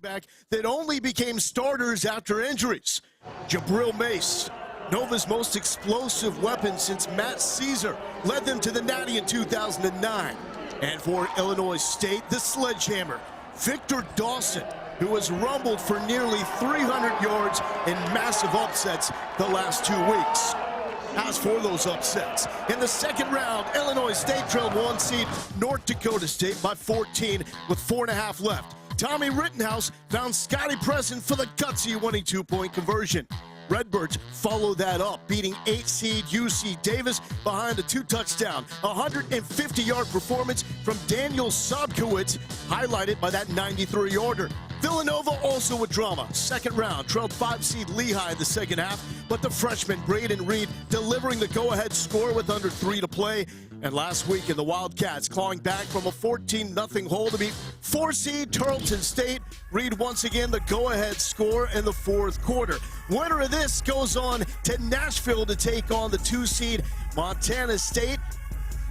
back that only became starters after injuries. Jabril Mace, Nova's most explosive weapon since Matt Caesar led them to the Natty in 2009. And for Illinois State, the sledgehammer, Victor Dawson, who has rumbled for nearly 300 yards in massive upsets the last 2 weeks. As for those upsets, in the second round, Illinois State trailed 1 seed North Dakota State by 14 with 4.5 left. Tommy Rittenhouse found Scotty Preston for the gutsy winning 2-point conversion. Redbirds followed that up, beating 8 seed UC Davis behind a 2-touchdown, 150-yard performance from Daniel Sobkowitz, highlighted by that 93-yarder. Villanova also with drama. Second round, trailed 5 seed Lehigh in the second half, but the freshman Braden Reed delivering the go-ahead score with under 3 to play. And last week in the Wildcats clawing back from a 14-0 hole to beat 4 seed Tarleton State. Reed once again the go-ahead score in the fourth quarter. Winner of this goes on to Nashville to take on the 2 seed Montana State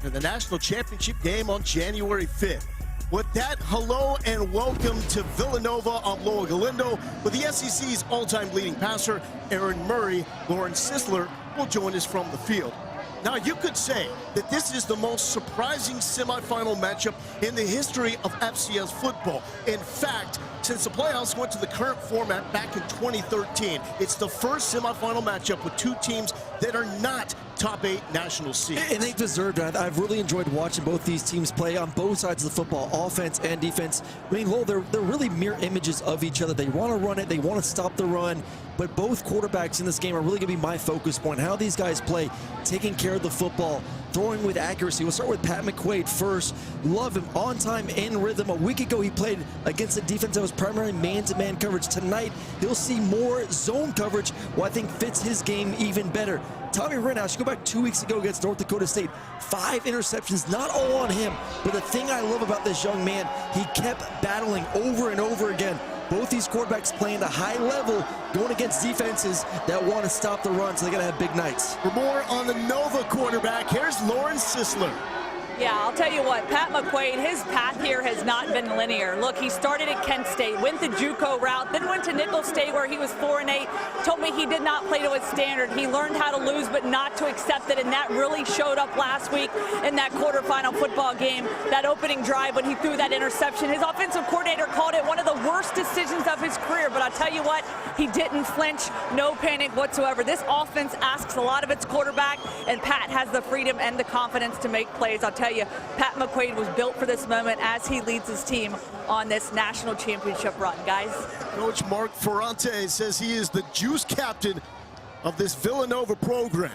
in the national championship game on January 5th. With that, hello and welcome to Villanova. I'm Loa Galindo with the SEC's all-time leading passer, Aaron Murray. Lauren Sisler will join us from the field. Now, you could say that this is the most surprising semifinal matchup in the history of FCS football. In fact, since the playoffs went to the current format back in 2013, it's the first semifinal matchup with 2 teams that are not top 8 national seeds. And they deserved it. I've really enjoyed watching both these teams play on both sides of the football, offense and defense. I mean, Lowell, they're really mirror images of each other. They want to run it, they want to stop the run, but both quarterbacks in this game are really going to be my focus point. How these guys play, taking care of the football, throwing with accuracy. We'll start with Pat McQuaid first. Love him, on time, in rhythm. A week ago, he played against a defense that was primarily man-to-man coverage. Tonight, he'll see more zone coverage, what I think fits his game even better. Tommy Rittenhouse, you go back 2 weeks ago against North Dakota State, 5 interceptions, not all on him, but the thing I love about this young man, he kept battling over and over again. Both these quarterbacks playing at a high level, going against defenses that want to stop the run, so they got to have big nights. For more on the Nova quarterback, here's Lauren Sisler. Yeah, I'll tell you what, Pat McQuaid, his path here has not been linear. Look, he started at Kent State, went the JUCO route, then went to Nicholls State where he was 4-8. Told me he did not play to his standard. He learned how to lose but not to accept it, and that really showed up last week in that quarterfinal football game, that opening drive when he threw that interception. His offensive coordinator called it one of the worst decisions of his career, but I'll tell you what, he didn't flinch, no panic whatsoever. This offense asks a lot of its quarterback, and Pat has the freedom and the confidence to make plays. I'll tell you, Pat McQuaid was built for this moment as he leads his team on this national championship run, guys. Coach Mark Ferrante says he is the juice captain of this Villanova program.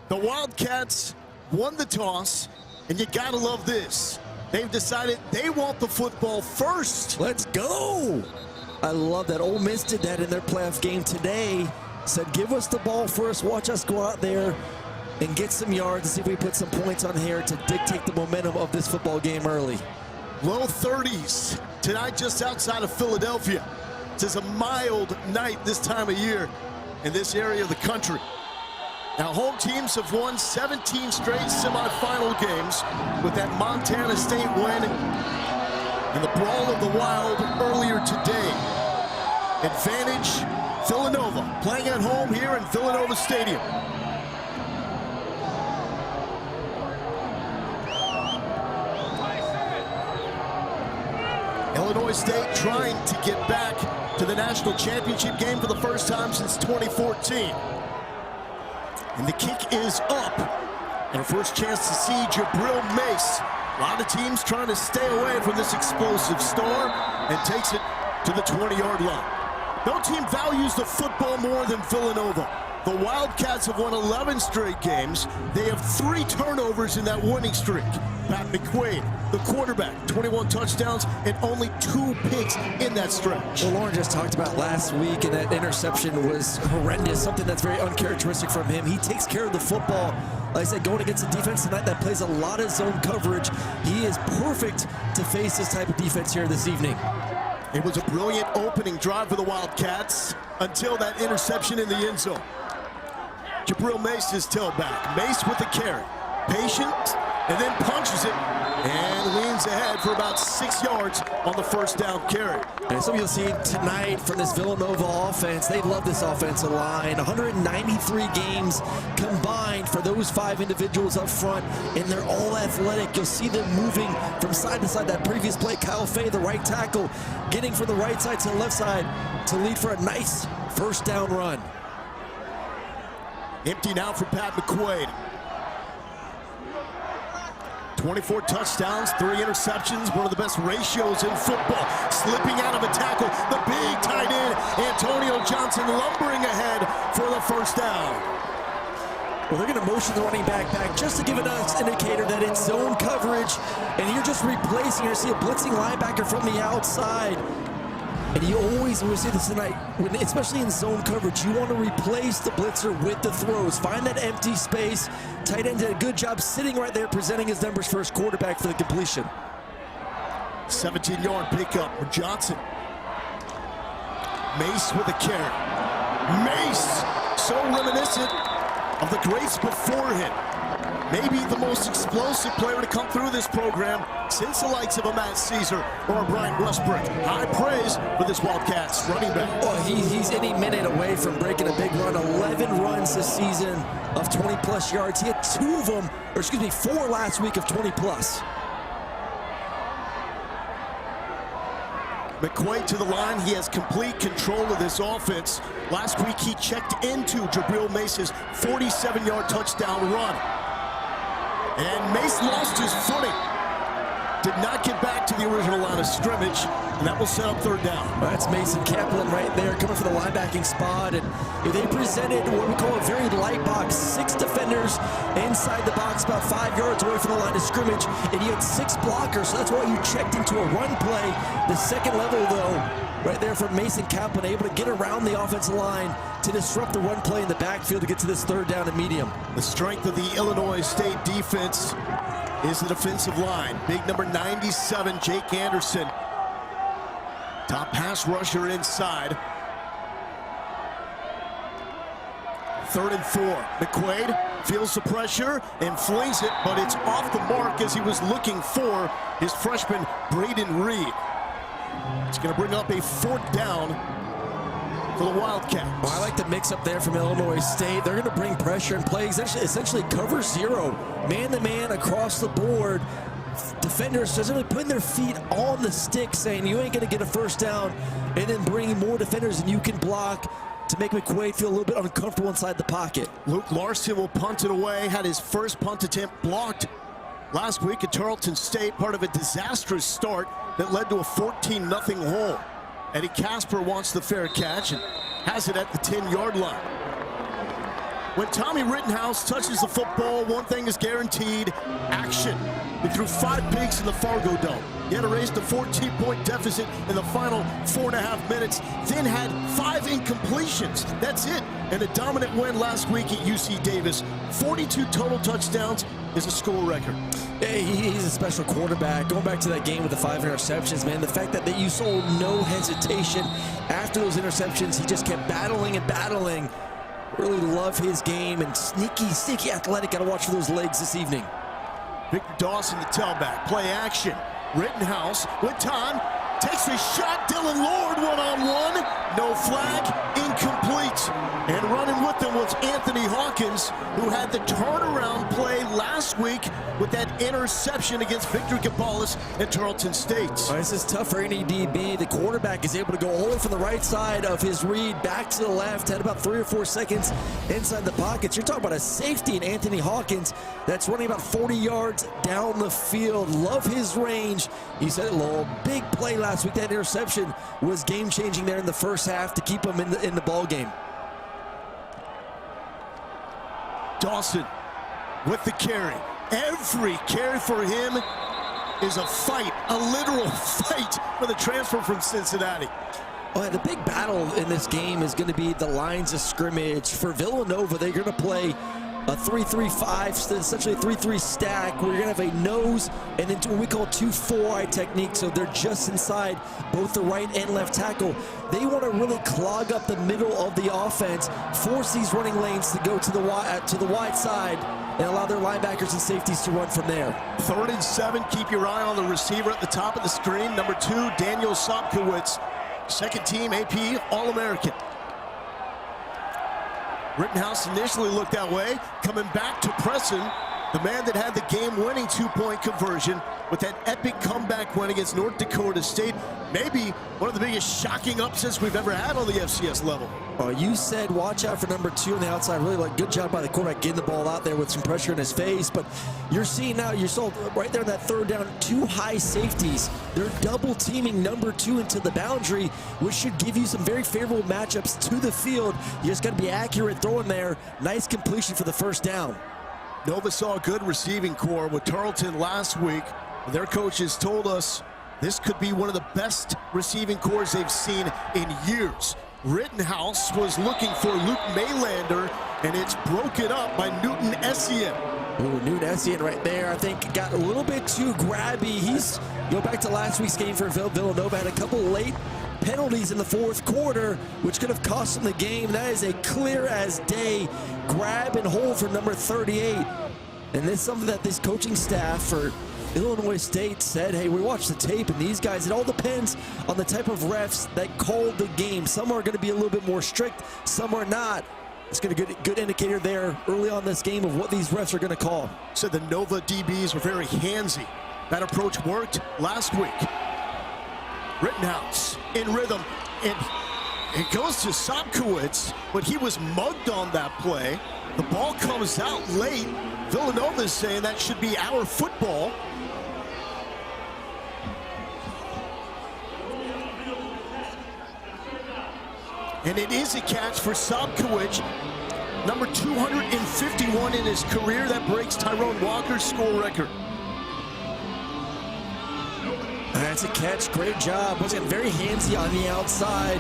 The Wildcats won the toss, and you gotta love this. They've decided they want the football first. Let's go! I love that. Ole Miss did that in their playoff game today. Said, give us the ball first, watch us go out there and get some yards and see if we put some points on here to dictate the momentum of this football game early. Low 30s tonight just outside of Philadelphia. This is a mild night this time of year in this area of the country. Now, home teams have won 17 straight semifinal games with that Montana State win and the Brawl of the Wild earlier today. Advantage Villanova, playing at home here in Villanova Stadium. Illinois State trying to get back to the national championship game for the first time since 2014. And the kick is up. And a first chance to see Jabril Mace. A lot of teams trying to stay away from this explosive star, and takes it to the 20-yard line. No team values the football more than Villanova. The Wildcats have won 11 straight games. They have 3 turnovers in that winning streak. Pat McQuaid, the quarterback, 21 touchdowns and only 2 picks in that stretch. Well, Lauren just talked about last week, and that interception was horrendous, something that's very uncharacteristic from him. He takes care of the football. Like I said, going against a defense tonight that plays a lot of zone coverage, he is perfect to face this type of defense here this evening. It was a brilliant opening drive for the Wildcats until that interception in the end zone. Jabril Mace is tailback. Mace with the carry. Patient, and then punches it and leans moves ahead for about 6 yards on the first down carry. And so you'll see tonight from this Villanova offense, they love this offensive line. 193 games combined for those 5 individuals up front, and they're all athletic. You'll see them moving from side to side. That previous play, Kyle Fay, the right tackle, getting from the right side to the left side to lead for a nice first down run. Empty now for Pat McQuaid. 24 touchdowns, 3 interceptions, one of the best ratios in football. Slipping out of a tackle, the big tight end, Antonio Johnson, lumbering ahead for the first down. Well, they're going to motion the running back just to give us an indicator that it's zone coverage, and you're just replacing, you see a blitzing linebacker from the outside. And you always, we see this tonight, especially in zone coverage, you want to replace the blitzer with the throws. Find that empty space. Tight end did a good job sitting right there, presenting his numbers for his quarterback for the completion. 17-yard pickup for Johnson. Mace with a carry. Mace, so reminiscent of the greats before him. Maybe the most explosive player to come through this program since the likes of a Matt Caesar or a Brian Westbrook. High praise for this Wildcats running back. Well, he's any minute away from breaking a big run. 11 runs this season of 20-plus yards. He had 2 of them, or excuse me, 4 last week of 20-plus. McQuaid to the line. He has complete control of this offense. Last week he checked into Jabril Mace's 47-yard touchdown run. And Mace lost his footing. Did not get back to the original line of scrimmage, and that will set up third down. Well, that's Mason Kaplan right there coming for the linebacking spot. And they presented what we call a very light box. 6 defenders inside the box, about 5 yards away from the line of scrimmage. And you had 6 blockers, so that's why you checked into a run play. The second level, though, right there from Mason Kaplan, able to get around the offensive line to disrupt the run play in the backfield to get to this third down and medium. The strength of the Illinois State defense is the defensive line. Big number 97, Jake Anderson. Top pass rusher inside. 3rd and 4. McQuaid feels the pressure and flings it, but it's off the mark as he was looking for his freshman Braden Reed. It's going to bring up a 4th down for the Wildcats. Well, I like the mix-up there from Illinois State. They're going to bring pressure and play essentially cover 0. Man-to-man across the board. Defenders just really putting their feet on the stick, saying you ain't going to get a first down, and then bringing more defenders than you can block to make McQuaid feel a little bit uncomfortable inside the pocket. Luke Larson will punt it away. Had his first punt attempt blocked last week at Tarleton State, part of a disastrous start that led to a 14-0 hole. Eddie Casper wants the fair catch and has it at the 10-yard line. When Tommy Rittenhouse touches the football, one thing is guaranteed: action. He threw 5 picks in the Fargo Dome. He had to raise the 14-point deficit in the final 4.5 minutes, then had 5 incompletions. That's it. And a dominant win last week at UC Davis. 42 total touchdowns is a school record. Hey, he's a special quarterback. Going back to that game with the 5 interceptions, man, the fact that you saw no hesitation after those interceptions, he just kept battling and battling. Really love his game, and sneaky athletic. Got to watch for those legs this evening. Victor Dawson, the tailback. Play action. Rittenhouse with time. Takes a shot. Dylan Lord one-on-one. No flag. Incomplete. And running with them was Anthony Hawkins, who had the turnaround play last week with that interception against Victor Gabalis at Tarleton State. Well, this is tough for any DB. The quarterback is able to go all the way from the right side of his read back to the left. Had about 3 or 4 seconds inside the pockets. You're talking about a safety in Anthony Hawkins that's running about 40 yards down the field. Love his range. He said it, Lowell. Big play last week. That interception was game-changing there in the first half to keep him in the ball game. Dawson with the carry. Every carry for him is a fight, a literal fight for the transfer from Cincinnati. Oh, the big battle in this game is going to be the lines of scrimmage. For Villanova, they're going to play a 3-3-5, essentially a 3-3 stack, where you're going to have a nose and then what we call 2-4-eye technique, so they're just inside both the right and left tackle. They want to really clog up the middle of the offense, force these running lanes to go to the wide side and allow their linebackers and safeties to run from there. 3rd and 7, keep your eye on the receiver at the top of the screen. Number 2, Daniel Sobkowitz, second team AP All-American. Rittenhouse initially looked that way, coming back to Preston, the man that had the game-winning 2-point conversion with that epic comeback win against North Dakota State. Maybe one of the biggest shocking upsets we've ever had on the FCS level. You said watch out for number 2 on the outside. Really good job by the quarterback getting the ball out there with some pressure in his face. But you're seeing now, you saw right there in that 3rd down, 2 high safeties. They're double teaming number 2 into the boundary, which should give you some very favorable matchups to the field. You just got to be accurate throwing there. Nice completion for the 1st down. Nova saw a good receiving core with Tarleton last week. Their coaches told us this could be one of the best receiving cores they've seen in years. Rittenhouse was looking for Luke Maylander, and it's broken up by Newton Essien. Ooh, Newton Essien right there, I think, got a little bit too grabby. Go back to last week's game for Villanova, had a couple late penalties in the 4th quarter, which could have cost them the game. That is a clear as day grab and hold for number 38. And this is something that this coaching staff for Illinois State said, hey, we watched the tape, and these guys, it all depends on the type of refs that called the game. Some are going to be a little bit more strict, some are not. It's going to be a good indicator there early on this game of what these refs are going to call. So the Nova DBs were very handsy. That approach worked last week. Rittenhouse in rhythm, and it goes to Sobkowitz, but he was mugged on that play. The ball comes out late. Villanova is saying that should be our football. And it is a catch for Sobkowitz, number 251 in his career. That breaks Tyrone Walker's score record. That's a catch, great job. Was it very handsy on the outside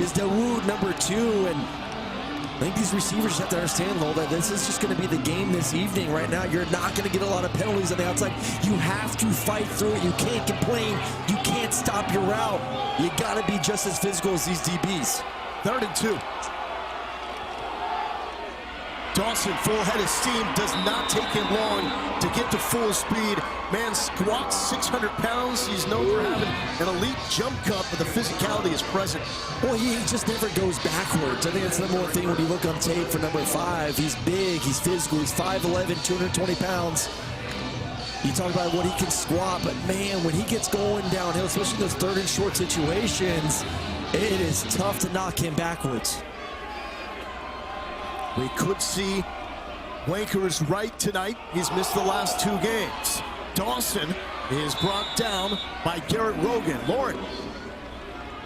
is Dawood, number 2, and I think these receivers have to understand, though, that this is just going to be the game this evening. Right now, you're not going to get a lot of penalties on the outside. You have to fight through it. You can't complain. You can't stop your route. You got to be just as physical as these DBs. 3rd and 2. Dawson, full head of steam, does not take him long to get to full speed. Man squats 600 pounds. He's known for having an elite jump cut, but the physicality is present. Well, he just never goes backwards. I think that's the number one thing when you look on tape for number 5. He's big, he's physical, he's 5'11", 220 pounds. You talk about what he can squat, but man, when he gets going downhill, especially in those 3rd and short situations, it is tough to knock him backwards. We could see Wanker's right tonight. He's missed the last 2 games. Dawson is brought down by Garrett Rogan. Lauren.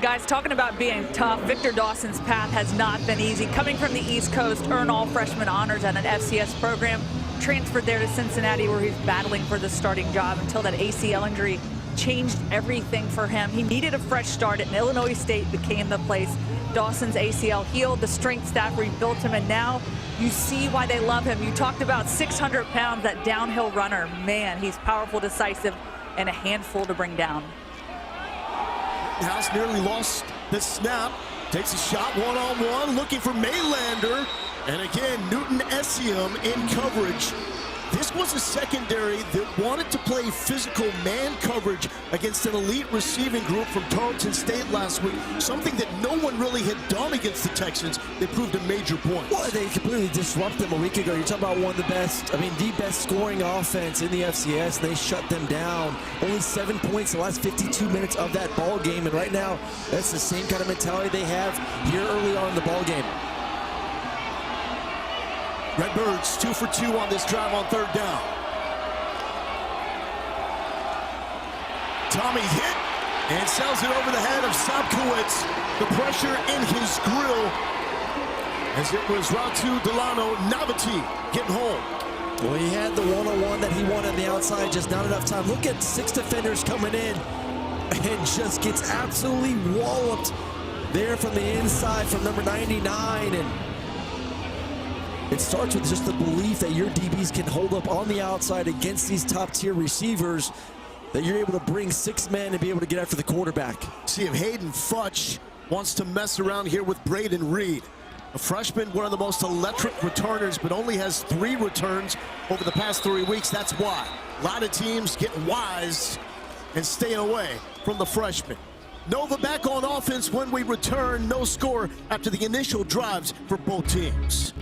Guys, talking about being tough, Victor Dawson's path has not been easy. Coming from the East Coast, earned all freshman honors at an FCS program, transferred there to Cincinnati where he's battling for the starting job until that ACL injury changed everything for him. He needed a fresh start, and Illinois State became the place. Dawson's ACL healed, the strength staff rebuilt him, and now you see why they love him. You talked about 600 pounds, that downhill runner. Man, he's powerful, decisive, and a handful to bring down. House nearly lost the snap. Takes a shot one-on-one, looking for Maylander. And again, Newton Essien in coverage. This was a secondary that wanted to play physical man coverage against an elite receiving group from Tarleton State last week, something that no one really had done against the Texans. They proved a major point. Well, they completely disrupted them a week ago. You're talking about one of the best, the best scoring offense in the FCS, and they shut them down. Only 7 points in the last 52 minutes of that ball game, and right now, that's the same kind of mentality they have here early on in the ball game. Redbirds 2 for 2 on this drive on 3rd down. Tommy hit and sells it over the head of Sobkowitz. The pressure in his grill as it was Ratu Delano Navati getting home. Well, he had the one-on-one that he wanted on the outside, just not enough time. Look at 6 defenders coming in and just gets absolutely walloped there from the inside from number 99. And it starts with just the belief that your DBs can hold up on the outside against these top-tier receivers, that you're able to bring 6 men and be able to get after the quarterback. See if Hayden Futch wants to mess around here with Braden Reed. A freshman, one of the most electric returners, but only has 3 returns over the past 3 weeks. That's why. A lot of teams getting wise and staying away from the freshman. Nova back on offense when we return. No score after the initial drives for both teams.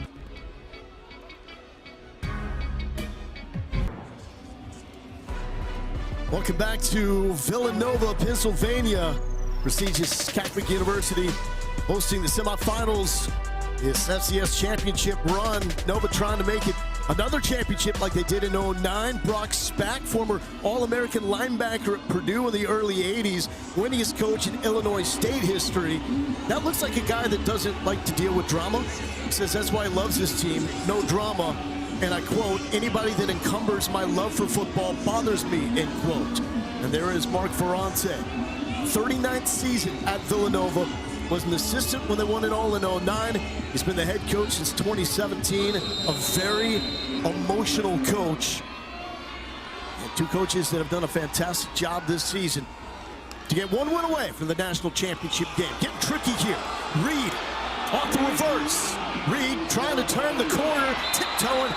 Welcome back to Villanova, Pennsylvania. Prestigious Catholic University hosting the semifinals. This FCS championship run. Nova trying to make it another championship like they did in 09. Brock Spack, former All-American linebacker at Purdue in the early 80s, winningest coach in Illinois State history. That looks like a guy that doesn't like to deal with drama. He says that's why he loves his team. No drama. And I quote, anybody that encumbers my love for football bothers me, end quote. And there is Mark Ferrante. 39th season at Villanova. Was an assistant when they won it all in 09. He's been the head coach since 2017. A very emotional coach. And 2 coaches that have done a fantastic job this season to get 1 win away from the national championship game. Getting tricky here. Reed off the reverse. Reed trying to turn the corner, tiptoeing,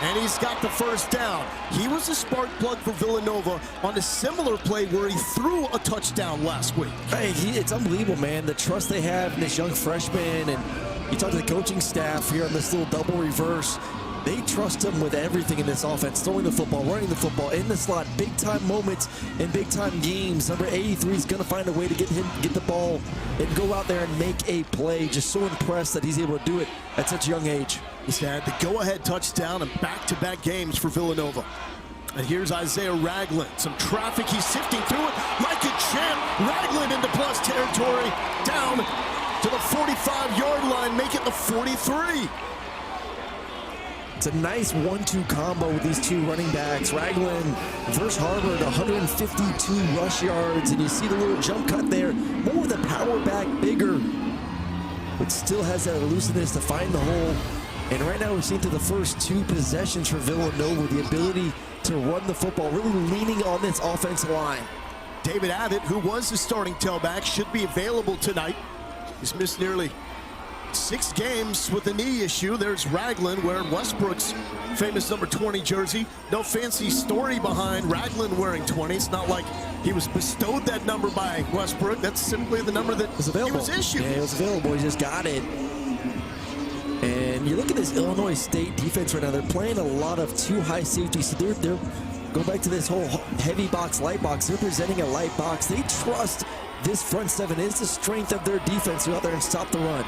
and he's got the first down. He was the spark plug for Villanova on a similar play where he threw a touchdown last week. Hey, it's unbelievable, man. The trust they have in this young freshman, and you talk to the coaching staff here on this little double reverse. They trust him with everything in this offense, throwing the football, running the football, in the slot, big-time moments in big-time games. Number 83 is going to find a way to get the ball and go out there and make a play. Just so impressed that he's able to do it at such a young age. He's had the go-ahead touchdown in back-to-back games for Villanova. And here's Isaiah Ragland. Some traffic, he's sifting through it like a champ. Ragland into plus territory, down to the 45-yard line, make it the 43. It's a nice 1-2 combo with these 2 running backs. Ragland versus Harvard, 152 rush yards, and you see the little jump cut there. More of the power back, bigger, but still has that elusiveness to find the hole. And right now we're seeing through the first 2 possessions for Villanova the ability to run the football, really leaning on this offensive line. David Abbott, who was the starting tailback, should be available tonight. He's missed nearly 6 games with a knee issue. There's Ragland wearing Westbrook's famous number 20 jersey. No fancy story behind Ragland wearing 20. It's not like he was bestowed that number by Westbrook. That's simply the number that was available. He was issued. Yeah, it was available. He just got it. And you look at this Illinois State defense right now. They're playing a lot of 2 high safeties. So they're go back to this whole heavy box, light box. They're presenting a light box. They trust this front 7 is the strength of their defense to go out there and stop the run.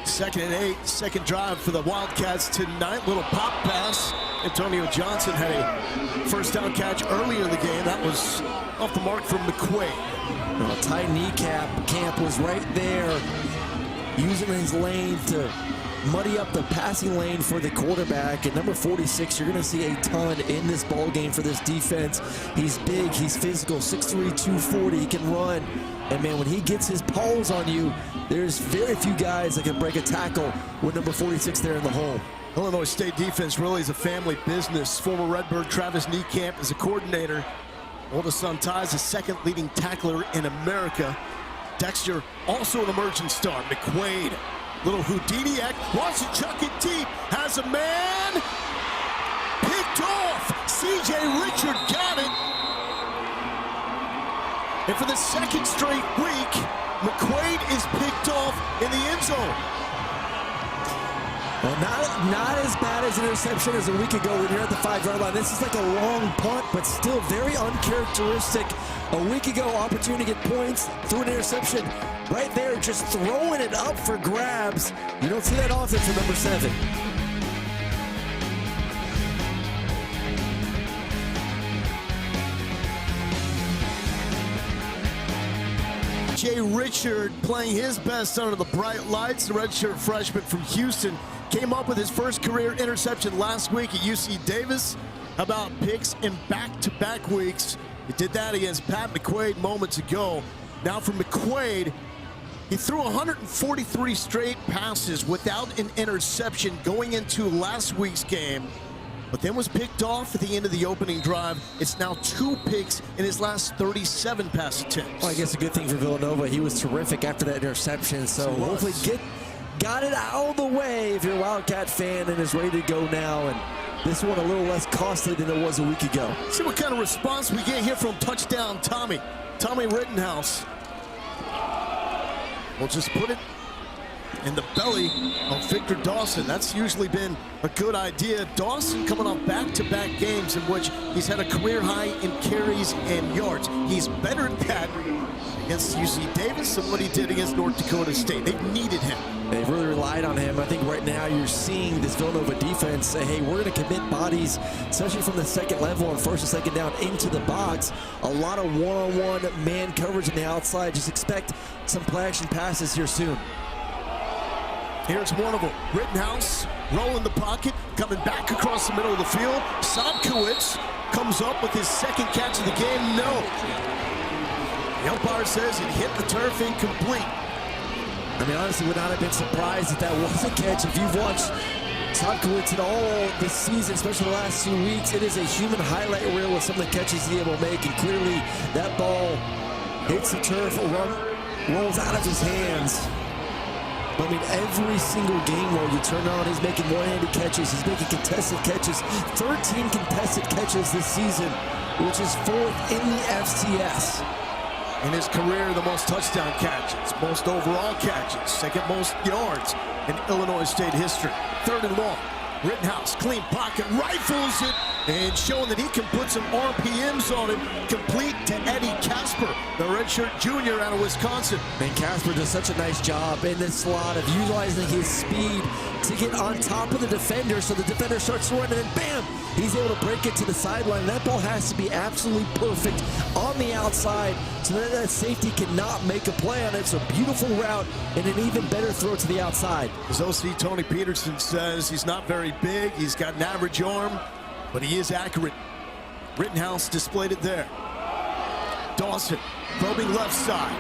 2nd and 8, second drive for the Wildcats tonight. Little pop pass. Antonio Johnson had a first down catch earlier in the game. That was off the mark from McQuaid. A tight kneecap. Camp was right there, using his lane to muddy up the passing lane for the quarterback. And number 46, you're going to see a ton in this ball game for this defense. He's big, he's physical, 6'3", 240, he can run. And man, when he gets his paws on you, there's very few guys that can break a tackle with number 46 there in the hole. Illinois State defense really is a family business. Former Redbird Travis Niekamp is a coordinator. Oldest son Ty is the 2nd leading tackler in America. Dexter, also an emerging star. McQuaid, little Houdini-act, wants to chuck it deep, has a man, picked off. C.J. Richard got it. And for the 2nd straight week, McQuaid is picked off in the end zone. Well, not as bad as an interception as a week ago when you're at the 5-yard line. This is like a long punt, but still very uncharacteristic. A week ago, opportunity to get points through an interception. Right there, just throwing it up for grabs. You don't see that often for number 7. Jay Richard playing his best under the bright lights. The redshirt freshman from Houston came up with his first career interception last week at UC Davis. How about picks in back-to-back weeks? He did that against Pat McQuaid moments ago. Now for McQuaid, he threw 143 straight passes without an interception going into last week's game. but then was picked off at the end of the opening drive. It's now 2 picks in his last 37 pass attempts. Well, I guess a good thing for Villanova, he was terrific after that interception, so hopefully got it out of the way if you're a Wildcat fan and is ready to go now. And this one a little less costly than it was a week ago. See what kind of response we get here from touchdown Tommy Rittenhouse. We'll just put it in the belly of Victor Dawson. That's usually been a good idea. Dawson coming off back-to-back games in which he's had a career high in carries and yards. He's better at that against UC Davis than what he did against North Dakota State. They've needed him. They've really relied on him. I think right now you're seeing this Villanova defense say, hey, we're going to commit bodies, especially from the second level and first and second down into the box. A lot of one-on-one man coverage on the outside. Just expect some play-action passes here soon. Here's one of them. Rittenhouse rolling the pocket, coming back across the middle of the field. Sobkowitz comes up with his second catch of the game. No. The umpire says it hit the turf, incomplete. I mean, honestly, would not have been surprised if that was a catch. If you've watched Sobkowitz at all this season, especially the last 2 weeks, it is a human highlight reel with some of the catches he's able to make. And clearly, that ball hits the turf, rolls out of his hands. But I mean, every single game where you turn on, he's making one-handed catches. He's making contested catches. 13 contested catches this season, which is 4th in the FCS. In his career, the most touchdown catches, most overall catches, second most yards in Illinois State history. 3rd and long. Rittenhouse, clean pocket, rifles it, and showing that he can put some RPMs on it. Complete to Eddie Casper, the redshirt junior out of Wisconsin. And Casper does such a nice job in this slot of utilizing his speed to get on top of the defender, so the defender starts running, and bam, he's able to break it to the sideline. That ball has to be absolutely perfect on the outside so that safety cannot make a play on it. It's a beautiful route and an even better throw to the outside. As OC Tony Peterson says, he's not very big. He's got an average arm, but he is accurate. Rittenhouse displayed it there. Dawson probing left side,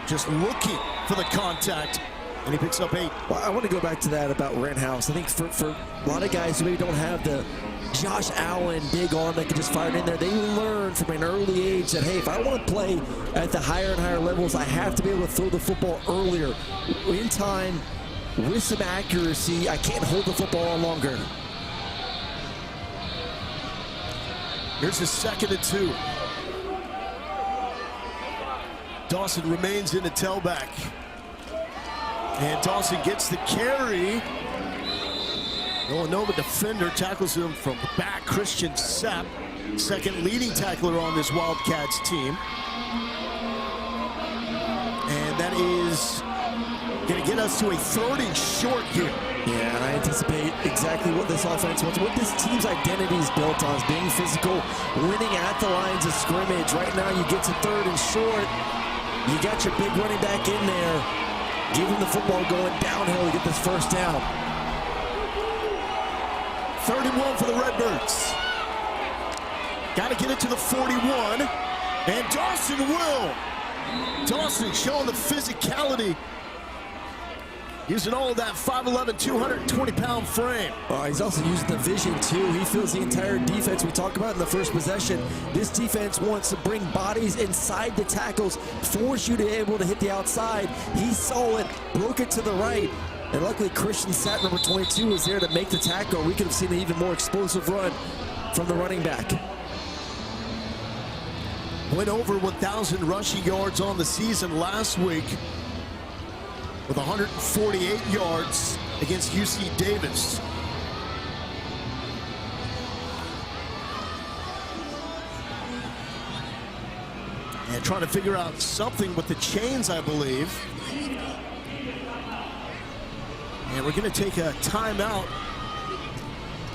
just looking for the contact, and he picks up 8. Well, I want to go back to that about Rittenhouse. I think for a lot of guys who maybe don't have the Josh Allen big arm that can just fire it in there, they learn from an early age that, hey, if I want to play at the higher and higher levels, I have to be able to throw the football earlier, in time, with some accuracy. I can't hold the football on longer. Here's his 2nd and 2. Dawson remains in the tailback. And Dawson gets the carry. Villanova defender tackles him from the back. Christian Sapp, second leading tackler on this Wildcats team. And that is going to get us to a 3rd and short here. Yeah, and I anticipate exactly what this offense wants, what this team's identity is built on, is being physical, winning at the lines of scrimmage. Right now, you get to 3rd and short. You got your big running back in there. Give him the football going downhill to get this 1st down. 3rd and 1 for the Redbirds. Got to get it to the 41, and Dawson will. Dawson showing the physicality, using all of that 5'11", 220-pound frame. He's also using the vision, too. He feels the entire defense we talked about in the first possession. This defense wants to bring bodies inside the tackles, force you to be able to hit the outside. He saw it, broke it to the right. And luckily, Christian Sapp, number 22, was there to make the tackle. We could have seen an even more explosive run from the running back. Went over 1,000 rushing yards on the season last week with 148 yards against UC Davis. And trying to figure out something with the chains, I believe. And we're going to take a timeout.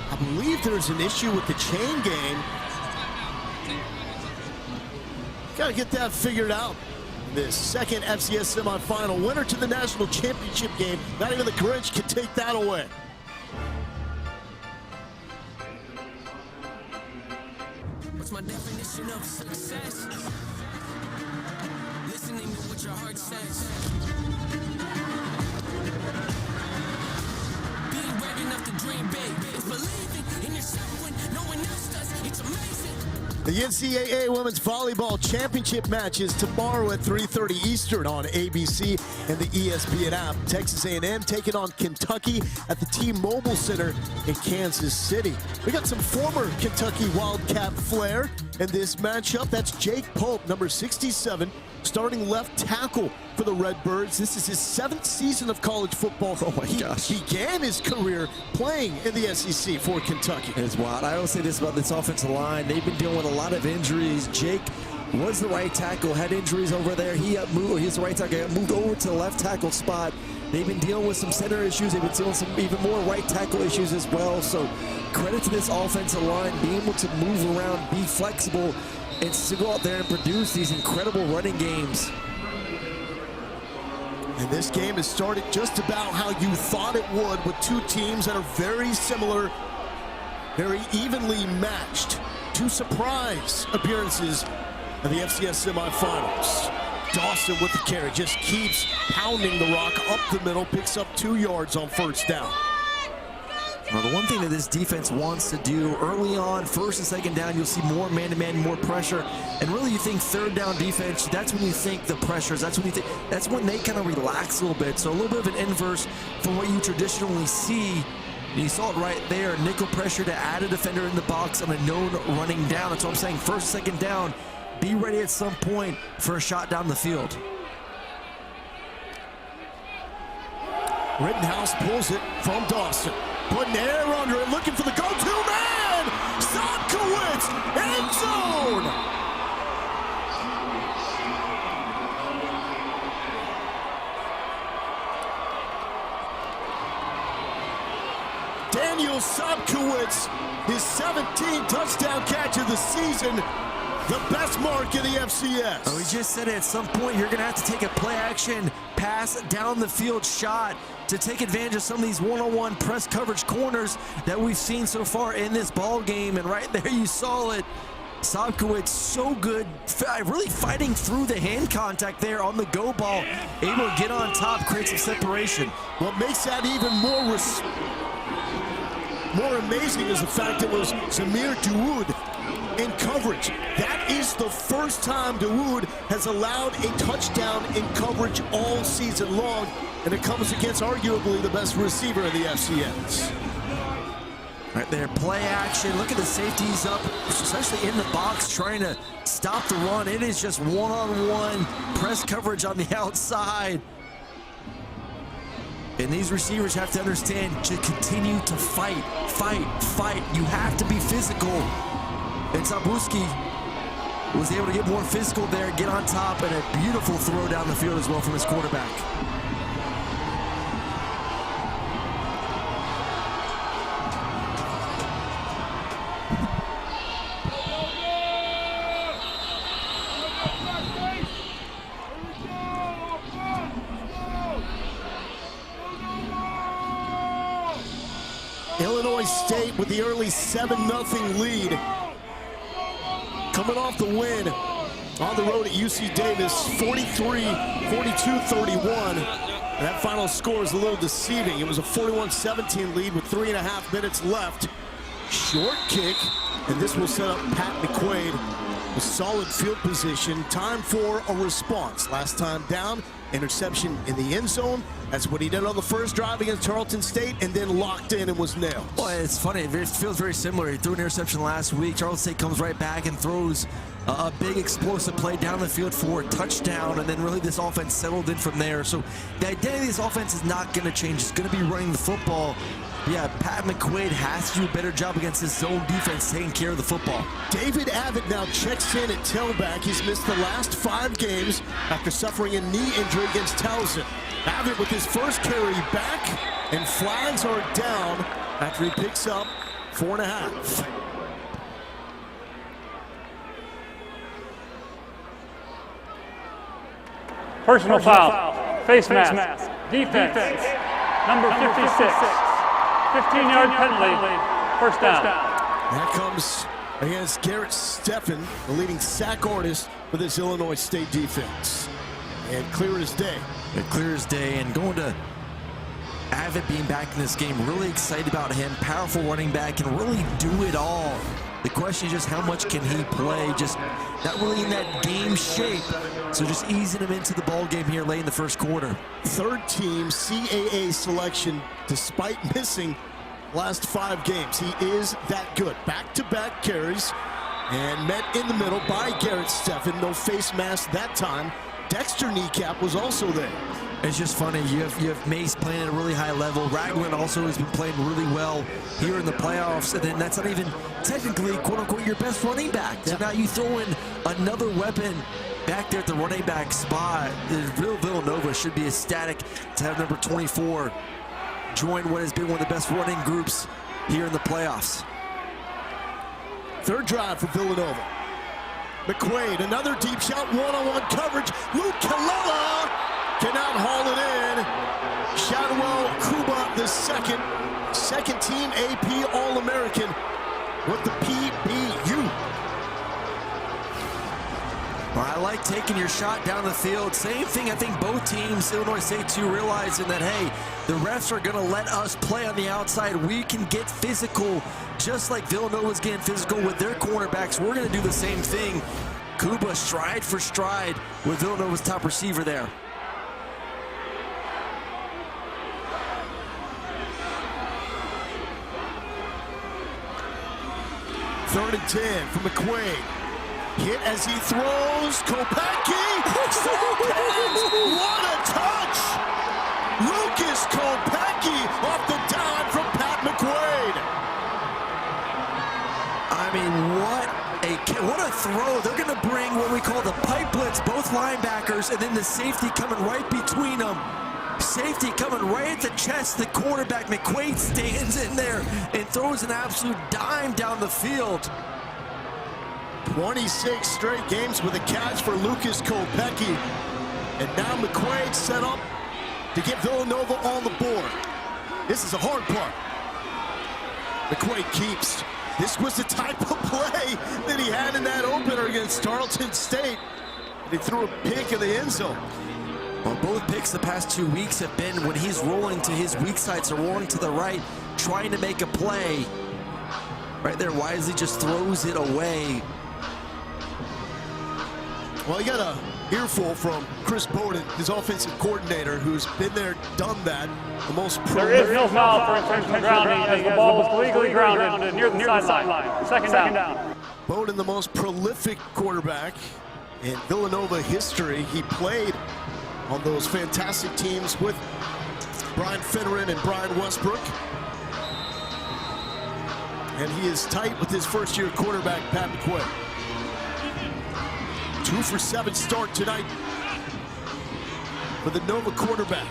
I believe there's an issue with the chain game. Got to get that figured out. This 2nd FCS semifinal, winner to the national championship game. Not even the Grinch can take that away. What's my definition of success? Listening to what your heart says. Being brave enough to dream big. It's believing in yourself when no one else does. It's amazing. The NCAA Women's Volleyball Championship match is tomorrow at 3:30 Eastern on ABC and the ESPN app. Texas A&M taking on Kentucky at the T-Mobile Center in Kansas City. We got some former Kentucky Wildcat flair in this matchup. That's Jake Pope, number 67, starting left tackle for the Redbirds. This is his 7th season of college football. Oh my gosh. He began his career playing in the SEC for Kentucky. It's wild. I always say this about this offensive line. They've been dealing with a lot of injuries. Jake was the right tackle, had injuries over there. He's the right tackle, moved over to the left tackle spot. They've been dealing with some center issues. They've been dealing with some even more right tackle issues as well. So credit to this offensive line, being able to move around, be flexible, and to go out there and produce these incredible running games. And this game has started just about how you thought it would, with two teams that are very similar, very evenly matched. Two surprise appearances in the FCS semifinals. Dawson with the carry, just keeps pounding the rock up the middle, picks up 2 yards on first down. Well, the one thing that this defense wants to do early on, first and second down, you'll see more man-to-man, more pressure. And really, you think third down defense, that's when you think the pressures, that's when they kind of relax a little bit. So a little bit of an inverse from what you traditionally see. And you saw it right there, nickel pressure to add a defender in the box on a known running down. That's what I'm saying, first, second down, be ready at some point for a shot down the field. Rittenhouse pulls it from Dawson. Putting air under it, looking for the go-to man! Sobkowitz, end zone! Daniel Sobkowitz, his 17th touchdown catch of the season, the best mark in the FCS. Oh, we just said it, at some point you're going to have to take a play-action pass down the field shot to take advantage of some of these one-on-one press coverage corners that we've seen so far in this ball game. And right there you saw it. Sobkowitz so good, really fighting through the hand contact there on the go ball, able to get on top, create some separation. What makes that even more amazing is the fact it was Samir Dawood in coverage. That is the first time Dawood has allowed a touchdown in coverage all season long, and it comes against arguably the best receiver in the FCS. Right there, play action. Look at the safeties up, especially in the box, trying to stop the run. It is just one-on-one press coverage on the outside. And these receivers have to understand to continue to fight. You have to be physical. And Zabuski was able to get more physical there, get on top, and a beautiful throw down the field as well from his quarterback. Illinois State with the early 7-0 lead. Coming off the win on the road at UC Davis, 42-31. That final score is a little deceiving. It was a 41-17 lead with 3.5 minutes left. Short kick, and this will set up Pat McQuaid with solid field position. Time for a response. Last time down, interception in the end zone. That's what he did on the first drive against Tarleton State, and then locked in and was nailed. Well, it's funny. It feels very similar. He threw an interception last week. Tarleton State comes right back and throws a big explosive play down the field for a touchdown, and then really this offense settled in from there. So the identity of this offense is not going to change. It's going to be running the football. Yeah, Pat McQuaid has to do a better job against his zone defense taking care of the football. David Abbott now checks in at tailback. He's missed the last 5 games after suffering a knee injury against Towson. Abbott with his first carry back, and flags are down after he picks up 4.5. Personal foul. Face mask. Defense. Number 56. 15-yard penalty. First down. That comes against Garrett Steffen, the leading sack artist for this Illinois State defense. And clear as day. Clear as day, and going to Avid being back in this game, really excited about him. Powerful running back, can really do it all. The question is just how much can he play? Just not really in that game shape. So just easing him into the ball game here late in the first quarter. Third team CAA selection despite missing last 5 games. He is that good. Back-to-back carries and met in the middle by Garrett Steffen. No face mask that time. Dexter Kneecap was also there. It's just funny. You have Mace playing at a really high level. Ragland also has been playing really well here in the playoffs. And then that's not even technically, quote-unquote, your best running back. So now you throw in another weapon back there at the running back spot. Villanova should be ecstatic to have number 24 join what has been one of the best running groups here in the playoffs. Third drive for Villanova. McQuaid, another deep shot, one-on-one coverage. Luke Kalala cannot haul it in. Shadwell Kuba, the second team AP All-American with the PBU. Well, I like taking your shot down the field. Same thing I think both teams, Illinois State too, realizing that, hey, the refs are going to let us play on the outside. We can get physical, just like Villanova's getting physical with their cornerbacks. We're going to do the same thing. Kuba stride for stride with Villanova's top receiver there. Third and 10 for McQuaid. Hit as he throws. Kopecki. What a touch! Lucas Kopecki off the dime from Pat McQuaid. I mean, what a throw. They're going to bring what we call the pipe blitz, both linebackers, and then the safety coming right between them. Safety coming right at the chest. The quarterback, McQuaid, stands in there and throws an absolute dime down the field. 26 straight games with a catch for Lucas Kopecki. And now McQuaid set up to get Villanova on the board. This is a hard part. McQuaid keeps. This was the type of play that he had in that opener against Tarleton State. And he threw a pick in the end zone. Well, both picks the past 2 weeks have been when he's rolling to his weak side, so rolling to the right, trying to make a play. Right there, Wisely just throws it away. Well, you got a earful from Chris Bowden, his offensive coordinator, who's been there, done that. The most There is no foul for intentional grounding as the ball was legally grounded near the sideline. Second down. Bowden, the most prolific quarterback in Villanova history. He played on those fantastic teams with Brian Finneran and Brian Westbrook. And he is tight with his first-year quarterback, Pat McQuaid. 2 for 7 start tonight for the Nova quarterback.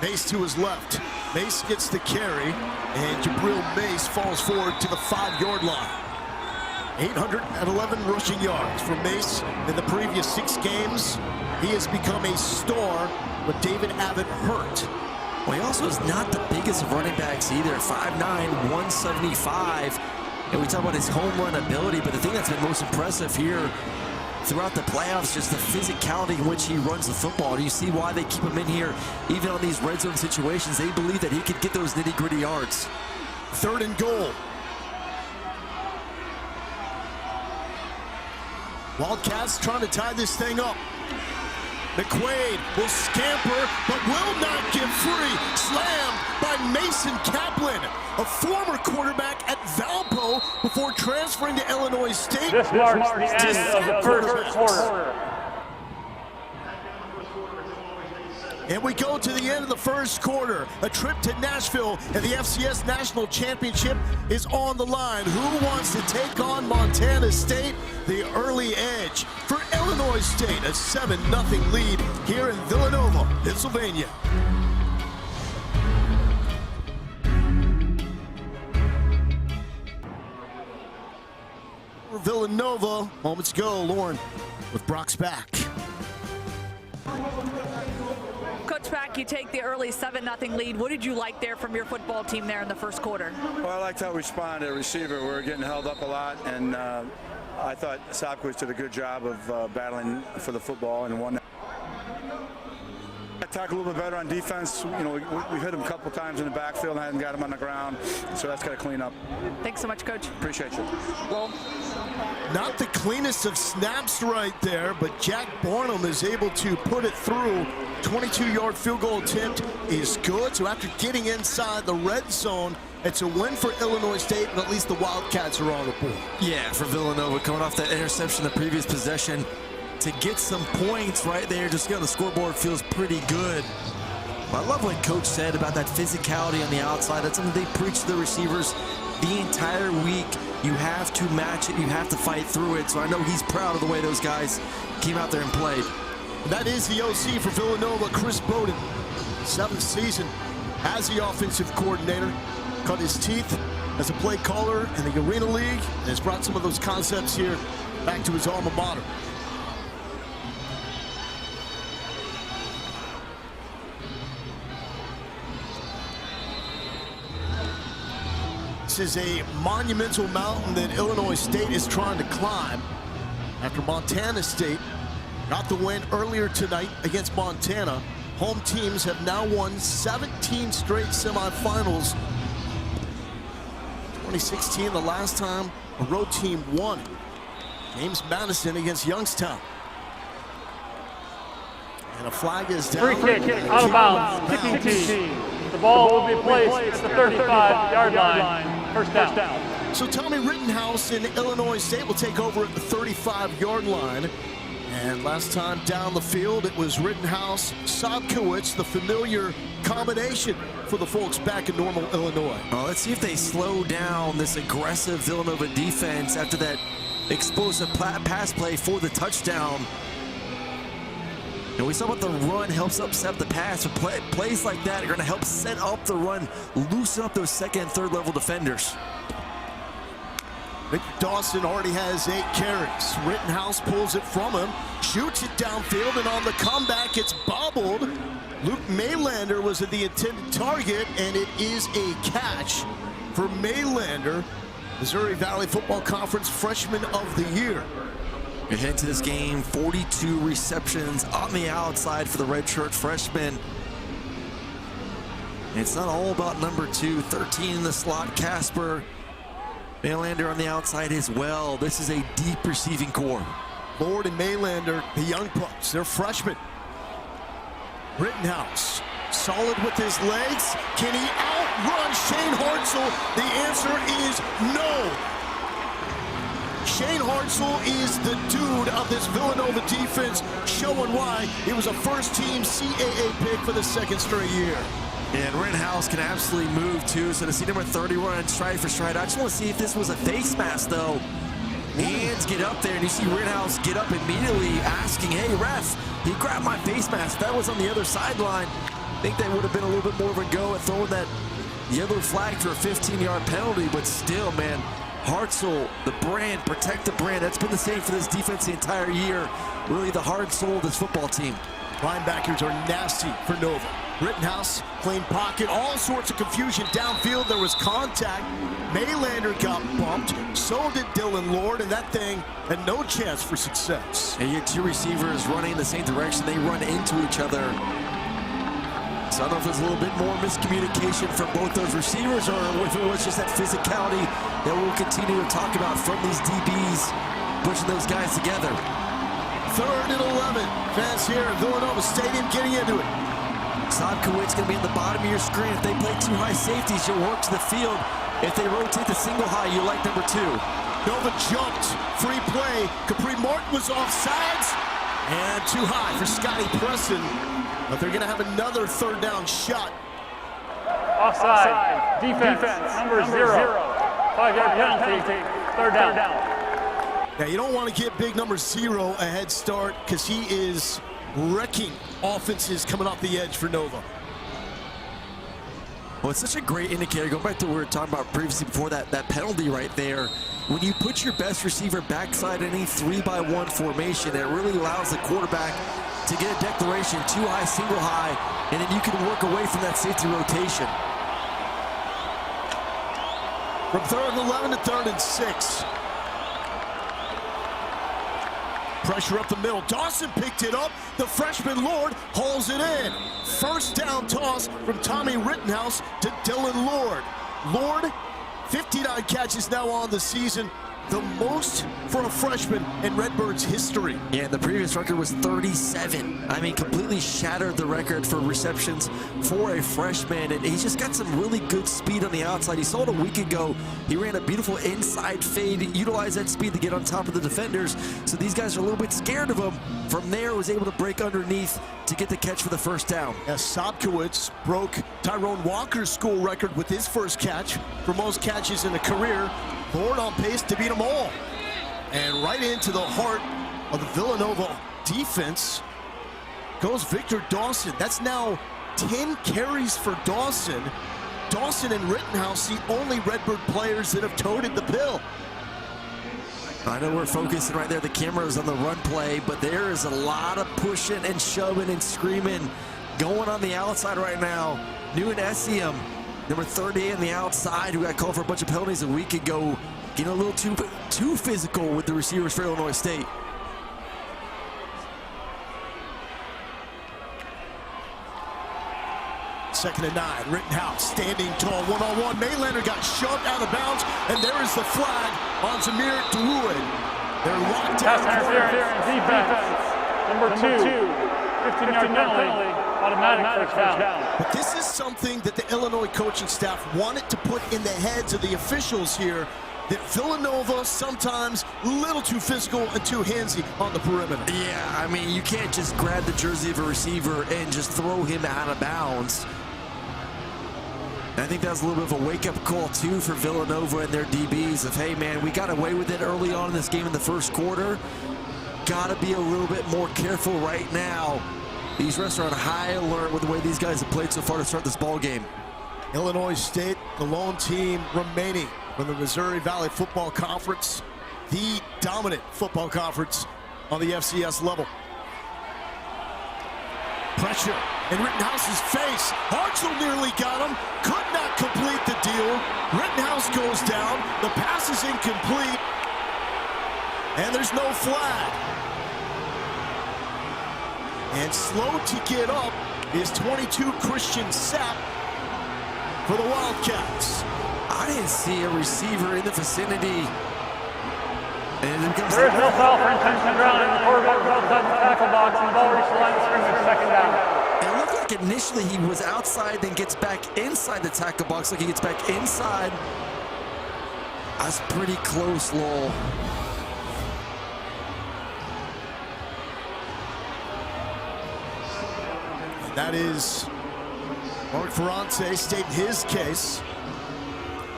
Mace to his left. Mace gets the carry, and Jabril Mace falls forward to the 5-yard line. 811 rushing yards for Mace in the previous 6 games. He has become a star with David Abbott hurt. Well, he also is not the biggest of running backs either. 5'9", 175. And we talk about his home run ability, but the thing that's been most impressive here throughout the playoffs, just the physicality in which he runs the football. And you see why they keep him in here, even on these red zone situations. They believe that he could get those nitty-gritty yards. 3rd and goal. Wildcats trying to tie this thing up. McQuaid will scamper, but will not get free. Slammed by Mason Kaplan, a former quarterback at Valpo before transferring to Illinois State. This marks the end of the first quarter. And we go to the end of the first quarter. A trip to Nashville and the FCS National Championship is on the line. Who wants to take on Montana State? The early edge for Illinois State, a 7-0 lead here in Villanova, Pennsylvania. For Villanova, moments ago, Lauren with Brock's back. Coach Pack, you take the early 7-0 lead. What did you like there from your football team there in the first quarter? Well, I liked how we responded at receiver. We were getting held up a lot, and I thought Sopkins did a good job of battling for the football and won. attack a little bit better on defense. You know, we've hit him a couple times in the backfield and hadn't got him on the ground, so that's got to clean up. Thanks so much, Coach. Appreciate you. Well, not the cleanest of snaps right there, but Jack Barnum is able to put it through. 22-yard field goal attempt is good. So after getting inside the red zone, it's a win for Illinois State, but at least the Wildcats are on the board. Yeah, for Villanova, coming off that interception the previous possession, to get some points right there, just get on the scoreboard feels pretty good. But I love what Coach said about that physicality on the outside. That's something they preach to the receivers the entire week. You have to match it. You have to fight through it. So I know he's proud of the way those guys came out there and played. And that is the OC for Villanova, Chris Bowden. 7th season as the offensive coordinator. Cut his teeth as a play caller in the Arena League and has brought some of those concepts here back to his alma mater. This is a monumental mountain that Illinois State is trying to climb after Montana State got the win earlier tonight against Montana. Home teams have now won 17 straight semifinals. 2016, the last time a road team won. James Madison against Youngstown. And a flag is down. Free kick, out of bounds, kicking team. The ball will be placed at the 35-yard line. First down. So Tommy Rittenhouse in Illinois State will take over at the 35-yard line. And last time down the field, it was Rittenhouse, Sobkowitz, the familiar combination for the folks back in Normal, Illinois. Well, let's see if they slow down this aggressive Villanova defense after that explosive pass play for the touchdown. And we saw what the run helps upset the pass. But plays like that are going to help set up the run, loosen up those second and third level defenders. Victor Dawson already has 8 carries. Rittenhouse pulls it from him, shoots it downfield, and on the comeback, it's bobbled. Luke Maylander was the intended target, and it is a catch for Maylander, Missouri Valley Football Conference Freshman of the Year. We head to this game, 42 receptions on the outside for the redshirt freshman. And it's not all about number 2, 13 in the slot, Casper. Maylander on the outside as well. This is a deep receiving core. Lord and Maylander, the young pups, they're freshmen. Rittenhouse, solid with his legs. Can he outrun Shane Hartzell? The answer is no. Shane Hartzell is the dude of this Villanova defense, showing why he was a first-team CAA pick for the 2nd straight year. And Rittenhouse can absolutely move too. So to see number 30 run stride for stride, I just want to see if this was a face mask though. Hands get up there, and you see Rittenhouse get up immediately asking, hey ref, he grabbed my face mask. If that was on the other sideline, I think that would have been a little bit more of a go at throwing that yellow flag for a 15-yard penalty. But still, man, Hartzell, the brand, protect the brand. That's been the same for this defense the entire year. Really the heart and soul of this football team. Linebackers are nasty for Nova. Rittenhouse, clean pocket, all sorts of confusion downfield. There was contact. Maylander got bumped. So did Dylan Lord, and that thing had no chance for success. And you had 2 receivers running in the same direction. They run into each other. So I don't know if there's a little bit more miscommunication from both those receivers or if it was just that physicality that we'll continue to talk about from these DBs pushing those guys together. 3rd and 11. Fans here at Villanova Stadium getting into it. Sobkowitz going to be at the bottom of your screen. If they play 2 high safeties, you'll work to the field. If they rotate the single high, you like number 2. Nova jumped. Free play. Capri Martin was offsides. And too high for Scotty Preston. But they're going to have another 3rd down shot. Offside. Defense. Number 0. 5-yard penalty. 3rd down. Now, you don't want to give big number 0 a head start because he is wrecking offenses coming off the edge for Nova. Well, it's such a great indicator. Going back to what we were talking about previously before that penalty right there. When you put your best receiver backside in any 3-by-1 formation, it really allows the quarterback to get a declaration 2 high, single high, and then you can work away from that safety rotation. From 3rd and 11 to 3rd and 6. Pressure up the middle. Dawson picked it up. The freshman Lord hauls it in. First down toss from Tommy Rittenhouse to Dylan Lord. Lord, 59 catches now on the season, the most for a freshman in Redbirds history. Yeah, the previous record was 37. I mean, completely shattered the record for receptions for a freshman, and he's just got some really good speed on the outside. You saw it a week ago. He ran a beautiful inside fade, utilized that speed to get on top of the defenders, so these guys are a little bit scared of him. From there, was able to break underneath to get the catch for the first down. As Sobkowitz broke Tyrone Walker's school record with his first catch for most catches in a career. Lord on pace to beat them all. And right into the heart of the Villanova defense goes Victor Dawson. That's now 10 carries for Dawson. Dawson and Rittenhouse, the only Redbird players that have toted the pill. I know we're focusing right there. The camera is on the run play, but there is a lot of pushing and shoving and screaming going on the outside right now. New and Essiem, number 30 on the outside, who got called for a bunch of penalties a week ago, getting a little too physical with the receivers for Illinois State. Second and 9, Rittenhouse standing tall, one-on-one. Maylander got shoved out of bounds, and there is the flag on Zamir Dawood. They're locked down. Pass interference, defense. Number 2, 15-yard penalty, automatic first down. But this is something that the Illinois coaching staff wanted to put in the heads of the officials here, that Villanova sometimes a little too physical and too handsy on the perimeter. Yeah, I mean, you can't just grab the jersey of a receiver and just throw him out of bounds. I think that was a little bit of a wake-up call, too, for Villanova and their DBs of, hey, man, we got away with it early on in this game in the first quarter. Got to be a little bit more careful right now. These refs are on high alert with the way these guys have played so far to start this ball game. Illinois State, the lone team remaining from the Missouri Valley Football Conference, the dominant football conference on the FCS level. Pressure in Rittenhouse's face. Hartzell nearly got him. Could not complete the deal. Rittenhouse goes down. The pass is incomplete. And there's no flag. And slow to get up is 22 Christian Sapp for the Wildcats. I didn't see a receiver in the vicinity. And it becomes There is no foul for intentional grounding. The quarterback was outside the tackle box, and the ball reached the line of scrimmage, second down. It looked like initially he was outside, then gets back inside the tackle box. Like he gets back inside. That's pretty close, Lowell. And that is Mark Ferrante stating his case.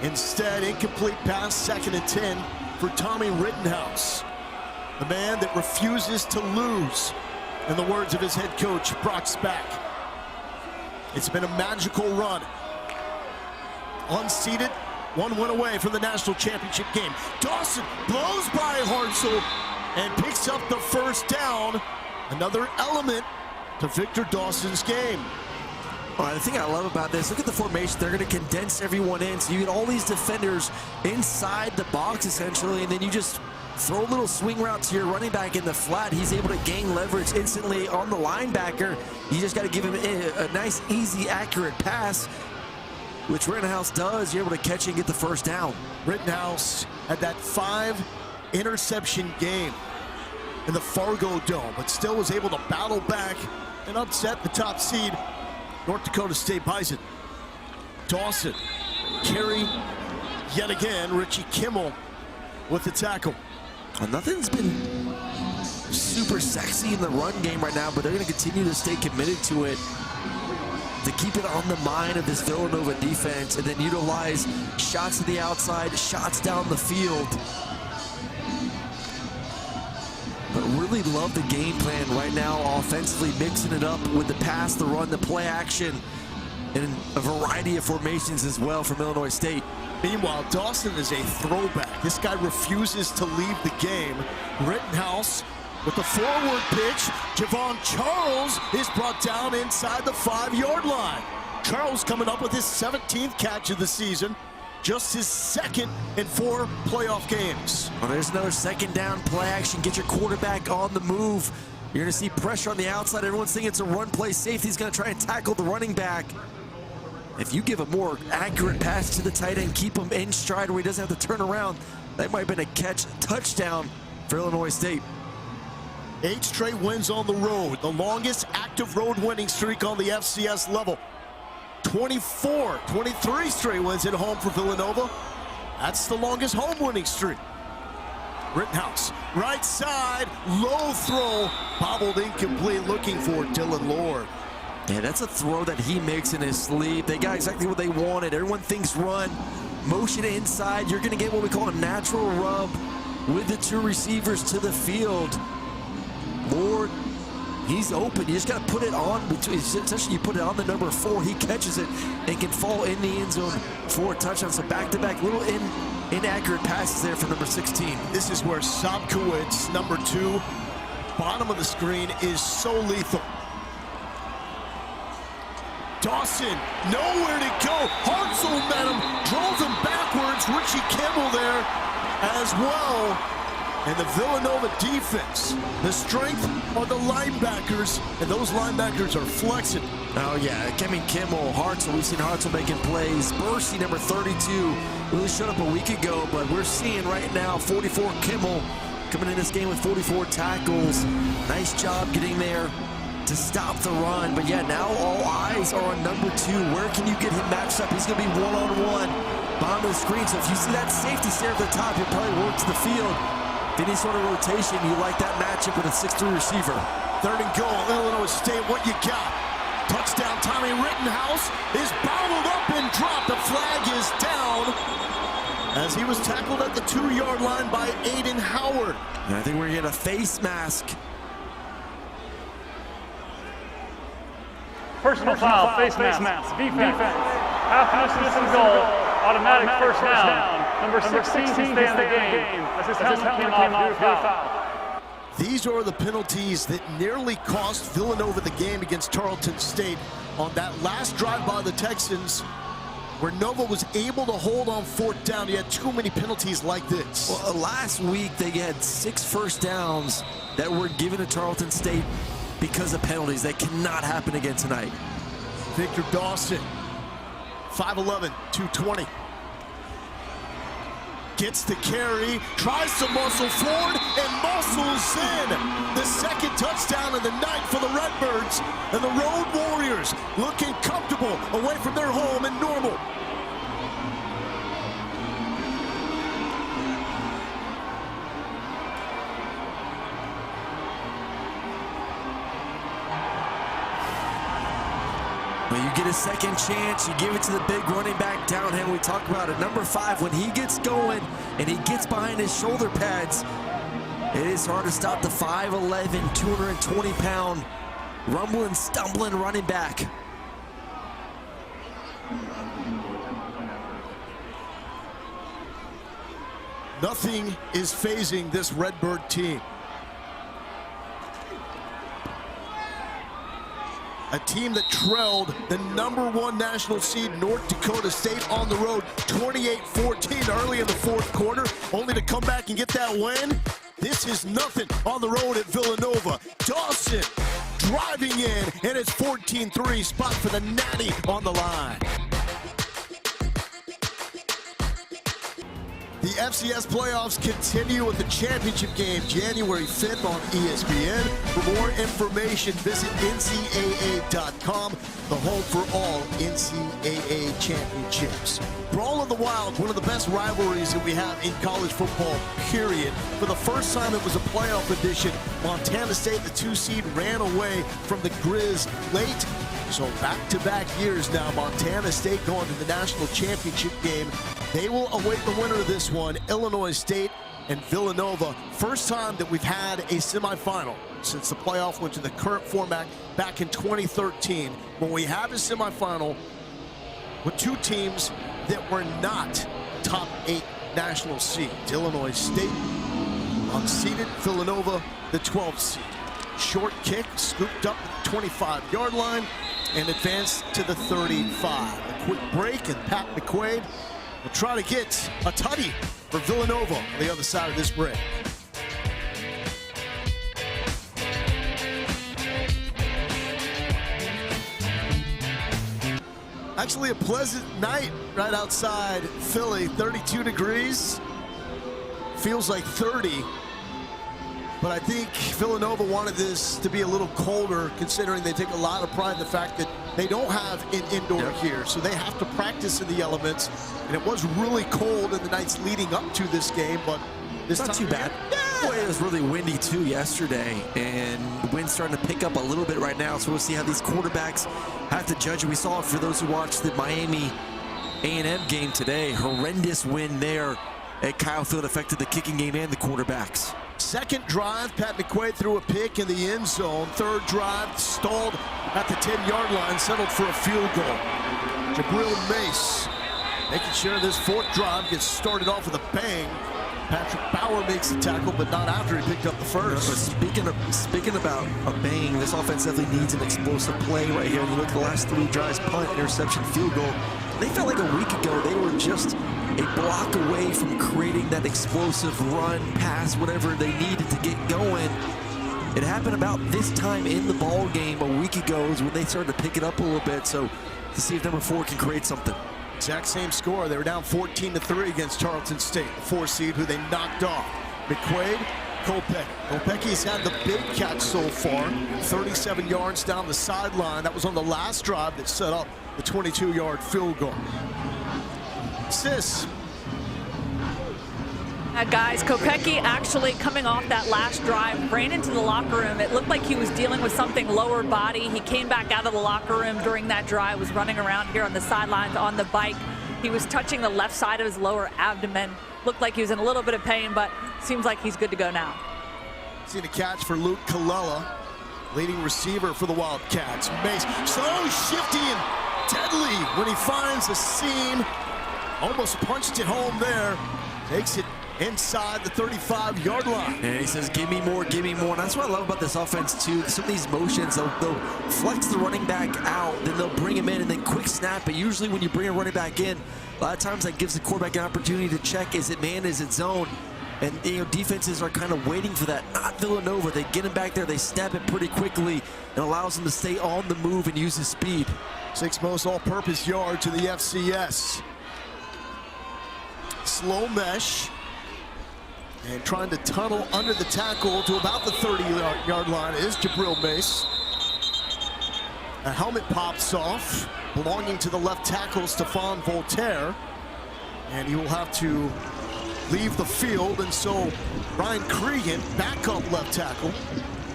Instead, incomplete pass, 2nd and 10 for Tommy Rittenhouse, the man that refuses to lose, in the words of his head coach, Brock Spack. It's been a magical run. Unseated, 1 win away from the national championship game. Dawson blows by Hartzell and picks up the first down. Another element to Victor Dawson's game. The thing I love about this, look at the formation. They're going to condense everyone in. So you get all these defenders inside the box, essentially, and then you just throw a little swing route to your running back in the flat. He's able to gain leverage instantly on the linebacker. You just got to give him a nice, easy, accurate pass, which Rittenhouse does. You're able to catch it and get the first down. Rittenhouse had that 5-interception game in the Fargo Dome, but still was able to battle back and upset the top seed North Dakota State Bison. Dawson, carry yet again. Richie Kimmel with the tackle. Well, nothing's been super sexy in the run game right now, but they're going to continue to stay committed to it, to keep it on the mind of this Villanova defense, and then utilize shots to the outside, shots down the field. But really love the game plan right now, offensively mixing it up with the pass, the run, the play action, and a variety of formations as well from Illinois State. Meanwhile, Dawson is a throwback. This guy refuses to leave the game. Rittenhouse with the forward pitch. Javon Charles is brought down inside the 5-yard line. Charles coming up with his 17th catch of the season. just his second in 4 playoff games. Well, there's another second down play action. Get your quarterback on the move. You're going to see pressure on the outside. Everyone's thinking it's a run play. Safety's going to try and tackle the running back. If you give a more accurate pass to the tight end, keep him in stride where he doesn't have to turn around, that might have been a touchdown for Illinois State. 8 straight wins on the road, the longest active road winning streak on the FCS level. 23 straight wins at home for Villanova. That's the longest home winning streak. Rittenhouse, right side, low throw, bobbled incomplete, looking for Dylan Lord. Yeah, that's a throw that he makes in his sleep. They got exactly what they wanted. Everyone thinks run, motion inside. You're going to get what we call a natural rub with the 2 receivers to the field. Lord, he's open. You just got to put it on, essentially you put it on the number 4. He catches it and can fall in the end zone for a touchdown. So back-to-back little inaccurate passes there for number 16. This is where Sobkowitz, number 2, bottom of the screen, is so lethal. Dawson, nowhere to go. Hartzell met him, drove him backwards. Richie Kimball there as well. And the Villanova defense, the strength on the linebackers, and those linebackers are flexing. Oh yeah, Kimball, Hartzell, we've seen Hartzell making plays. Bursey, number 32, really showed up a week ago, but we're seeing right now 44 Kimball coming in this game with 44 tackles. Nice job getting there to stop the run. But yeah, now all eyes are on number 2. Where can you get him matched up? He's going to be one-on-one bottom of the screen. So if you see that safety stare at the top, he'll probably work to the field. Any sort of rotation, you like that matchup with a 6'3 receiver. 3rd and goal, Illinois State, what you got? Touchdown, Tommy Rittenhouse is bobbled up and dropped. The flag is down as he was tackled at the 2-yard line by Aiden Howard. And I think we're going to get a face mask. Personal foul, face mask, defense. Half distance and goal, automatic first down. Number 16 to stay in the game as his helmet came off due to foul. These are the penalties that nearly cost Villanova the game against Tarleton State on that last drive by the Texans, where Nova was able to hold on 4th down. You had too many penalties like this. Well, last week they had 6 first downs that were given to Tarleton State because of penalties. That cannot happen again tonight. Victor Dawson, 5'11", 220. Gets the carry, tries to muscle forward, and muscles in. The 2nd touchdown of the night for the Redbirds. And the Road Warriors looking comfortable away from their home in Normal. Well, you get a second chance, you give it to the big running back downhill. We talked about it. Number 5, when he gets going and he gets behind his shoulder pads, it is hard to stop the 5'11", 220-pound rumbling, stumbling running back. Nothing is phasing this Redbird team. A team that trailed the number 1 national seed North Dakota State on the road 28-14 early in the 4th quarter, only to come back and get that win. This is nothing on the road at Villanova. Dawson driving in, and it's 14-3, spot for the Natty on the line. The FCS playoffs continue with the championship game January 5th on ESPN. For more information, visit NCAA.com, the home for all NCAA championships. Brawl of the Wild, one of the best rivalries that we have in college football, period. For the first time, it was a playoff edition. Montana State, the 2 seed, ran away from the Grizz late. So back-to-back years now, Montana State going to the national championship game. They will await the winner of this one, Illinois State and Villanova. First time that we've had a semifinal since the playoff went to the current format back in 2013, when we have a semifinal with 2 teams that were not top 8 national seeds. Illinois State unseeded, Villanova the 12th seed. Short kick, scooped up at the 25-yard line and advanced to the 35. A quick break, and Pat McQuaid will try to get a tutty for Villanova on the other side of this break. Actually a pleasant night right outside Philly, 32 degrees. Feels like 30. But I think Villanova wanted this to be a little colder, considering they take a lot of pride in the fact that they don't have an indoor here. So they have to practice in the elements. And it was really cold in the nights leading up to this game, but this Not time too bad. Yeah. Boy, it was really windy too yesterday, and the wind's starting to pick up a little bit right now. So we'll see how these quarterbacks have to judge it. We saw it for those who watched the Miami A&M game today. Horrendous wind there at Kyle Field affected the kicking game and the quarterbacks. Second drive, Pat McQuaid threw a pick in the end zone. Third drive, stalled at the 10-yard line, settled for a field goal. Jabril Mace making sure this fourth drive gets started off with a bang. Patrick Bauer makes the tackle, but not after he picked up the first. Speaking about a bang, this offense definitely needs an explosive play right here. You look at the last three drives: punt, interception, field goal. They felt like a week ago they were just a block away from creating that explosive run, pass, whatever they needed to get going. It happened about this time in the ball game a week ago is when they started to pick it up a little bit. So to see if number 4 can create something. Exact same score. They were down 14-3 against Charleston State, the 4 seed who they knocked off. McQuaid, Kopecky. Kopecky's had the big catch so far, 37 yards down the sideline. That was on the last drive that set up the 22-yard field goal. Sis. Guys, Kopecky actually coming off that last drive ran into the locker room. It looked like he was dealing with something lower body. He came back out of the locker room during that drive, was running around here on the sidelines on the bike. He was touching the left side of his lower abdomen. Looked like he was in a little bit of pain, but seems like he's good to go now. Seen a catch for Luke Colella, leading receiver for the Wildcats. Mace, so shifty and deadly when he finds a seam. Almost punched it home there. Takes it inside the 35-yard line. And he says, give me more, give me more. And that's what I love about this offense, too. Some of these motions, they'll flex the running back out, then they'll bring him in, and then quick snap. But usually when you bring a running back in, a lot of times that gives the quarterback an opportunity to check, is it man, is it zone? And defenses are kind of waiting for that. Not Villanova. They get him back there, they snap it pretty quickly, and allows him to stay on the move and use his speed. 6th most all-purpose yard to the FCS. Slow mesh. And trying to tunnel under the tackle to about the 30-yard line is Jabril Mace. A helmet pops off, belonging to the left tackle, Stephon Voltaire. And he will have to leave the field, and so Ryan Cregan, backup left tackle,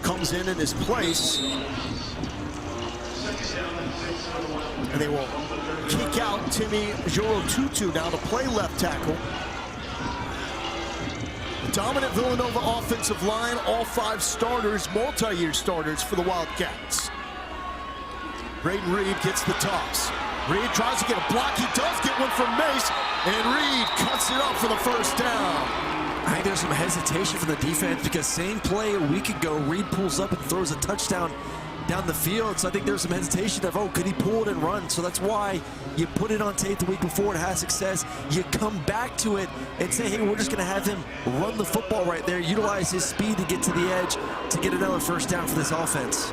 comes in his place. And they will kick out Timmy Joro-Tutu now to play left tackle. Dominant Villanova offensive line, all 5 starters, multi-year starters for the Wildcats. Braden Reed gets the toss. Reed tries to get a block. He does get one from Mace, and Reed cuts it up for the first down. I think there's some hesitation from the defense because same play a week ago, Reed pulls up and throws a touchdown down the field. So I think there's some hesitation of, oh, could he pull it and run? So that's why you put it on tape the week before, it has success. You come back to it and say, hey, we're just going to have him run the football right there, utilize his speed to get to the edge to get another first down for this offense.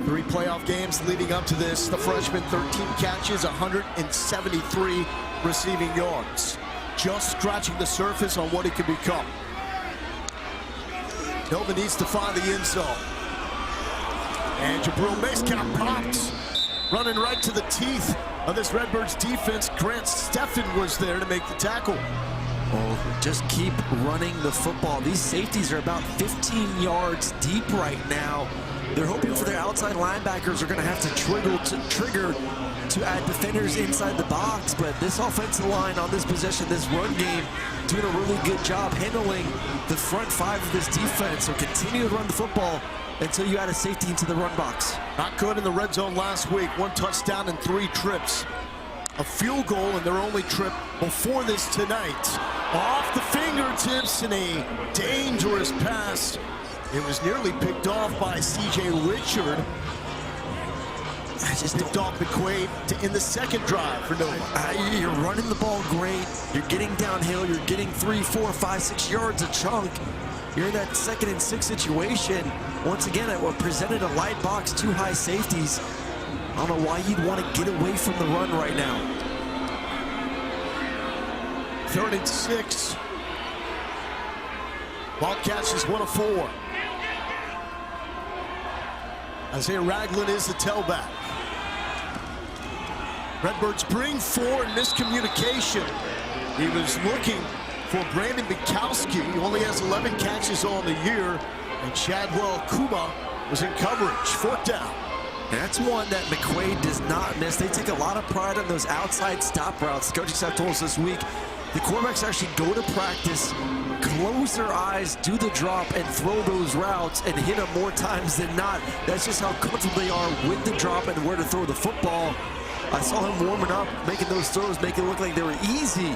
3 playoff games leading up to this. The freshman, 13 catches, 173 receiving yards. Just scratching the surface on what he could become. Nova needs to find the end zone. And Jabril Mace got popped, running right to the teeth of this Redbirds defense. Grant Steffen was there to make the tackle. Oh, just keep running the football. These safeties are about 15 yards deep right now. They're hoping for their outside linebackers are going to have to trigger to add defenders inside the box, but this offensive line on this possession, this run game, doing a really good job handling the front 5 of this defense. So continue to run the football until you add a safety into the run box. Not good in the red zone last week. 1 touchdown and 3 trips. A field goal in their only trip before this tonight. Off the fingertips and a dangerous pass. It was nearly picked off by C.J. Richard. I just don't. Picked off McQuaid in the second drive for Nova. You're running the ball great. You're getting downhill. You're getting 3, 4, 5, 6 yards a chunk. You're in that 2nd and 6 situation. Once again, it presented a light box, 2 high safeties. I don't know why you'd want to get away from the run right now. 3rd and 6. Wildcats is 1 of 4. Isaiah Ragland is the tailback. Redbirds bring 4 in miscommunication. He was looking for Brandon Mikowski, who only has 11 catches on the year, and Chadwell Kuma was in coverage. 4th down. That's one that McQuaid does not miss. They take a lot of pride on those outside stop routes. Coaching staff told us this week, the quarterbacks actually go to practice, close their eyes, do the drop, and throw those routes and hit them more times than not. That's just how comfortable they are with the drop and where to throw the football. I saw him warming up, making those throws, making it look like they were easy.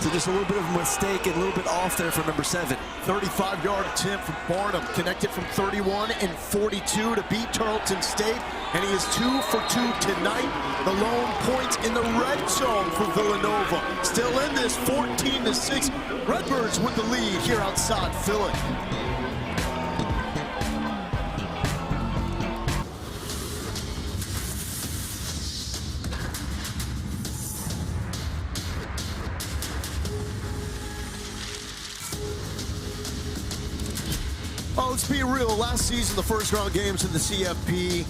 So just a little bit of a mistake and a little bit off there for number 7. 35-yard attempt from Barnum, connected from 31 and 42 to beat Tarleton State, and he is 2 for 2 tonight. The lone point in the red zone for Villanova. Still in this, 14-6. Redbirds with the lead here outside Philly. Oh, let's be real. Last season, the first-round games in the CFP,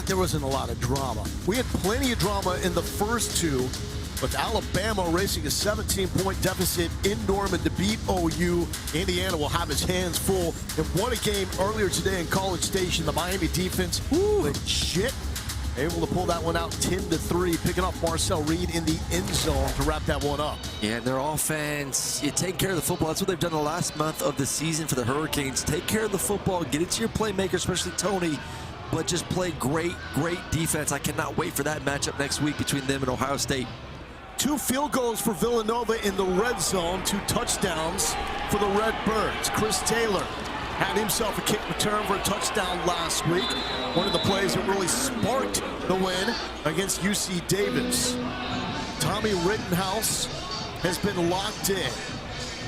there wasn't a lot of drama. We had plenty of drama in the first 2, with Alabama racing a 17-point deficit in Norman to beat OU. Indiana will have his hands full. And what a game earlier today in College Station. The Miami defense, legit. Able to pull that one out 10-3, picking off Marcel Reed in the end zone to wrap that one up. Yeah, their offense, you take care of the football. That's what they've done the last month of the season for the Hurricanes. Take care of the football, get it to your playmaker, especially Tony, but just play great defense. I cannot wait for that matchup next week between them and Ohio State. 2 field goals for Villanova in the red zone, 2 touchdowns for the Redbirds. Chris Taylor had himself a kick return for a touchdown last week. One of the plays that really sparked the win against UC Davis. Tommy Rittenhouse has been locked in.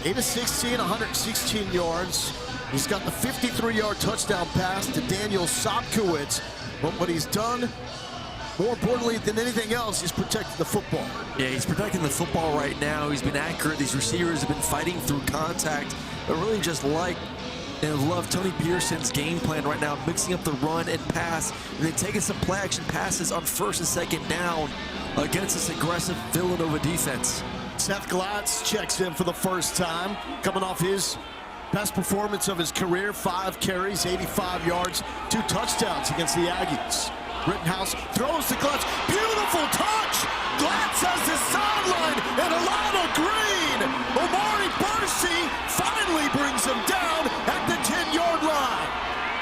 8 of 16, 116 yards. He's got the 53-yard touchdown pass to Daniel Sopkowitz. But what he's done, more importantly than anything else, is protect the football. Yeah, he's protecting the football right now. He's been accurate. These receivers have been fighting through contact. I really just like and love Tony Pearson's game plan right now, mixing up the run and pass, and then taking some play action passes on 1st and 2nd down against this aggressive Villanova defense. Seth Glatz checks in for the first time, coming off his best performance of his career. 5 carries, 85 yards, 2 touchdowns against the Aggies. Rittenhouse throws to Glatz. Beautiful touch! Glatz has the sideline, and Alana Green. Omari Bursey finally brings him down at the 10-yard line.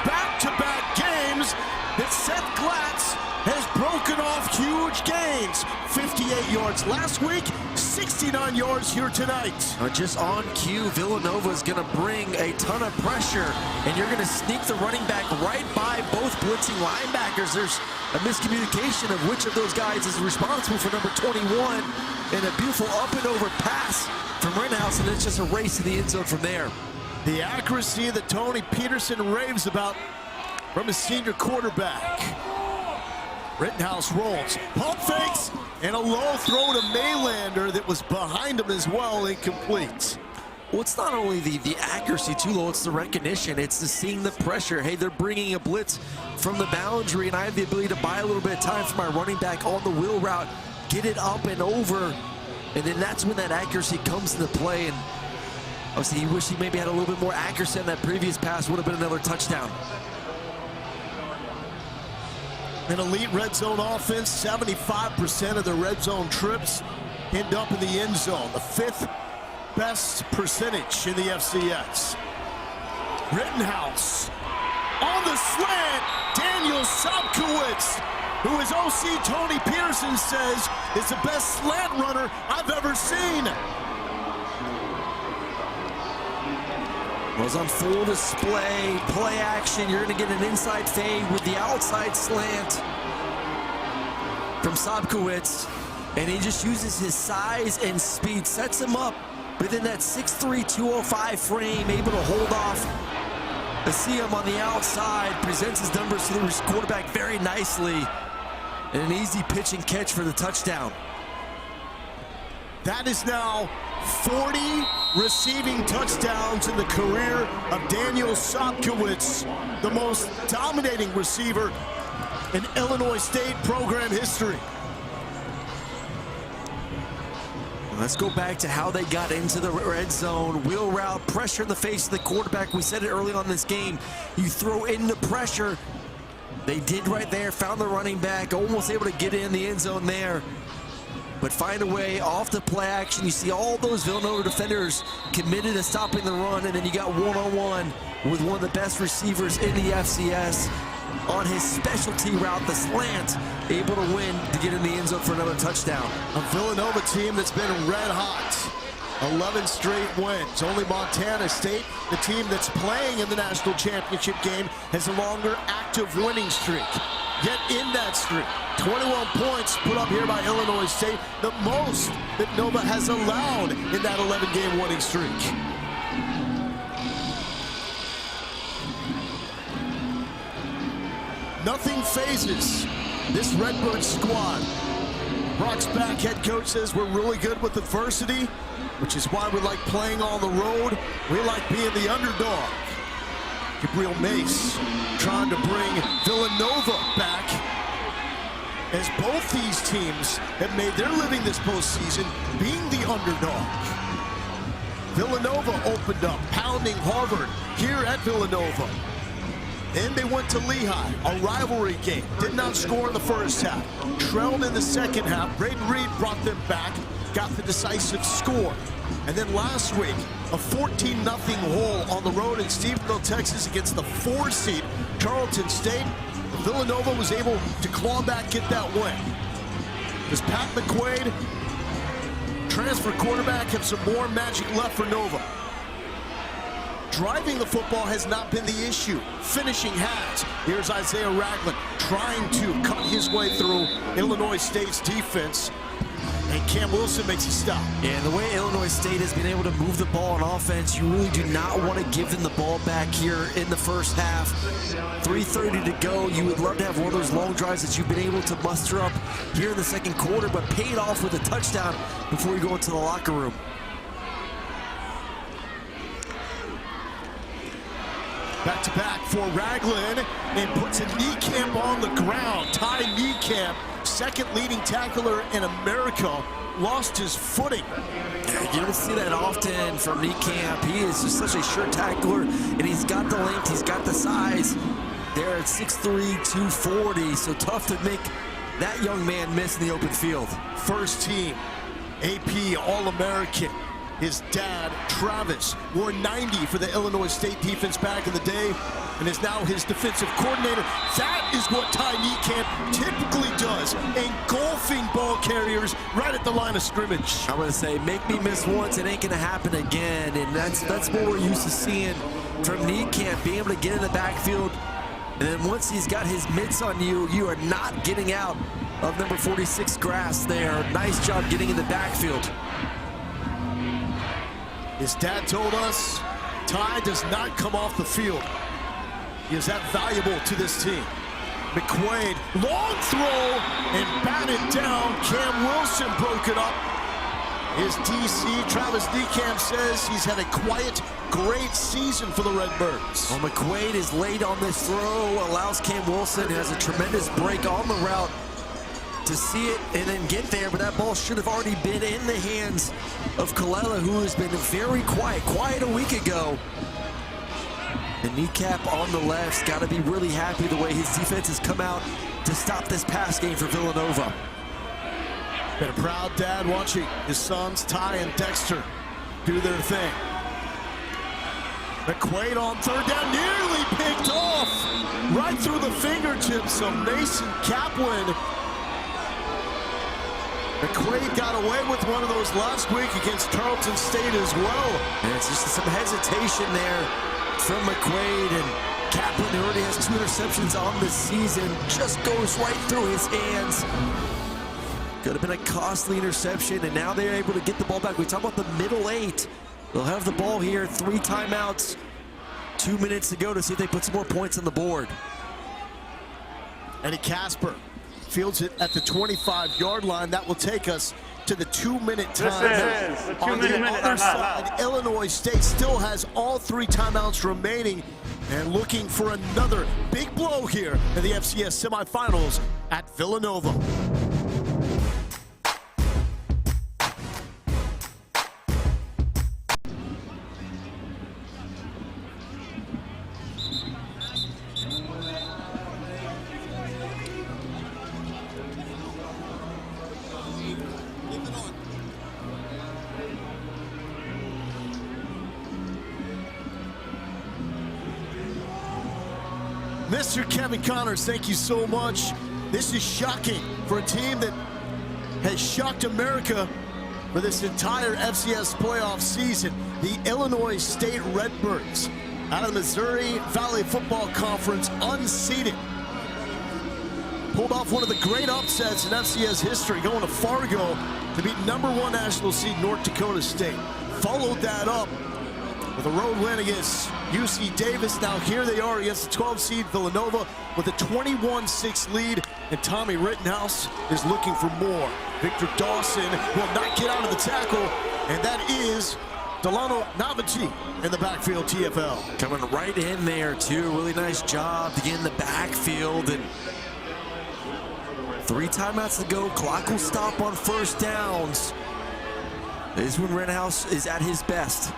Back-to-back games that Seth Glatz has broken off huge gains. 58 yards last week, 69 yards here tonight. Just on cue, Villanova is going to bring a ton of pressure, and you're going to sneak the running back right by both blitzing linebackers. There's a miscommunication of which of those guys is responsible for number 21, and a beautiful up and over pass from Rittenhouse, and it's just a race to the end zone from there. The accuracy that Tony Peterson raves about from his senior quarterback. Rittenhouse rolls, pump fakes, and a low throw to Maylander that was behind him as well, incomplete. Well, it's not only the accuracy too low, it's the recognition. It's the seeing the pressure. Hey, they're bringing a blitz from the boundary, and I have the ability to buy a little bit of time for my running back on the wheel route, get it up and over, and then that's when that accuracy comes into play. And obviously, he wished he maybe had a little bit more accuracy on that previous pass. Would have been another touchdown. An elite red zone offense, 75% of the red zone trips end up in the end zone. The 5th best percentage in the FCS. Rittenhouse on the slant. Daniel Sopkowitz, who is OC Tony Pearson says is the best slant runner I've ever seen. Was on full display, play action. You're going to get an inside fade with the outside slant. from Sobkowitz, and he just uses his size and speed, sets him up within that 6'3", 205 frame, able to hold off Asiam on the outside, presents his numbers to the quarterback very nicely, and an easy pitch and catch for the touchdown. That is now 40 receiving touchdowns in the career of Daniel Sobkowitz, the most dominating receiver in Illinois State program history. Let's go back to how they got into the red zone. Wheel route, pressure in the face of the quarterback. We said it early on in this game. You throw in the pressure. They did right there, found the running back, almost able to get in the end zone there. But find a way off the play action. You see all those Villanova defenders committed to stopping the run, and then you got one-on-one with one of the best receivers in the FCS on his specialty route, the slant, able to win to get in the end zone for another touchdown. A Villanova team that's been red hot. 11 straight wins. Only Montana State, the team that's playing in the national championship game, has a longer active winning streak. Yet in that streak, 21 points put up here by Illinois State, the most that Nova has allowed in that 11-game winning streak. Nothing phases this Redbird squad. Brock's back head coach says we're really good with adversity, which is why we like playing on the road. We like being the underdog. Gabriel Mace trying to bring Villanova back, as both these teams have made their living this postseason being the underdog. Villanova opened up, pounding Harvard here at Villanova. Then they went to Lehigh, a rivalry game. Did not score in the first half. Trailed in the second half. Braden Reed brought them back, got the decisive score. And then last week, a 14-0 hole on the road in Stephenville, Texas against the 4-seed Tarleton State. Villanova was able to claw back, get that win. Does Pat McQuaid, transfer quarterback, have some more magic left for Nova? Driving the football has not been the issue. Finishing has. Here's Isaiah Ragland trying to cut his way through Illinois State's defense. And Cam Wilson makes a stop. And the way Illinois State has been able to move the ball on offense, you really do not want to give them the ball back here in the first half. 3:30 to go. You would love to have one of those long drives that you've been able to muster up here in the second quarter, but paid off with a touchdown before you go into the locker room. Back-to-back for Ragland, and puts a Niekamp on the ground. Ty Niekamp, second leading tackler in America, lost his footing. You don't see that often from Niekamp. He is just such a sure tackler, and he's got the length, he's got the size. There at 6'3", 240, so tough to make that young man miss in the open field. First team, AP All-American. His dad, Travis, wore 90 for the Illinois State defense back in the day, and is now his defensive coordinator. That is what Ty Niekamp typically does, engulfing ball carriers right at the line of scrimmage. I'm going to say, make me miss once, it ain't going to happen again, and that's what we're used to seeing from Niekamp, being able to get in the backfield, and then once he's got his mitts on you, you are not getting out of number 46 grass there. Nice job getting in the backfield. His dad told us Ty does not come off the field. He is that valuable to this team. McQuaid, long throw, and batted down. Cam Wilson broke it up. His DC, Travis Niekamp, says he's had a quiet, great season for the Redbirds. Well, McQuaid is late on this throw, allows Cam Wilson, who has a tremendous break on the route, to see it and then get there, but that ball should have already been in the hands of Colella, who has been very quiet a week ago. And Niekamp on the left's got to be really happy the way his defense has come out to stop this pass game for Villanova. Been a proud dad watching his sons, Ty and Dexter, do their thing. McQuaid on third down, nearly picked off right through the fingertips of Mason Kaplan. McQuaid got away with one of those last week against Tarleton State as well. And it's just some hesitation there from McQuaid, and Kaplan, who already has 2 interceptions on this season, just goes right through his hands. Could have been a costly interception, and now they're able to get the ball back. We talk about the middle 8. They'll have the ball here, 3 timeouts, 2 minutes to go to see if they put some more points on the board. Eddie Casper fields it at the 25-yard line. That will take us to the 2-minute time. This is the 2-minute On the other side, Illinois State still has all 3 timeouts remaining and looking for another big blow here in the FCS semifinals at Villanova. Mr. Kevin Connors, thank you so much. This is shocking for a team that has shocked America for this entire FCS playoff season. The Illinois State Redbirds out of the Missouri Valley Football Conference, unseeded. Pulled off one of the great upsets in FCS history, going to Fargo to beat #1 national seed North Dakota State. Followed that up with a road win against UC Davis. Now here they are against the 12 seed Villanova with a 21-6 lead, and Tommy Rittenhouse is looking for more. Victor Dawson will not get out of the tackle, and that is Delano Navati in the backfield, TFL. Coming right in there too, really nice job to get in the backfield, and 3 timeouts to go. Clock will stop on first downs. This is when Rittenhouse is at his best.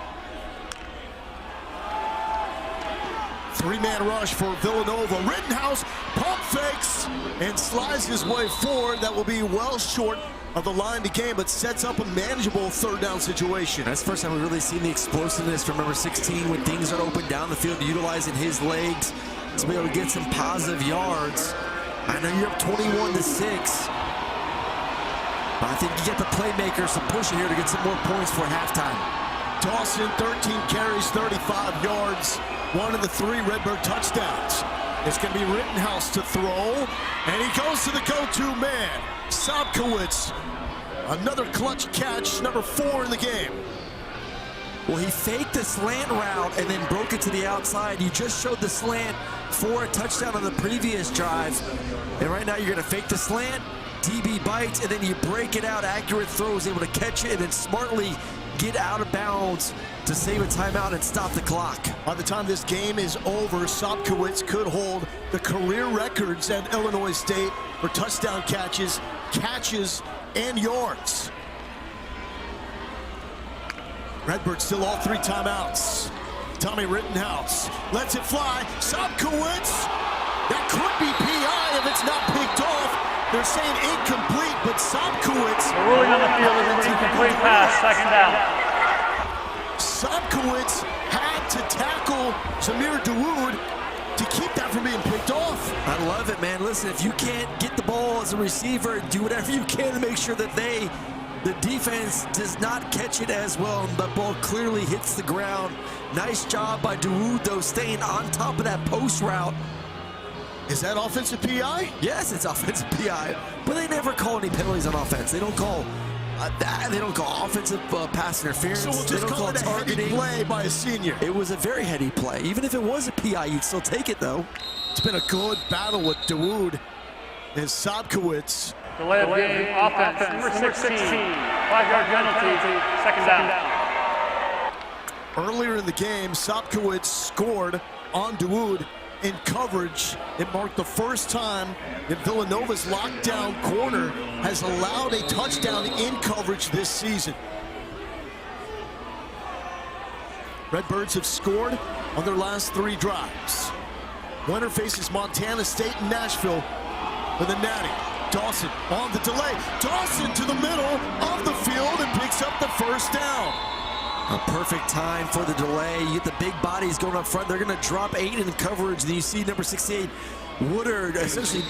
3-man rush for Villanova. Rittenhouse pump fakes and slides his way forward. That will be well short of the line to gain, but sets up a manageable 3rd down situation. That's the first time we've really seen the explosiveness from number 16 when things are open down the field, utilizing his legs to be able to get some positive yards. I know you're up 21-6, but I think you get the playmakers to push it here to get some more points for halftime. Dawson, 13 carries, 35 yards. One of the 3 Redbird touchdowns. It's going to be Rittenhouse to throw, and he goes to the go-to man, Sobkowitz. Another clutch catch, number 4 in the game. Well, he faked the slant route and then broke it to the outside. You just showed the slant for a touchdown on the previous drive. And right now you're going to fake the slant, DB bites, and then you break it out. Accurate throws, able to catch it and then smartly get out of bounds to save a timeout and stop the clock. By the time this game is over, Sobkowitz could hold the career records at Illinois State for touchdown catches, and yards. Redbirds still all 3 timeouts. Tommy Rittenhouse lets it fly. Sobkowitz, that could be PI if it's not picked off. They're saying incomplete, but Sobkowitz. The ruling on the field is an incomplete pass, 2nd down. Sobkowitz had to tackle Zamir Dawood to keep that from being picked off. I love it, man. Listen, if you can't get the ball as a receiver, do whatever you can to make sure that the defense does not catch it as well. And the ball clearly hits the ground. Nice job by Dawood, though, staying on top of that post route. Is that offensive PI? Yes, it's offensive PI, but they never call any penalties on offense. They don't call that. They don't call offensive pass interference. So we'll just call it a heady play by a senior. It was a very heady play. Even if it was a PI, you'd still take it, though. It's been a good battle with Dawood and Sobkowitz. Delay of game offense, number 16. 5-yard penalty, 2nd down. Earlier in the game, Sobkowitz scored on Dawood in coverage. It marked the first time that Villanova's lockdown corner has allowed a touchdown in coverage this season. Redbirds have scored on their last 3 drives. Winner faces Montana State and Nashville for the Natty. Dawson on the delay. Dawson to the middle of the field and picks up the 1st down. A perfect time for the delay. You get the big bodies going up front. They're going to drop 8 in coverage. Then you see number 68, Woodard, essentially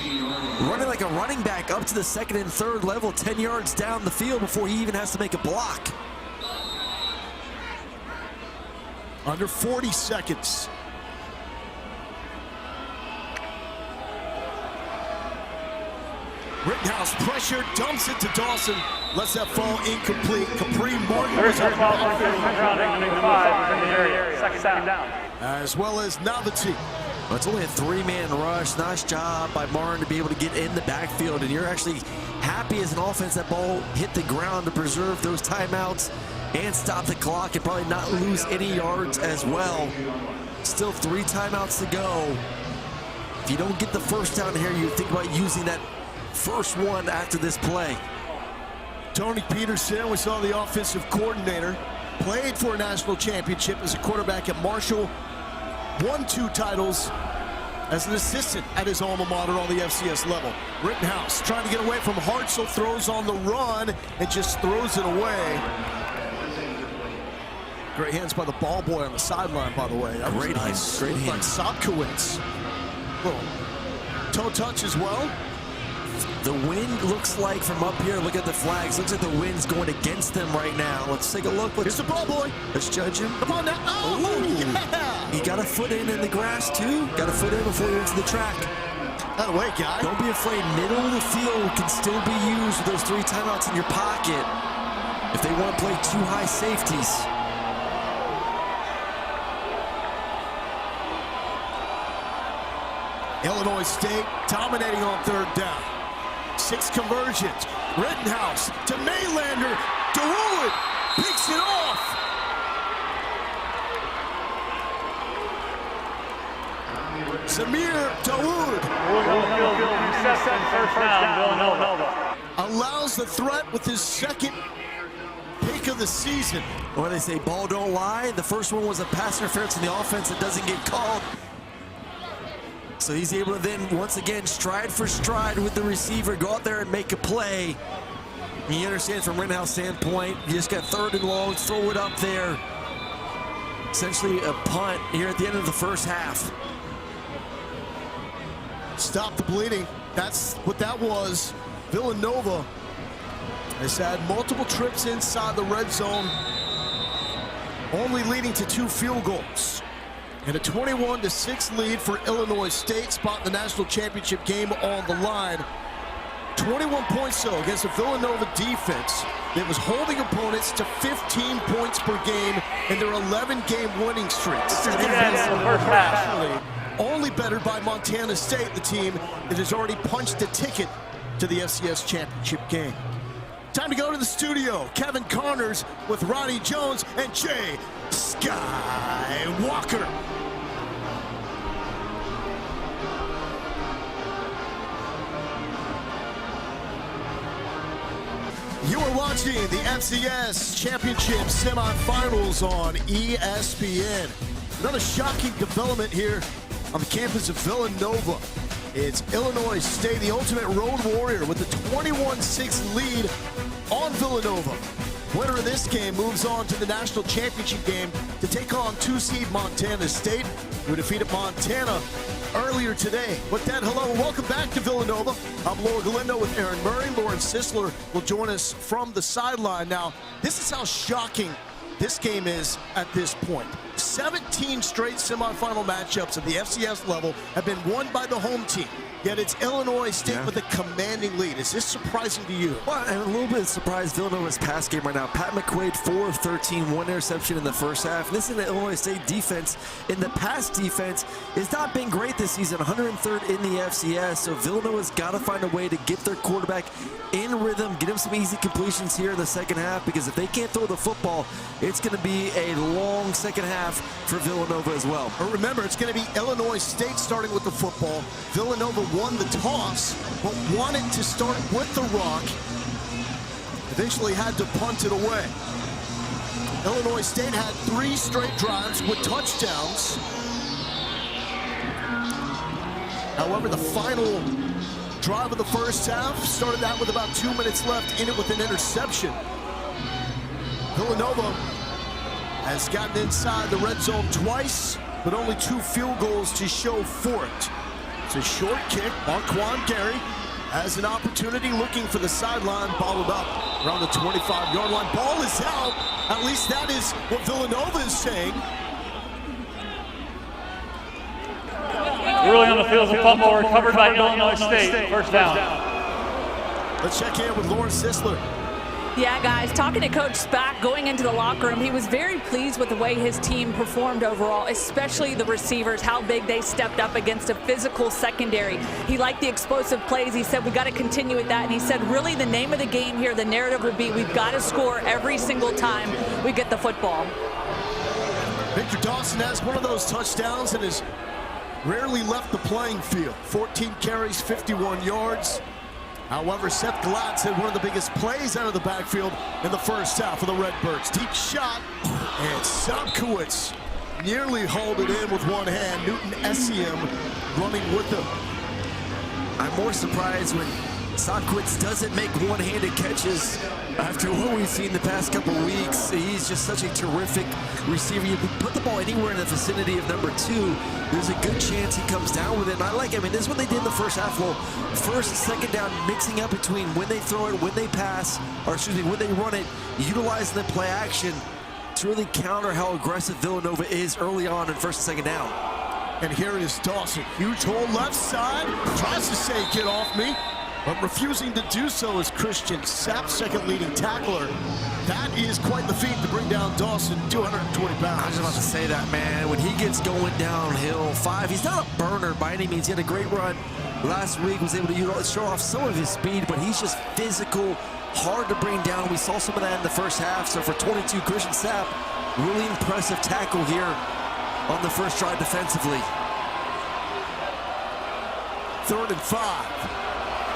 running like a running back up to the 2nd and 3rd level, 10 yards down the field before he even has to make a block. Under 40 seconds. Rittenhouse pressure, dumps it to Dawson, lets that fall incomplete. Capri Martin There's was a on ball for grounding, number 5 is in the area. Second down. as well as Novelty. Well, it's only a 3-man rush. Nice job by Martin to be able to get in the backfield, and you're actually happy as an offense that ball hit the ground to preserve those timeouts and stop the clock and probably not lose any yards as well. Still 3 timeouts to go. If you don't get the first down here, you think about using that first one after this play. Tony Peterson, we saw the offensive coordinator, played for a national championship as a quarterback at Marshall, won 2 titles as an assistant at his alma mater on the FCS level. Rittenhouse trying to get away from Hartzell, throws on the run and just throws it away. Great hands by the ball boy on the sideline, by the way. That was Great nice. hands, great hands. Like Sobkowitz. Little toe touch as well. The wind looks like from up here, look at the flags, looks like the wind's going against them right now. Let's take a look. Here's the ball boy. Let's judge him. Come on now. Oh, yeah. He got a foot in the grass too. Got a foot in before he went to the track. Out of the way, guy. Don't be afraid. Middle of the field can still be used with those 3 timeouts in your pocket if they want to play 2 high safeties. Illinois State dominating on 3rd down. 6 conversions. Rittenhouse to Maylander. DeWood picks it off. Samir DeWood First down, Villanova. allows the threat with his 2nd pick of the season. When they say ball don't lie, the first one was a pass interference in the offense that doesn't get called. So he's able to then, once again, stride for stride with the receiver, go out there and make a play. And you understand from Rittenhouse standpoint, you just got 3rd and long, throw it up there. Essentially a punt here at the end of the first half. Stop the bleeding. That's what that was. Villanova has had multiple trips inside the red zone, only leading to 2 field goals. And a 21-6 lead for Illinois State, spot the national championship game on the line. 21 points, though, against a Villanova defense that was holding opponents to 15 points per game in their 11-game winning streak. Only bettered by Montana State, the team that has already punched a ticket to the FCS championship game. Time to go to the studio. Kevin Connors with Ronnie Jones and Jay Skywalker. You are watching the FCS Championship Semifinals on ESPN. Another shocking development here on the campus of Villanova. It's Illinois State, the ultimate road warrior, with a 21-6 lead on Villanova. Winner of this game moves on to the national championship game to take on 2-seed Montana State, who defeated Montana earlier today. With that, hello and welcome back to Villanova. I'm Laura Galindo with Aaron Murray. Lauren Sisler will join us from the sideline. Now, this is how shocking this game is at this point. 17 straight semifinal matchups at the FCS level have been won by the home team. Yet it's Illinois State with a commanding lead. Is this surprising to you? Well, I'm a little bit surprised Villanova's pass game right now. Pat McQuaid, 4 of 13, 1 interception in the first half. And this is the Illinois State defense. In the pass defense has not been great this season, 103rd in the FCS. So Villanova's got to find a way to get their quarterback in rhythm, get him some easy completions here in the second half, because if they can't throw the football, it's going to be a long second half for Villanova as well. But remember, it's going to be Illinois State starting with the football. Villanova won the toss, but wanted to start with the rock. Eventually had to punt it away. Illinois State had 3 straight drives with touchdowns. However, the final drive of the first half started out with about 2 minutes left in it with an interception. Villanova has gotten inside the red zone twice, but only 2 field goals to show for it. It's a short kick. Marquand Gary has an opportunity, looking for the sideline, balled up around the 25-yard line. Ball is out. At least that is what Villanova is saying. Early on the field, a fumble recovered by Illinois State. First down. Let's check in with Lauren Sisler. Yeah, guys, talking to Coach Spack going into the locker room, he was very pleased with the way his team performed overall, especially the receivers, how big they stepped up against a physical secondary. He liked the explosive plays. He said, we got to continue with that. And he said, really, the name of the game here, the narrative will be, we've got to score every single time we get the football. Victor Dawson has one of those touchdowns and has rarely left the playing field. 14 carries, 51 yards. However, Seth Glatz had one of the biggest plays out of the backfield in the first half of the Redbirds. Deep shot, and Sobkowitz nearly hauled it in with one hand. Newton Essiem running with him. I'm more surprised when Sobkowitz doesn't make one-handed catches after what we've seen the past couple of weeks. He's just such a terrific receiver. You put the ball anywhere in the vicinity of number 2, there's a good chance he comes down with it. And I like it. I mean, this is what they did in the first half. Well, first and second down, mixing up between when they throw it, when they pass, or excuse me, when they run it, utilizing the play action to really counter how aggressive Villanova is early on in first and second down. And here is Dawson. Huge hole left side. Tries to say, get off me. But refusing to do so is Christian Sapp, second leading tackler. That is quite the feat to bring down Dawson, 220 pounds. I was about to say that, man. When he gets going downhill, 5, he's not a burner by any means. He had a great run last week, was able to show off some of his speed, but he's just physical, hard to bring down. We saw some of that in the first half. So for 22, Christian Sapp, really impressive tackle here on the first drive defensively. 3rd and 5.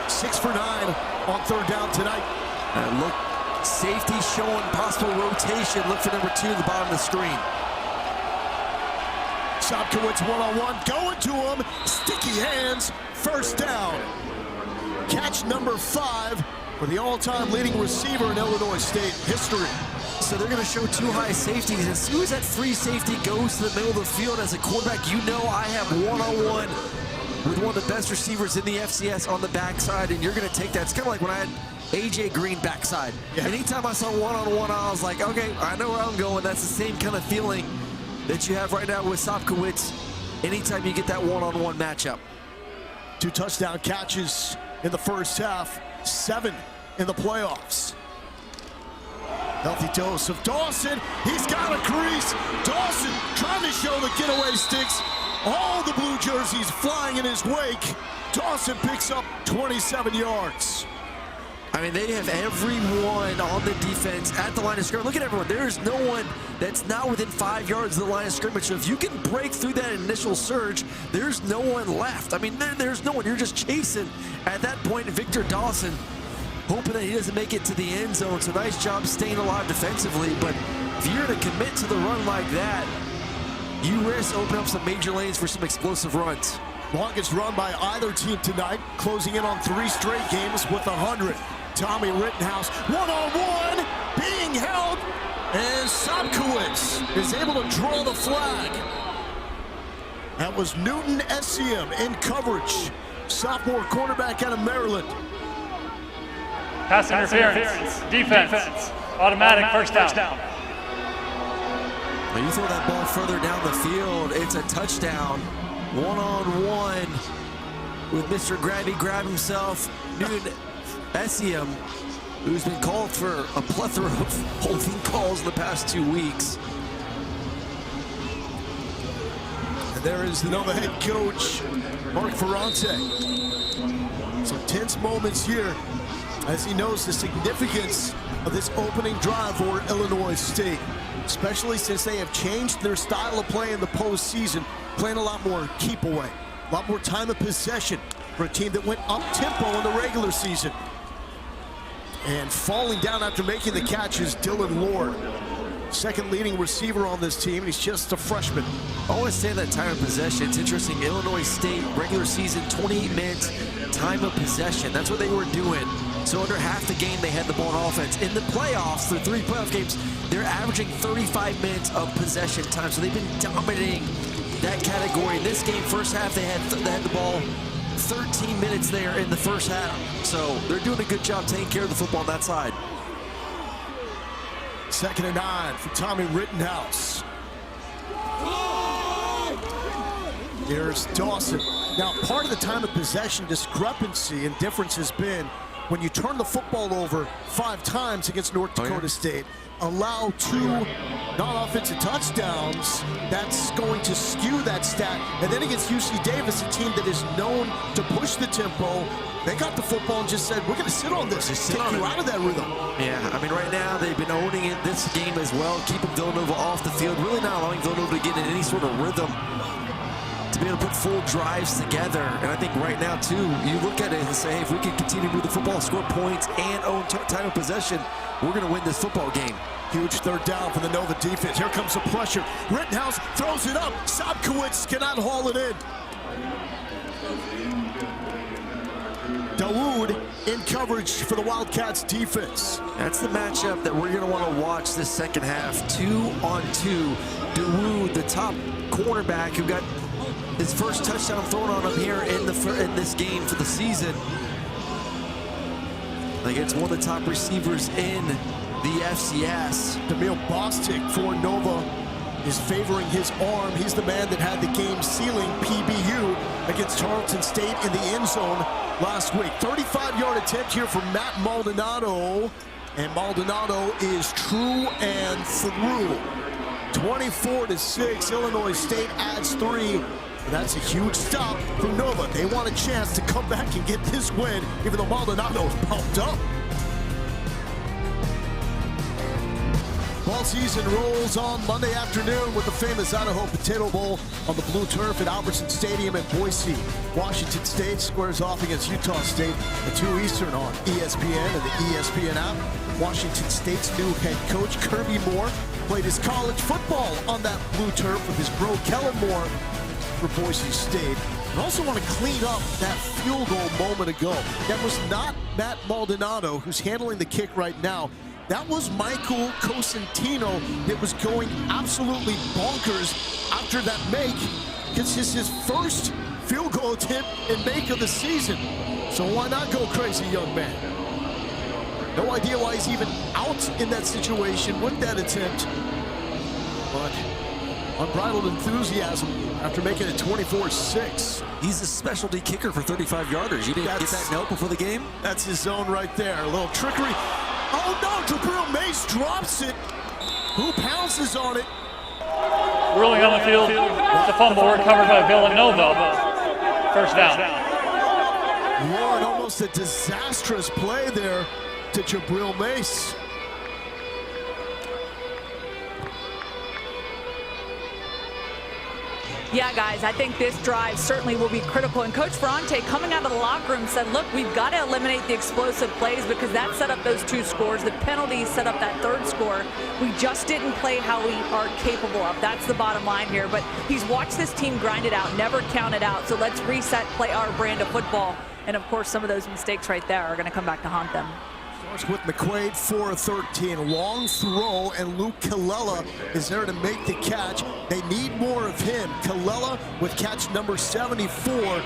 6 for 9 on 3rd down tonight. And look, safety showing possible rotation. Look for number 2 at the bottom of the screen. Sobkowitz one-on-one, going to him. Sticky hands, 1st down. Catch number 5 for the all-time leading receiver in Illinois State history. So they're going to show 2 high safeties. As soon as that free safety goes to the middle of the field, as a quarterback, you know I have one-on-one with one of the best receivers in the FCS on the backside, and you're going to take that. It's kind of like when I had A.J. Green backside. Yeah. Anytime I saw one-on-one, I was like, okay, I know where I'm going. That's the same kind of feeling that you have right now with Sobkowitz anytime you get that one-on-one matchup. 2 touchdown catches in the first half, 7 in the playoffs. Healthy dose of Dawson. He's got a crease. Dawson trying to show the getaway sticks. All the blue jerseys flying in his wake. Dawson picks up 27 yards. I mean, they have everyone on the defense at the line of scrimmage. Look at everyone. There is no one that's not within 5 yards of the line of scrimmage. So if you can break through that initial surge, there's no one left. I mean, there's no one. You're just chasing at that point Victor Dawson, hoping that he doesn't make it to the end zone. So nice job staying alive defensively. But if you're to commit to the run like that, you risk opening up some major lanes for some explosive runs. Longest run by either team tonight, closing in on 3 straight games with 100. Tommy Rittenhouse, one-on-one, being held, and Sobkowitz is able to draw the flag. That was Newton Essiem in coverage, sophomore cornerback out of Maryland. Pass interference, defense, automatic first down. When you throw that ball further down the field, it's a touchdown. One-on-one with Mr. Grabby Grab himself, Newton Essiem, who's been called for a plethora of holding calls in the past 2 weeks. And there is the Nova head coach, Mark Ferrante. Some tense moments here as he knows the significance of this opening drive for Illinois State, especially since they have changed their style of play in the postseason, playing a lot more keep away, a lot more time of possession for a team that went up-tempo in the regular season. And falling down after making the catch is Dylan Lord, second leading receiver on this team, and he's just a freshman. I want to say that time of possession. It's interesting. Illinois State, regular season, 28 minutes, time of possession. That's what they were doing. So under half the game, they had the ball on offense. In the playoffs, the 3 playoff games, they're averaging 35 minutes of possession time. So they've been dominating that category. In this game, first half, they had the ball 13 minutes there in the first half. So they're doing a good job taking care of the football on that side. 2nd and 9 for Tommy Rittenhouse. Here's Dawson. Now, part of the time of possession discrepancy and difference has been when you turn the football over 5 times against North Dakota State, allow 2 non-offensive touchdowns, that's going to skew that stat. And then against UC Davis, a team that is known to push the tempo, they got the football and just said, we're going to sit on this, just take you out of that rhythm. Yeah, I mean, right now they've been owning it this game as well, keeping Villanova off the field, really not allowing Villanova to get in any sort of rhythm to be able to put full drives together. And I think right now, too, you look at it and say, hey, if we can continue to move the football, score points, and own time of possession, we're going to win this football game. Huge third down for the Nova defense. Here comes the pressure. Rittenhouse throws it up. Sobkowitz cannot haul it in. Dawood in coverage for the Wildcats defense. That's the matchup that we're going to want to watch this second half. 2-on-2. Dawood, the top cornerback who got his first touchdown thrown on him here in this game for the season. Against one of the top receivers in the FCS. Demille Bostic for Nova is favoring his arm. He's the man that had the game-sealing PBU against Tarleton State in the end zone last week. 35-yard attempt here from Matt Maldonado, and Maldonado is true and through. 24-6, Illinois State adds 3. That's a huge stop for Nova. They want a chance to come back and get this win, even though Maldonado's pumped up. Ball season rolls on Monday afternoon with the famous Idaho Potato Bowl on the blue turf at Albertson Stadium in Boise. Washington State squares off against Utah State at 2 Eastern on ESPN and the ESPN app. Washington State's new head coach, Kirby Moore, played his college football on that blue turf with his bro, Kellen Moore, for Boise State. I also want to clean up that field goal moment ago. That was not Matt Maldonado who's handling the kick right now. That was Michael Cosentino that was going absolutely bonkers after that make, because it's his first field goal attempt and make of the season. So why not go crazy, young man? No idea why he's even out in that situation with that attempt. But unbridled enthusiasm after making it 24-6. He's a specialty kicker for 35-yarders. You didn't get that note before the game? That's his zone right there. A little trickery. Oh no, Jabril Mace drops it. Who pounces on it? Ruling on the field, it's a fumble recovered by Villanova. First down. Lord, almost a disastrous play there to Jabril Mace. Yeah, guys, I think this drive certainly will be critical. And Coach Ferrante, coming out of the locker room, said, look, we've got to eliminate the explosive plays because that set up those 2 scores. The penalties set up that 3rd score. We just didn't play how we are capable of. That's the bottom line here. But he's watched this team grind it out, never count it out. So let's reset, play our brand of football. And, of course, some of those mistakes right there are going to come back to haunt them. Starts with McQuaid, 4-13. Long throw, and Luke Kallela is there to make the catch. They need more of him. Kallela with catch number 74.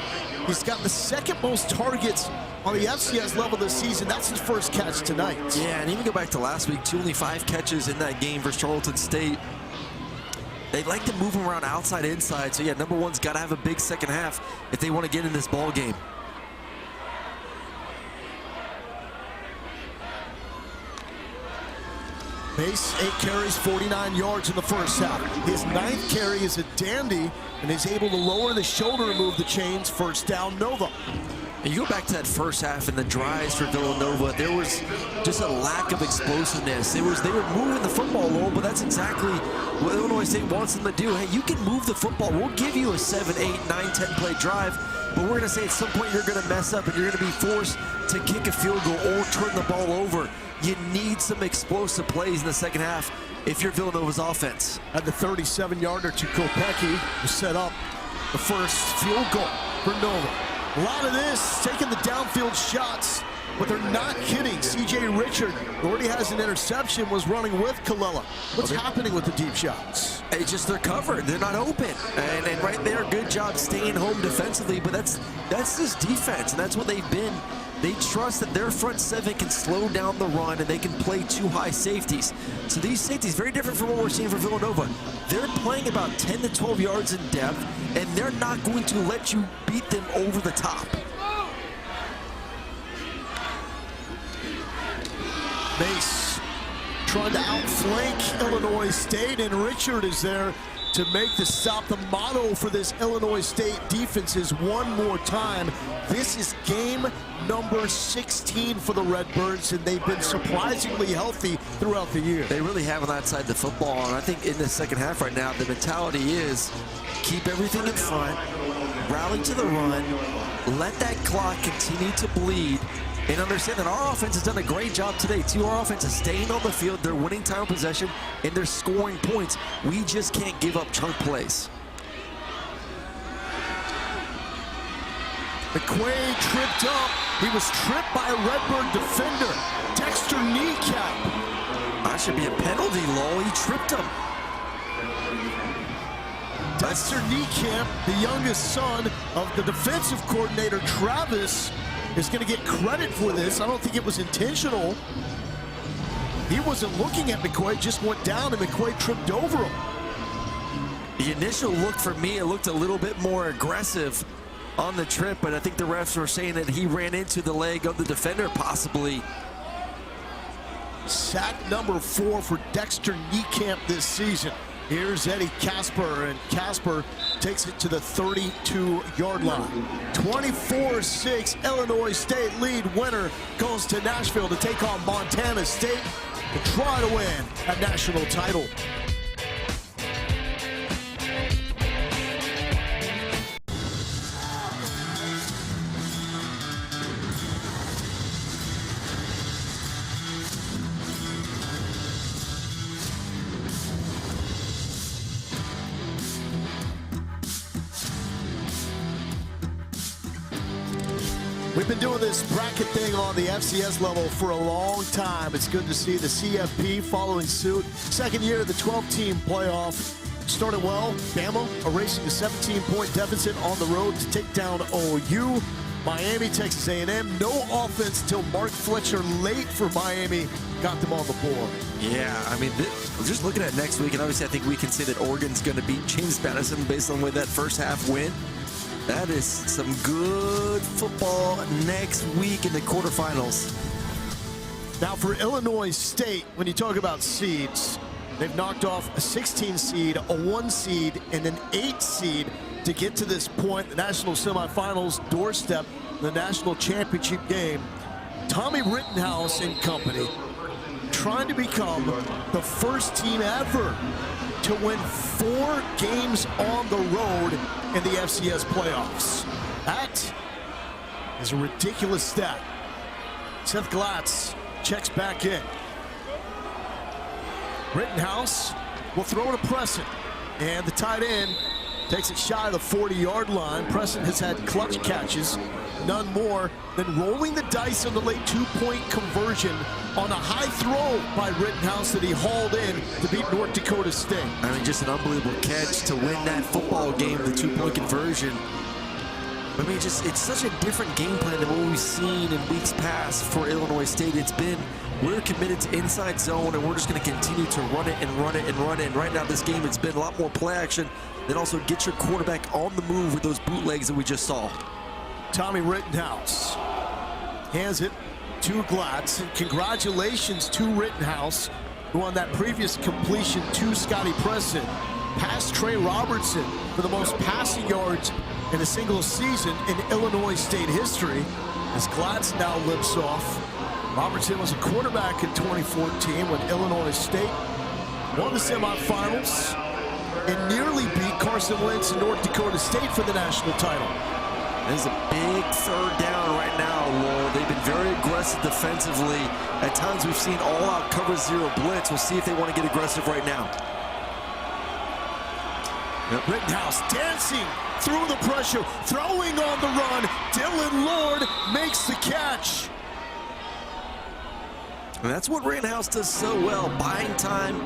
He's got the 2nd most targets on the FCS level this season. That's his first catch tonight. Yeah, and even go back to last week, only 5 catches in that game versus Tarleton State. They like to move him around outside, inside. So, yeah, number 1's got to have a big second half if they want to get in this ball game. Mace, 8 carries, 49 yards in the first half. His 9th carry is a dandy, and he's able to lower the shoulder and move the chains. First down, Nova. And you go back to that first half and the drives for Villanova, there was just a lack of explosiveness. They were moving the football a little, but that's exactly what Illinois State wants them to do. Hey, you can move the football. We'll give you a 7, 8, 9, 10 play drive, but we're going to say at some point you're going to mess up and you're going to be forced to kick a field goal or turn the ball over. You need some explosive plays in the second half if you're Villanova's offense. At the 37-yarder to Kopecky to set up the first field goal for Nova. A lot of this, taking the downfield shots, but they're not kidding. C.J. Richard, who already has an interception, was running with Kallela. What's happening with the deep shots? It's just they're covered. They're not open. And right there, good job staying home defensively, but that's this defense, and that's what they've been. They trust that their front 7 can slow down the run and they can play 2 high safeties. So these safeties, very different from what we're seeing for Villanova. They're playing about 10 to 12 yards in depth, and they're not going to let you beat them over the top. Mace trying to outflank Illinois State, and Richard is there to make the stop. The motto for this Illinois State defense is one more time. This is game number 16 for the Redbirds, and they've been surprisingly healthy throughout the year. They really have on that side the football, and I think in the second half right now, the mentality is keep everything in front, rally to the run, let that clock continue to bleed, and understand that our offense has done a great job today, too. Our offense is staying on the field. They're winning time of possession, and they're scoring points. We just can't give up chunk plays. McQuaid tripped up. He was tripped by a Redbird defender. Dexter kneecap. That should be a penalty, Lowell. He tripped him. Dexter kneecap, the youngest son of the defensive coordinator, Travis, is going to get credit for this. I don't think it was intentional. He wasn't looking at McQuaid, just went down, and McQuaid tripped over him. The initial look for me, it looked a little bit more aggressive on the trip, but I think the refs were saying that he ran into the leg of the defender, possibly. Sack number 4 for Dexter Niekamp this season. Here's Eddie Casper, and Casper takes it to the 32-yard line. 24-6, Illinois State lead. Winner goes to Nashville to take on Montana State to try to win a national title. We've been doing this bracket thing on the FCS level for a long time. It's good to see the CFP following suit. Second year of the 12-team playoff. Started well. Bama erasing a 17-point deficit on the road to take down OU. Miami, Texas A&M. No offense till Mark Fletcher late for Miami got them on the board. Yeah, I mean, just looking at next week, and obviously I think we can say that Oregon's going to beat James Madison based on the way that first half went. That is some good football next week in the quarterfinals. Now for Illinois State, when you talk about seeds, they've knocked off a 16 seed, a 1 seed, and an 8 seed to get to this point, the national semifinals doorstep, the national championship game. Tommy Rittenhouse and company trying to become the first team ever to win 4 games on the road in the FCS playoffs. That is a ridiculous stat. Seth Glatz checks back in. Rittenhouse will throw to Preston, and the tight end takes it shy of the 40-yard line. Preston has had clutch catches, none more than rolling the dice on the late 2-point conversion on a high throw by Rittenhouse that he hauled in to beat North Dakota State. I mean, just an unbelievable catch to win that football game, the 2-point conversion. I mean, it's such a different game plan than what we've seen in weeks past for Illinois State. It's been, we're committed to inside zone, and we're just going to continue to run it and run it and run it. And right now, this game, it's been a lot more play action. Then also get your quarterback on the move with those bootlegs that we just saw. Tommy Rittenhouse hands it to Glatz. And congratulations to Rittenhouse, who on that previous completion to Scotty Preston passed Trey Robertson for the most passing yards in a single season in Illinois State history, as Glatz now lips off. Robertson was a quarterback in 2014 when Illinois State won the semifinals and nearly beat Carson Wentz and North Dakota State for the national title. This is a big third down right now, Lowell. They've been very aggressive defensively. At times we've seen all-out cover zero blitz. We'll see if they want to get aggressive right now. Rittenhouse dancing through the pressure, throwing on the run. Dylan Lord makes the catch. And that's what Rittenhouse does so well, buying time.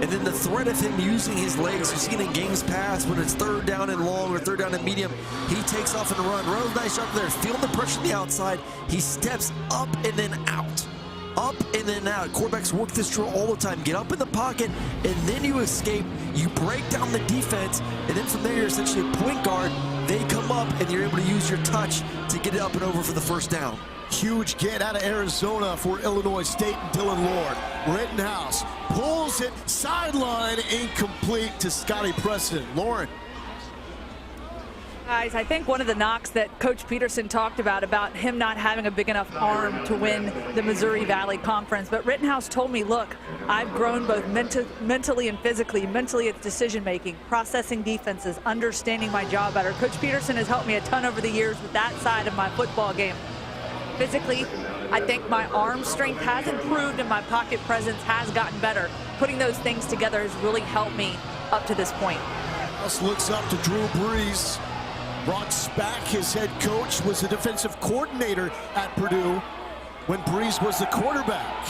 And then the threat of him using his legs, you've seen in games past when it's third down and long or third down and medium, he takes off and runs. Runs nice shot there, feeling the pressure on the outside. He steps up and then out up and then out. Quarterbacks work this drill all the time. Get up in the pocket, and then you escape. You break down the defense, and then from there, you're essentially a point guard. They come up, and you're able to use your touch to get it up and over for the first down. Huge get out of Arizona for Illinois State and Dylan Lord. Rittenhouse pulls it sideline, incomplete to Scotty Preston. Lauren. Guys, I think one of the knocks that Coach Peterson talked about him not having a big enough arm to win the Missouri Valley Conference. But Rittenhouse told me, look, I've grown both mentally and physically. Mentally, it's decision-making, processing defenses, understanding my job better. Coach Peterson has helped me a ton over the years with that side of my football game. Physically, I think my arm strength has improved and my pocket presence has gotten better. Putting those things together has really helped me up to this point. Just looks up to Drew Brees. Brock Spack, his head coach, was the defensive coordinator at Purdue when Brees was the quarterback.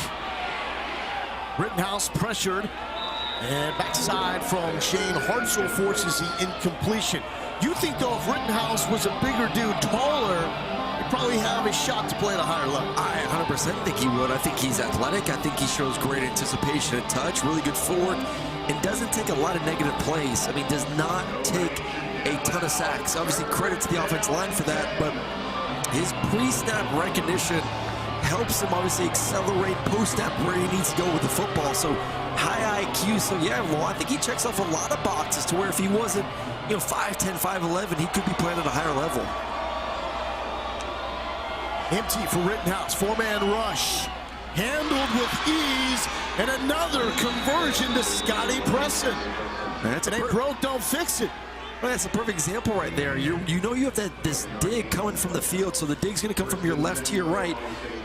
Rittenhouse pressured, and backside from Shane Hartzell forces the incompletion. You think, though, if Rittenhouse was a bigger dude, taller, he'd probably have a shot to play at a higher level. I 100% think he would. I think he's athletic. I think he shows great anticipation and touch, really good footwork, and doesn't take a lot of negative plays. I mean, does not take a ton of sacks. Obviously, credit to the offensive line for that, but his pre-snap recognition helps him obviously accelerate post-snap where he needs to go with the football. So high IQ. So yeah, well, I think he checks off a lot of boxes to where if he wasn't, 5'10", 5'11", he could be playing at a higher level. Empty for Rittenhouse, four-man rush. Handled with ease, and another conversion to Scotty Preston. That's it ain't broke, don't fix it. Well, that's a perfect example right there. You know you have this dig coming from the field, so the dig's going to come from your left to your right.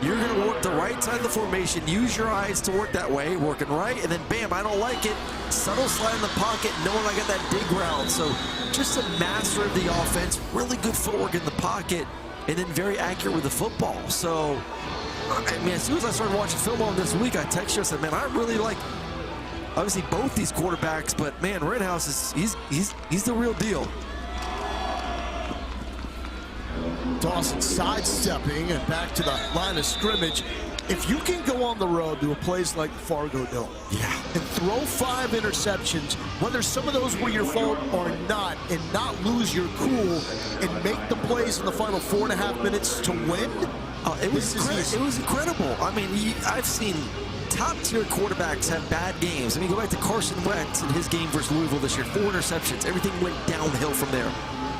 You're going to work the right side of the formation, use your eyes to work that way, working right, and then bam, I don't like it. Subtle slide in the pocket, knowing I got that dig route. So just a master of the offense, really good footwork in the pocket, and then very accurate with the football. So, I mean, as soon as I started watching film on this week, I texted you and said, man, I really like obviously both these quarterbacks, but man, Rittenhouse he's the real deal. Dawson sidestepping and back to the line of scrimmage. If you can go on the road to a place like Fargo Dome, and throw 5 interceptions, whether some of those were your fault or not, and not lose your cool and make the plays in the final 4.5 minutes to win, it was incredible. I mean, I've seen top-tier quarterbacks have bad games. I mean, go back to Carson Wentz in his game versus Louisville this year. 4 interceptions. Everything went downhill from there.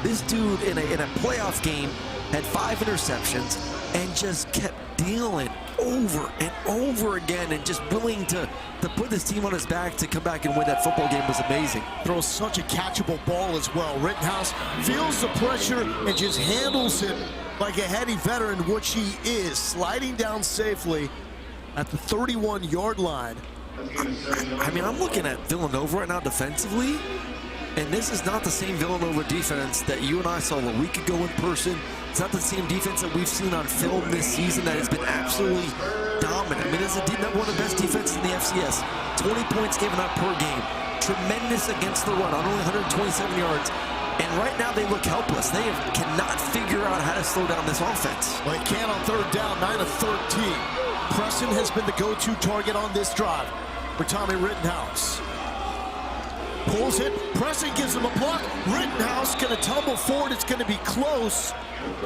This dude in a playoff game had 5 interceptions and just kept dealing over and over again, and just willing to put this team on his back to come back and win that football game was amazing. Throws such a catchable ball as well. Rittenhouse feels the pressure and just handles it like a heady veteran, which he is, sliding down safely at the 31-yard line. I mean, I'm looking at Villanova right now defensively, and this is not the same Villanova defense that you and I saw a week ago in person. It's not the same defense that we've seen on film this season that has been absolutely dominant. I mean, this is one of the best defenses in the FCS. 20 points given up per game. Tremendous against the run on only 127 yards. And right now they look helpless. They cannot figure out how to slow down this offense. Well, they can on 3rd down, 9 of 13. Preston has been the go-to target on this drive for Tommy Rittenhouse. Pulls it. Preston gives him a block. Rittenhouse going to tumble forward. It's going to be close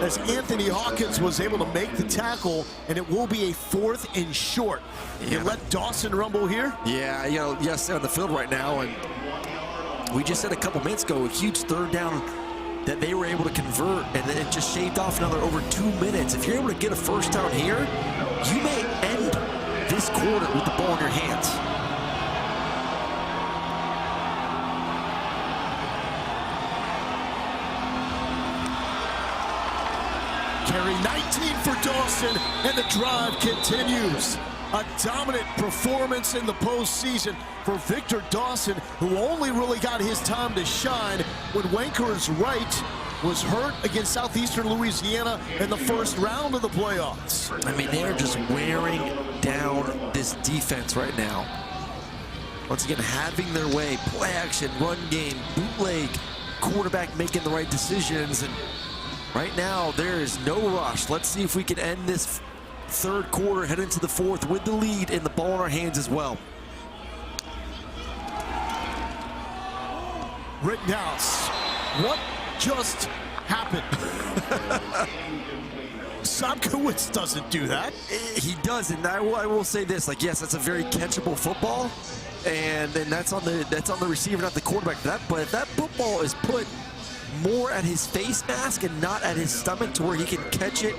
as Anthony Hawkins was able to make the tackle, and it will be a 4th and short. You let Dawson rumble here? Yeah, yes, they're on the field right now, and we just said a couple minutes ago, a huge 3rd down that they were able to convert, and then it just shaved off another over 2 minutes. If you're able to get a 1st down here, you may end this quarter with the ball in your hands. Carry 19 for Dawson, and the drive continues. A dominant performance in the postseason for Victor Dawson, who only really got his time to shine when Wanker's right was hurt against Southeastern Louisiana in the 1st round of the playoffs. I mean, they are just wearing down this defense right now. Once again, having their way, play action, run game, bootleg, quarterback making the right decisions, and right now there is no rush. Let's see if we can end this third quarter, head into the fourth with the lead and the ball in our hands as well. Rittenhouse, what just happened? Sobkowitz doesn't do that. He doesn't. I will say this: like, yes, that's a very catchable football, and that's on the receiver, not the quarterback. But if that football is put more at his face mask and not at his stomach, to where he can catch it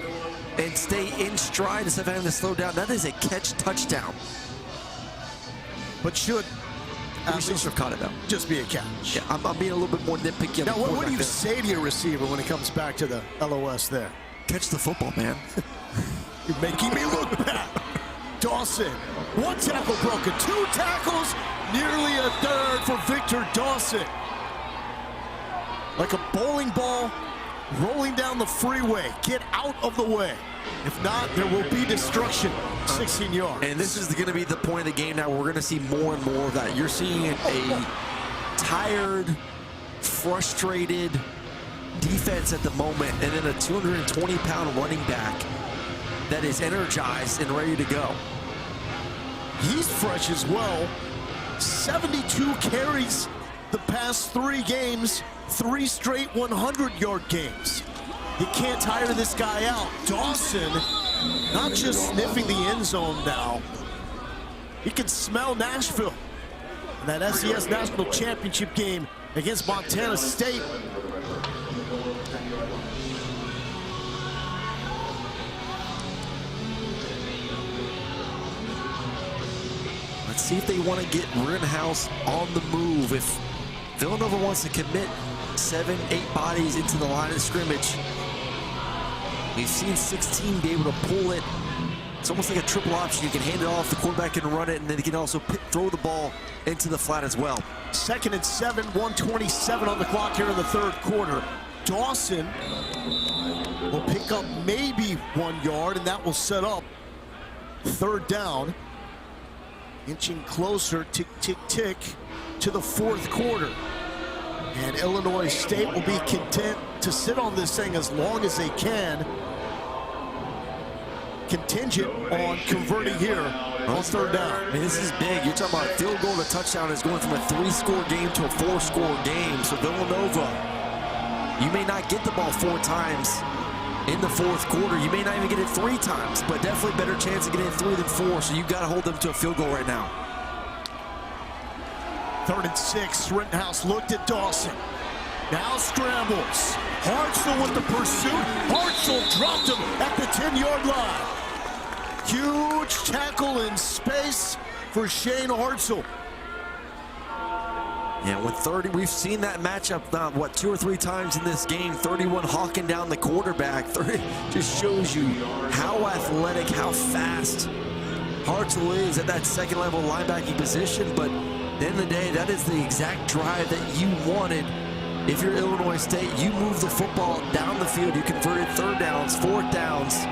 and stay in stride instead of having to slow down, that is a catch touchdown. But should we should have caught it though. Just be a catch. Yeah, I'm being a little bit more nitpicky. Now, what do you say to your receiver when it comes back to the LOS there? Catch the football, man. You're making me look bad. Dawson, one tackle broken, two tackles, nearly a third for Victor Dawson. Like a bowling ball rolling down the freeway. Get out of the way. If not, there will be destruction. 16 yards. And this is going to be the point of the game now. We're going to see more and more of that. You're seeing a tired, frustrated defense at the moment, and then a 220-pound running back that is energized and ready to go. He's fresh as well. 72 carries the past 3 games, 3 straight 100-yard games. You can't tire this guy out. Dawson, not just sniffing the end zone now. He can smell Nashville. In that FCS National Championship game against Montana State. Let's see if they want to get Rittenhouse on the move. If Villanova wants to commit 7, 8 bodies into the line of scrimmage, we've seen 16 be able to pull it. It's almost like a triple option. You can hand it off, the quarterback can run it, and then he can also throw the ball into the flat as well. 2nd and 7, 1:27 on the clock here in the third quarter. Dawson will pick up maybe 1 yard, and that will set up 3rd down. Inching closer, tick, tick, tick, to the 4th quarter. And Illinois State will be content to sit on this thing as long as they can. Contingent on converting here on 3rd down. I mean, this is big. You're talking about field goal to touchdown is going from a 3-score game to a 4-score game. So Villanova, you may not get the ball 4 times in the 4th quarter. You may not even get it 3 times, but definitely better chance of getting it 3 than 4. So you've got to hold them to a field goal right now. 3rd and 6. Rittenhouse looked at Dawson. Now scrambles. Hartzell with the pursuit. Hartzell dropped him at the 10-yard line. Huge tackle in space for Shane Hartzell. Yeah, with 30, we've seen that matchup now, what, 2 or 3 times in this game. 31 hawking down the quarterback. 30 just shows you how athletic, how fast Hartzell is at that second-level linebacking position. But at the end of the day, that is the exact drive that you wanted. If you're Illinois State, you move the football down the field. You converted 3rd downs, 4th downs.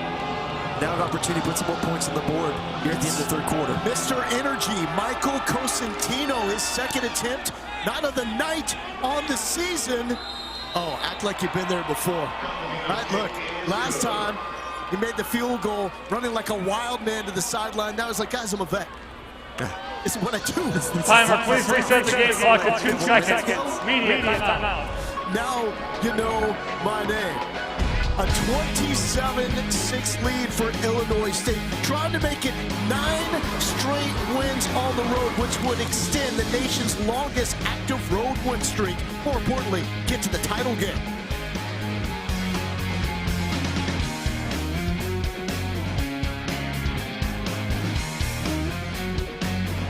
Now an opportunity to put some more points on the board here at the end of the 3rd quarter. Mr. Energy, Michael Cosentino, his 2nd attempt, not of the night on the season. Oh, act like you've been there before. Right, look, last time he made the field goal running like a wild man to the sideline. Now he's like, guys, I'm a vet. This is what I do. Timer, please reset the game clock to 2 seconds. Media timeout. Now you know my name. A 27-6 lead for Illinois State. Trying to make it 9 straight wins on the road, which would extend the nation's longest active road win streak. More importantly, get to the title game.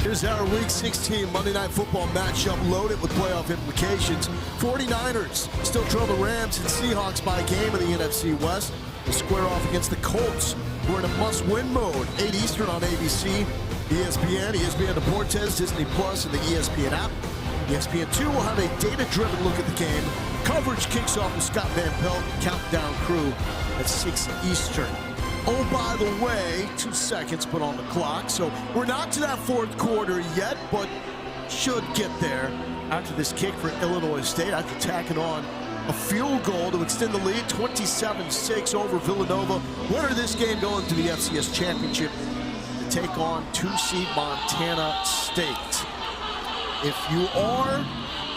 Here's our Week 16 Monday Night Football matchup loaded with playoff implications. 49ers still trail the Rams and Seahawks by a game in the NFC West. Will square off against the Colts, who are in a must-win mode. 8 Eastern on ABC, ESPN, ESPN Deportes, Disney Plus, and the ESPN app. ESPN2 will have a data-driven look at the game. Coverage kicks off with Scott Van Pelt, countdown crew at 6 Eastern. Oh, by the way, 2 seconds put on the clock. So we're not to that 4th quarter yet, but should get there after this kick for Illinois State, after tacking on a field goal to extend the lead, 27-6 over Villanova. Winner of this game going to the FCS championship to take on 2-seed Montana State. If you are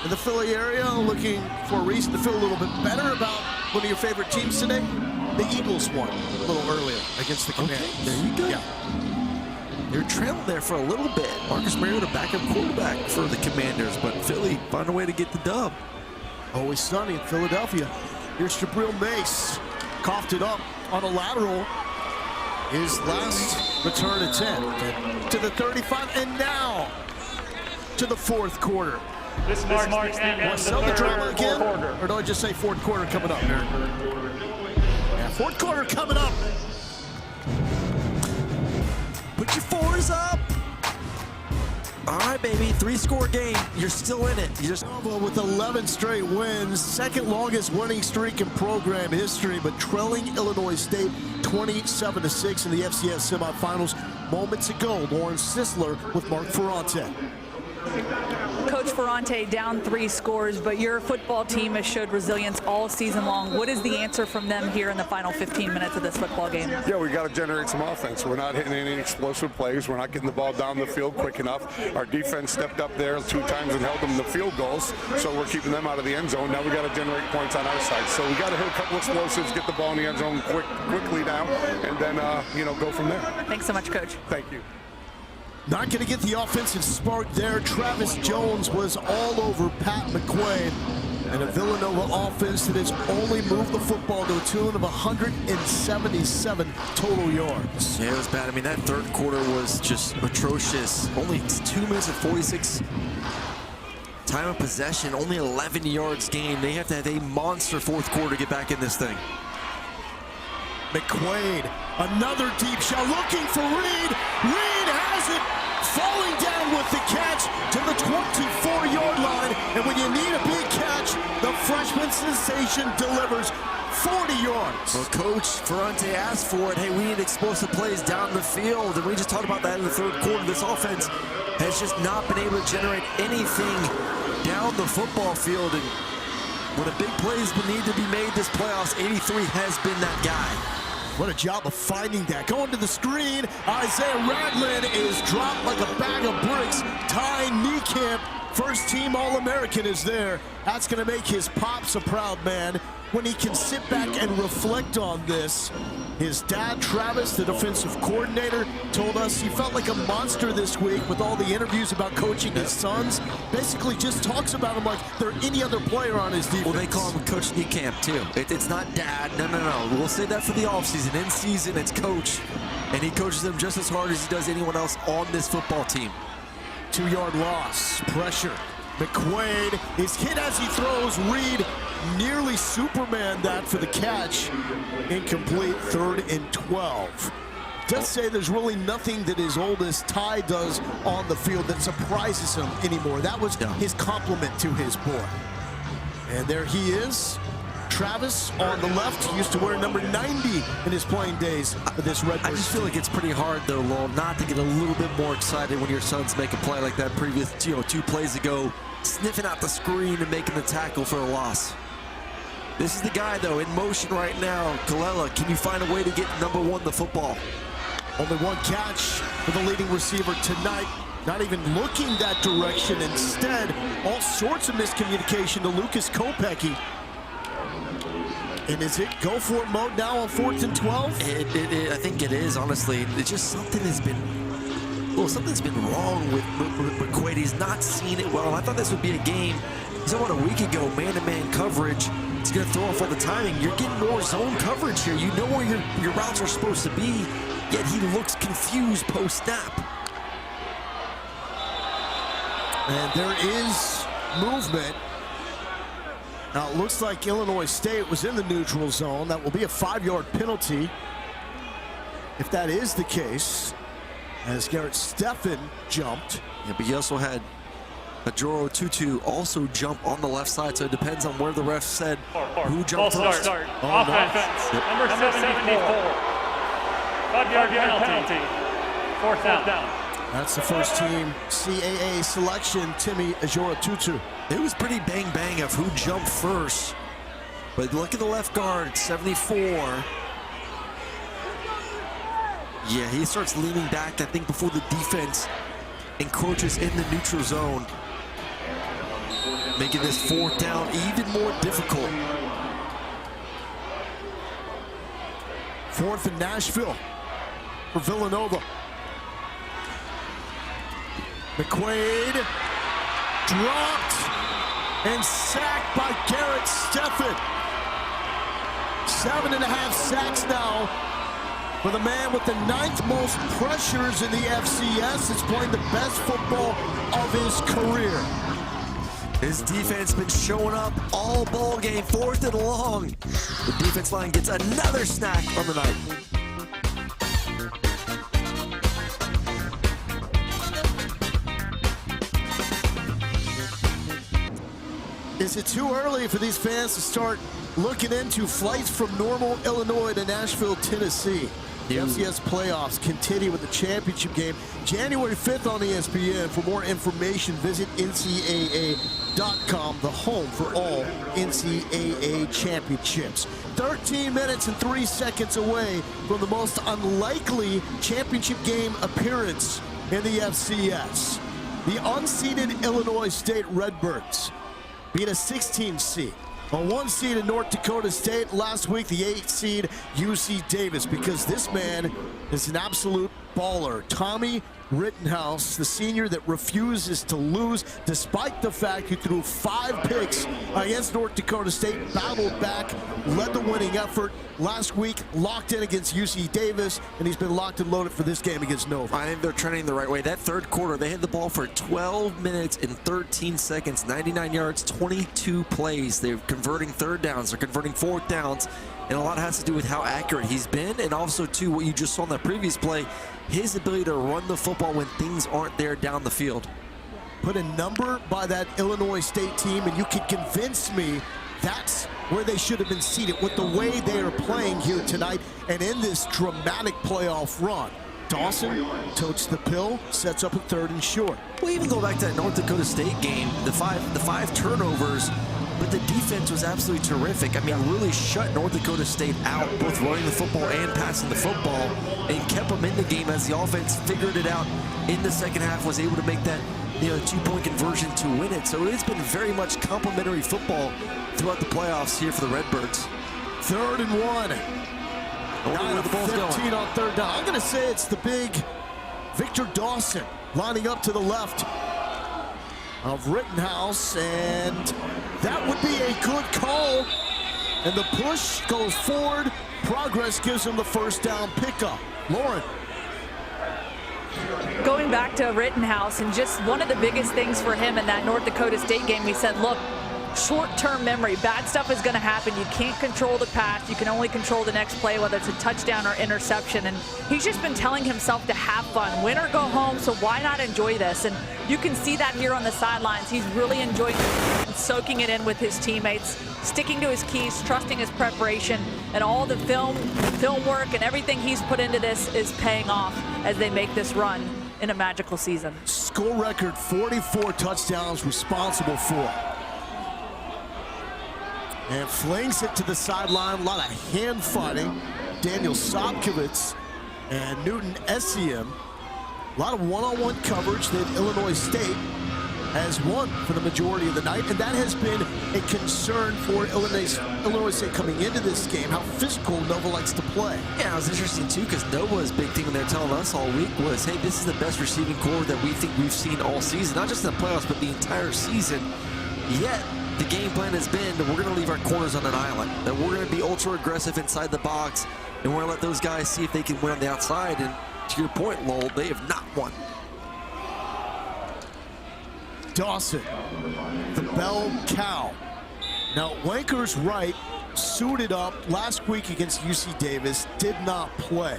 in the Philly area looking for a reason to feel a little bit better about one of your favorite teams today, the Eagles won a little earlier against the Commanders. Okay, there you go. Yeah. They're trailing there for a little bit. Marcus Mariota, backup quarterback for the Commanders, but Philly found a way to get the dub. Always sunny in Philadelphia. Here's Jabril Mace. Coughed it up on a lateral. His last return attempt to the 35, and now to the fourth quarter. This marks the end of Sell the drama third again? quarter. Or do I just say fourth quarter coming up? Yeah, fourth quarter coming up. Put your fours up. All right, baby, 3-score game. You're still in it. You just With 11 straight wins, second longest winning streak in program history, but trailing Illinois State 27-6 in the FCS semifinals. Moments ago, Lauren Sisler with Mark Ferrante. Coach Ferrante down 3 scores, but your football team has showed resilience all season long. What is the answer from them here in the final 15 minutes of this football game? Yeah, we got to generate some offense. We're not hitting any explosive plays. We're not getting the ball down the field quick enough. Our defense stepped up there 2 times and held them to field goals, so we're keeping them out of the end zone. Now we got to generate points on our side. So we got to hit a couple explosives, get the ball in the end zone quickly now, and then go from there. Thanks so much, Coach. Thank you. Not going to get the offensive spark there. Travis Jones was all over Pat McQuaid. And a Villanova offense that has only moved the football to a tune of 177 total yards. Yeah, it was bad. I mean, that third quarter was just atrocious. Only 2 minutes and 46 time of possession, only 11 yards gained. They have to have a monster fourth quarter to get back in this thing. McQuaid, another deep shot, looking for Reed. Reed has it, falling down with the catch to the 24-yard line. And when you need a big catch, the freshman sensation delivers 40 yards. Well, Coach Ferrante asked for it. Hey, we need explosive plays down the field. And we just talked about that in the third quarter. This offense has just not been able to generate anything down the football field. And when a big play is need to be made this playoffs, 83 has been that guy. What a job of finding that. Going to the screen, Isaiah Radlin is dropped like a bag of bricks. Ty Niekamp, first team All-American, is there. That's going to make his pops a proud man when he can sit back and reflect on this. His dad, Travis, the defensive coordinator, told us he felt like a monster this week with all the interviews about coaching his sons. Basically just talks about him like they're any other player on his defense. Well, they call him Coach Niekamp, too. It's not dad. No. We'll say that for the offseason. In season, it's coach. And he coaches them just as hard as he does anyone else on this football team. 2-yard loss, pressure. McQuaid is hit as he throws. Reed nearly Superman that for the catch. Incomplete, 3rd and 12. Does say there's really nothing that his oldest Ty does on the field that surprises him anymore. That was his compliment to his boy. And there he is. Travis on the left, used to wear number 90 in his playing days for this Redbirds. I just feel like it's pretty hard, though, Lowell, not to get a little bit more excited when your sons make a play like that previous, 2 plays ago, sniffing out the screen and making the tackle for a loss. This is the guy, though, in motion right now. Kalela, can you find a way to get number 1 the football? Only 1 catch for the leading receiver tonight. Not even looking that direction. Instead, all sorts of miscommunication to Lucas Kopecky. And is it go for it mode now on 4th and 12? I think it is, honestly. It's just something's been wrong with McQuaid. He's not seen it well. I thought this would be a game. He's about a week ago, man-to-man coverage. He's going to throw off all the timing. You're getting more zone coverage here. You know where your routes are supposed to be, yet he looks confused post-snap. And there is movement. Now, it looks like Illinois State was in the neutral zone. That will be a 5-yard penalty if that is the case, as Garrett Steffen jumped. Yeah, but he also had Ajoro Tutu also jump on the left side, so it depends on where the ref said who jumped first. Offense, number 74. 5-yard penalty. 4th down. That's the first team CAA selection, Timmy Ajoro Tutu. It was pretty bang-bang of who jumped first. But look at the left guard, 74. Yeah, he starts leaning back, I think, before the defense encroaches in the neutral zone, making this 4th down even more difficult. 4th in Nashville for Villanova. McQuaid dropped and sacked by Garrett Steffen. 7.5 sacks now for the man with the 9th most pressures in the FCS. Is playing the best football of his career. His defense been showing up all ball game, 4th and long. The defense line gets another snack on the night. Is it too early for these fans to start looking into flights from Normal, Illinois to Nashville, Tennessee? The FCS playoffs continue with the championship game January 5th on ESPN. For more information, visit NCAA.com, the home for all NCAA championships. 13 minutes and 3 seconds away from the most unlikely championship game appearance in the FCS. The unseeded Illinois State Redbirds beat a 16 seed. A 1 seed in North Dakota State. Last week, the 8 seed UC Davis, because this man is an absolute baller. Tommy Rittenhouse, the senior that refuses to lose, despite the fact he threw 5 picks against North Dakota State, battled back, led the winning effort. Last week, locked in against UC Davis, and he's been locked and loaded for this game against Nova. I think they're trending the right way. That 3rd quarter, they had the ball for 12 minutes and 13 seconds, 99 yards, 22 plays. They're converting 3rd downs, they're converting 4th downs, and a lot has to do with how accurate he's been, and also, too, what you just saw in that previous play, his ability to run the football when things aren't there down the field. Put a number by that Illinois State team, and you can convince me that's where they should have been seated with the way they are playing here tonight and in this dramatic playoff run. Dawson totes the pill, sets up a 3rd and short. Well, even go back to that North Dakota State game, the five turnovers, but the defense was absolutely terrific. I mean, really shut North Dakota State out, both running the football and passing the football, and kept them in the game as the offense figured it out in the 2nd half, was able to make that 2-point conversion to win it. So it's been very much complimentary football throughout the playoffs here for the Redbirds. 3rd and 1. Where the ball's 15 going. on 3rd down. I'm going to say it's the big Victor Dawson lining up to the left of Rittenhouse, and that would be a good call. And the push goes forward. Progress gives him the 1st down pickup. Lauren. Going back to Rittenhouse, and just one of the biggest things for him in that North Dakota State game, we said, look, short-term memory. Bad stuff is going to happen. You can't control the pass. You can only control the next play, whether it's a touchdown or interception. And he's just been telling himself to have fun. Win or go home, so why not enjoy this? And you can see that here on the sidelines. He's really enjoying soaking it in with his teammates, sticking to his keys, trusting his preparation, and all the film work and everything he's put into this is paying off as they make this run in a magical season. School record 44 touchdowns responsible for. And flings it to the sideline. A lot of hand fighting. Daniel Sobkowitz and Newton Essien. A lot of one-on-one coverage that Illinois State has won for the majority of the night, and that has been a concern for Illinois State coming into this game, how physical Nova likes to play. Yeah, it was interesting too, because Nova's big thing when they're telling us all week was, hey, this is the best receiving core that we think we've seen all season, not just in the playoffs, but the entire season. Yet, the game plan has been that we're going to leave our corners on an island, that we're going to be ultra aggressive inside the box, and we're going to let those guys see if they can win on the outside. And to your point, Lowell, they have not won. Dawson, the bell cow. Now, Wanker's right, suited up last week against UC Davis, did not play.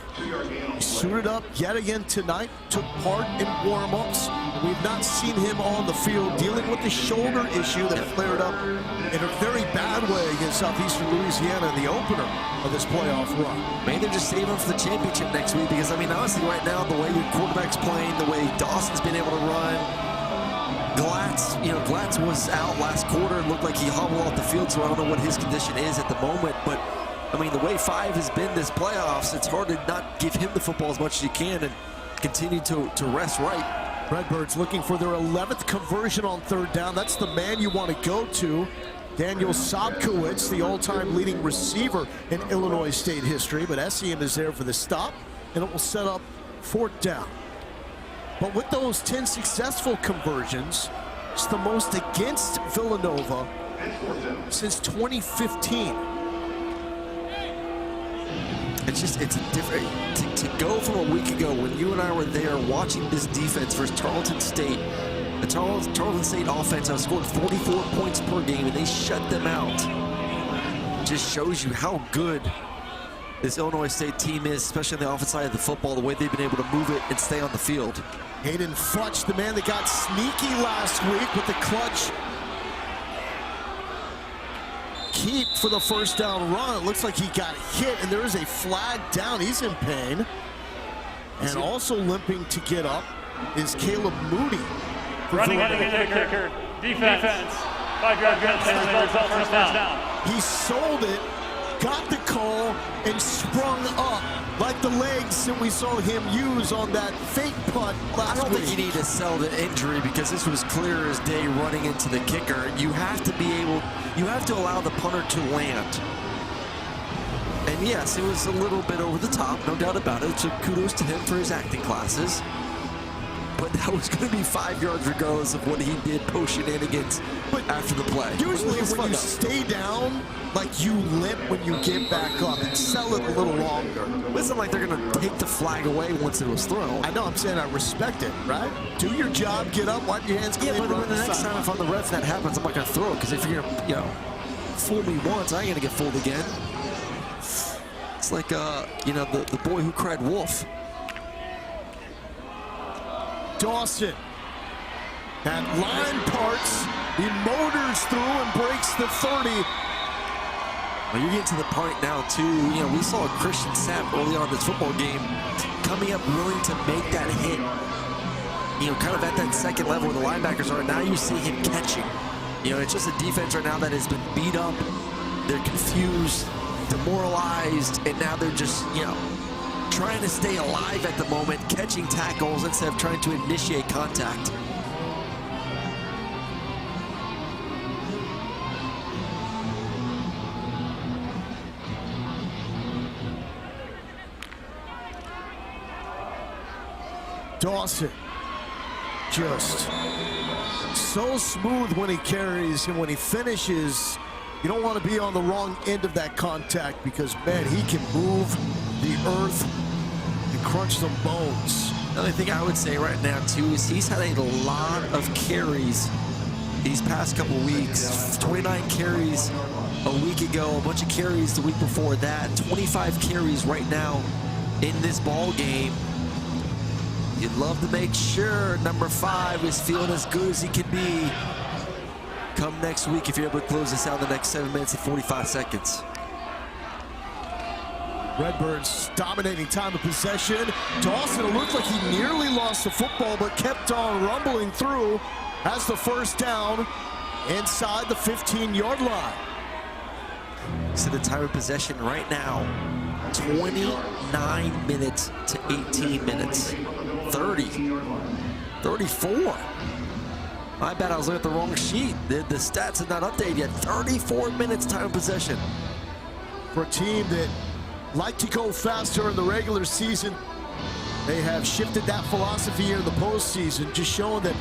He suited up yet again tonight, took part in warm-ups. We've not seen him on the field dealing with the shoulder issue that flared up in a very bad way against Southeastern Louisiana in the opener of this playoff run. Maybe they're just saving him for the championship next week, because, I mean, honestly, right now, the way your quarterback's playing, the way Dawson's been able to run, Glatz was out last quarter. It looked like he hobbled off the field, so I don't know what his condition is at the moment. But, I mean, the way Five has been this playoffs, it's hard to not give him the football as much as you can and continue to rest right. Redbirds looking for their 11th conversion on third down. That's the man you want to go to. Daniel Sobkowitz, the all-time leading receiver in Illinois State history, but SEM is there for the stop, and it will set up fourth down. But with those 10 successful conversions, it's the most against Villanova since 2015. It's different to go from a week ago when you and I were there watching this defense versus Tarleton State. The Tarleton State offense has scored 44 points per game, and they shut them out. Just shows you how good this Illinois State team is, especially on the offensive side of the football, the way they've been able to move it and stay on the field. Hayden Futch, the man that got sneaky last week with the clutch keep for the first down run. It looks like he got hit, and there is a flag down. He's in pain. And also limping to get up is Caleb Moody. Running into the kicker. Defense. 5-yard penalty, first down. He sold it, got the call, and sprung up like the legs that we saw him use on that fake punt last week. I don't think you need to sell the injury because this was clear as day running into the kicker. You have to allow the punter to land. And yes, it was a little bit over the top, no doubt about it. So kudos to him for his acting classes. But that was going to be 5 yards regardless of what he did post shenanigans after the play. Usually when you stay down, like you limp when you get back up and sell it a little longer. It's not like they're going to take the flag away once it was thrown. I know, I'm saying I respect it, right? Do your job, get up, wipe your hands clean. Yeah, but the next time if I'm the ref that happens, I'm not going to throw it because if you're going to, fool me once, I ain't going to get fooled again. It's like, the boy who cried wolf. Dawson. That line parts. He motors through and breaks the 30. Well, you're getting to the point now, too. We saw Christian Sapp early on in this football game coming up willing to make that hit. Kind of at that second level where the linebackers are. Now you see him catching. It's just a defense right now that has been beat up. They're confused, demoralized, and now they're just, trying to stay alive at the moment, catching tackles instead of trying to initiate contact. Dawson, just so smooth when he carries, and when he finishes, you don't want to be on the wrong end of that contact because, man, he can move the earth and crunch some bones. The only thing I would say right now, too, is he's had a lot of carries these past couple weeks. 29 carries a week ago, a bunch of carries the week before that, 25 carries right now in this ball game. You'd love to make sure number 5 is feeling as good as he can be come next week if you're able to close this out in the next 7 minutes and 45 seconds. Redbirds dominating time of possession. Dawson, it looked like he nearly lost the football, but kept on rumbling through as the first down inside the 15-yard line. So the time of possession right now, 29 minutes to 18 minutes. 30, 34. I bet I was looking at the wrong sheet. The stats had not updated yet. 34 minutes time of possession. For a team that like to go faster in the regular season, they have shifted that philosophy here in the postseason, just showing that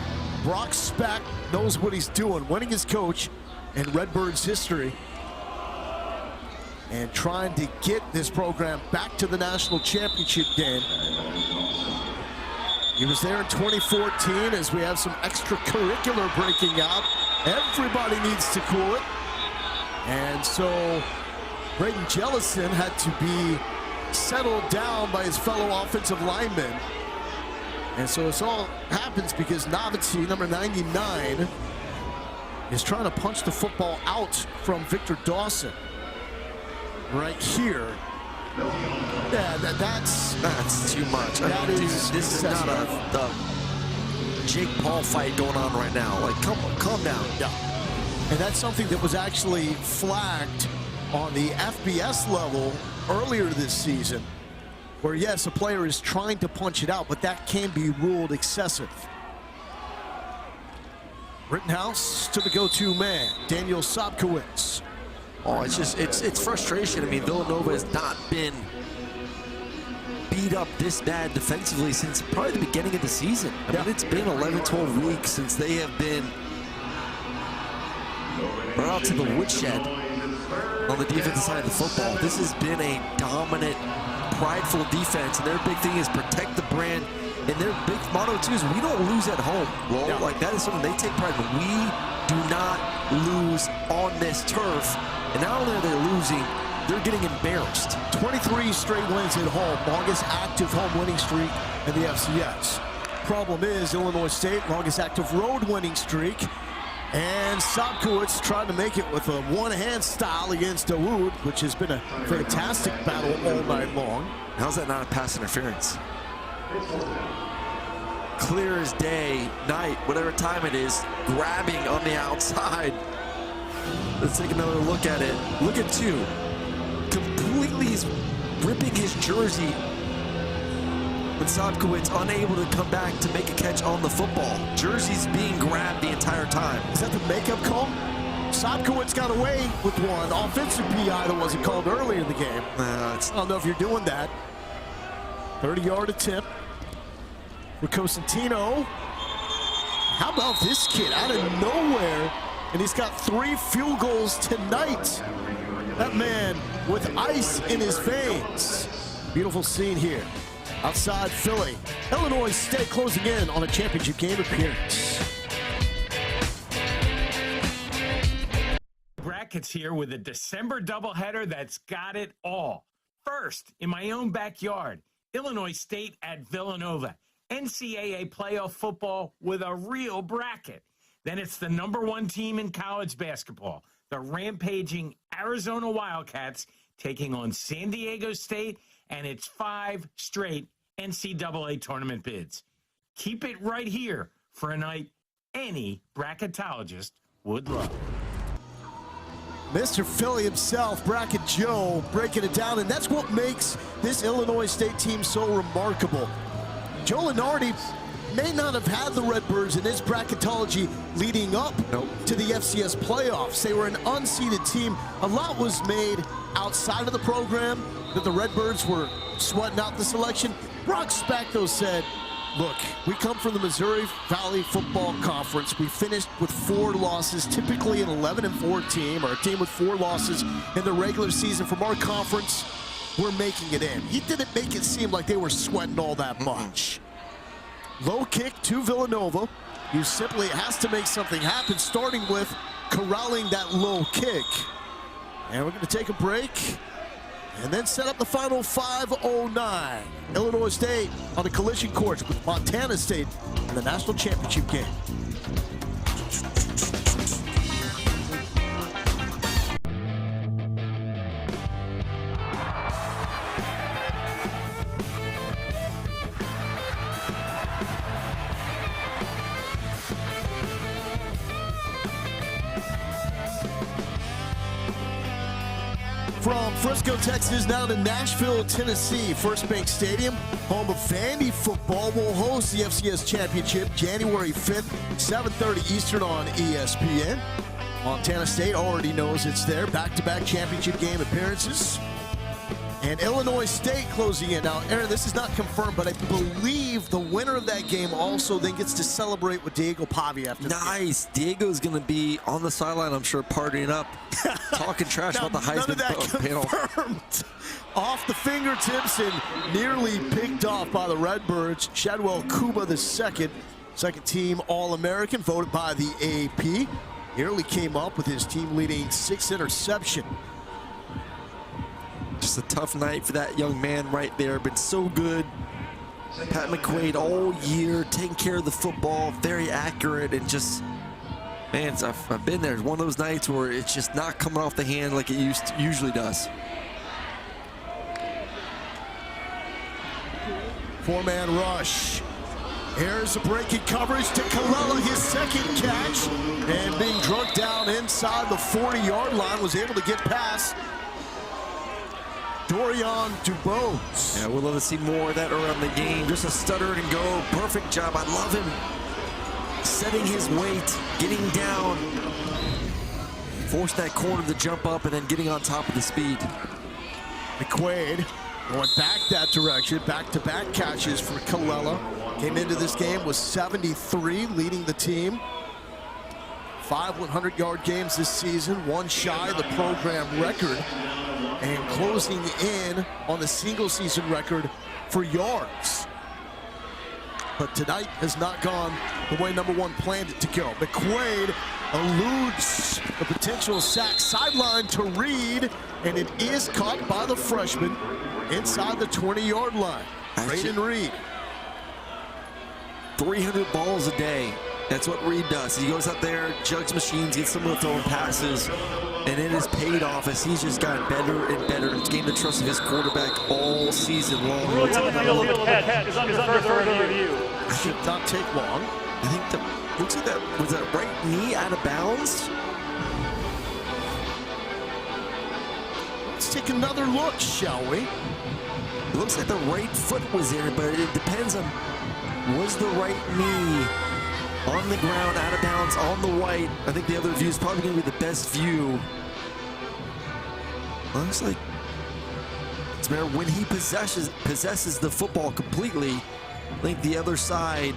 Brock Speck knows what he's doing, winning his coach in Redbirds history, and trying to get this program back to the national championship game. He was there in 2014 as we have some extracurricular breaking out. Everybody needs to cool it. And so Braden Jellison had to be settled down by his fellow offensive linemen. And so this all happens because Novici, number 99, is trying to punch the football out from Victor Dawson. Right here. Yeah, that's too much. That is this is not Jake Paul fight going on right now. Like, calm down. Yeah. And that's something that was actually flagged on the FBS level earlier this season, where yes, a player is trying to punch it out, but that can be ruled excessive. Rittenhouse to the go-to man, Daniel Sobkowitz. Oh, it's frustration. I mean, Villanova has not been beat up this bad defensively since probably the beginning of the season. I mean, it's been 11, 12 weeks since they have been brought out to the woodshed on the defensive side of the football. This has been a dominant, prideful defense, and their big thing is protect the brand. And their big motto, too, is we don't lose at home. Well, like, that is something they take pride in. We do not lose on this turf. And not only are they losing, they're getting embarrassed. 23 straight wins at home, longest active home winning streak in the FCS. Problem is, Illinois State, longest active road winning streak. And Sobkowitz trying to make it with a one-hand style against Dawood, which has been a fantastic battle all night long. How's that not a pass interference? Clear as day, night, whatever time it is, grabbing on the outside. Let's take another look at it. Look at two. Completely ripping his jersey. When Sobkowitz unable to come back to make a catch on the football. Jersey's being grabbed the entire time. Is that the makeup call? Sobkowitz got away with one offensive PI that wasn't called earlier in the game. I don't know if you're doing that. 30-yard attempt for Cosentino. How about this kid out of nowhere? And he's got 3 field goals tonight. That man with ice in his veins. Beautiful scene here. Outside Philly. Illinois State closing in on a championship game appearance. Brackets here with a December doubleheader that's got it all. First, in my own backyard, Illinois State at Villanova. NCAA playoff football with a real bracket. Then it's the #1 team in college basketball, the rampaging Arizona Wildcats, taking on San Diego State and its 5 straight NCAA tournament bids. Keep it right here for a night any bracketologist would love. Mr. Philly himself, Bracket Joe, breaking it down, and that's what makes this Illinois State team so remarkable. Joe Lenardi may not have had the Redbirds in his bracketology leading up to the FCS playoffs. They were an unseeded team. A lot was made outside of the program that the Redbirds were sweating out the selection. Brock Spector said, look, we come from the Missouri Valley Football Conference. We finished with 4 losses, typically an 11-4 team, or a team with 4 losses in the regular season from our conference. We're making it in. He didn't make it seem like they were sweating all that much. Low kick to Villanova, who simply has to make something happen, starting with corralling that low kick. And we're going to take a break and then set up the final 5:09. Illinois State on the collision course with Montana State in the national championship game. From Frisco, Texas, now to Nashville, Tennessee. First Bank Stadium, home of Vandy football, will host the FCS Championship January 5th, 7:30 Eastern on ESPN. Montana State already knows it's there. Back-to-back championship game appearances. And Illinois State closing in. Now, Aaron, this is not confirmed, but I believe the winner of that game also then gets to celebrate with Diego Pavi after Nice. Diego's going to be on the sideline, I'm sure, partying up, talking trash about the Heisman panel. Confirmed. Off the fingertips and nearly picked off by the Redbirds. Shadwell Kuba the second team All-American, voted by the AP. Nearly came up with his team-leading 6th interception. Just a tough night for that young man right there. Been so good. Pat McQuaid all year, taking care of the football, very accurate, and just, man, I've been there. It's one of those nights where it's just not coming off the hand like it usually does. 4-man rush. Here's a breaking coverage to Colella, his second catch. And being drugged down inside the 40-yard line, was able to get past Dorian Dubose. Yeah, we'll love to see more of that around the game. Just a stutter and go. Perfect job. I love him setting his weight, getting down, force that corner to jump up, and then getting on top of the speed. McQuaid going back that direction. Back-to-back catches for Colella. Came into this game with 73, leading the team. 5 100-yard games this season, one shy of the program record, and closing in on the single-season record for yards. But tonight has not gone the way number one planned it to go. McQuaid eludes the potential sack sideline to Reed, and it is caught by the freshman inside the 20-yard line. Braden Reed. 300 balls a day. That's what Reed does. He goes out there, jugs machines, gets some of the throwing passes, and it has paid off as he's just gotten better and better. It's gained the trust of his quarterback all season long. Really on the field, the catch is under further review. Should not take long. I think looks like that was that right knee out of bounds. Let's take another look, shall we? It looks like the right foot was in it, but it depends on, was the right knee on the ground, out of bounds, on the white. I think the other view is probably going to be the best view. Looks like it's better when he possesses the football completely. I think the other side.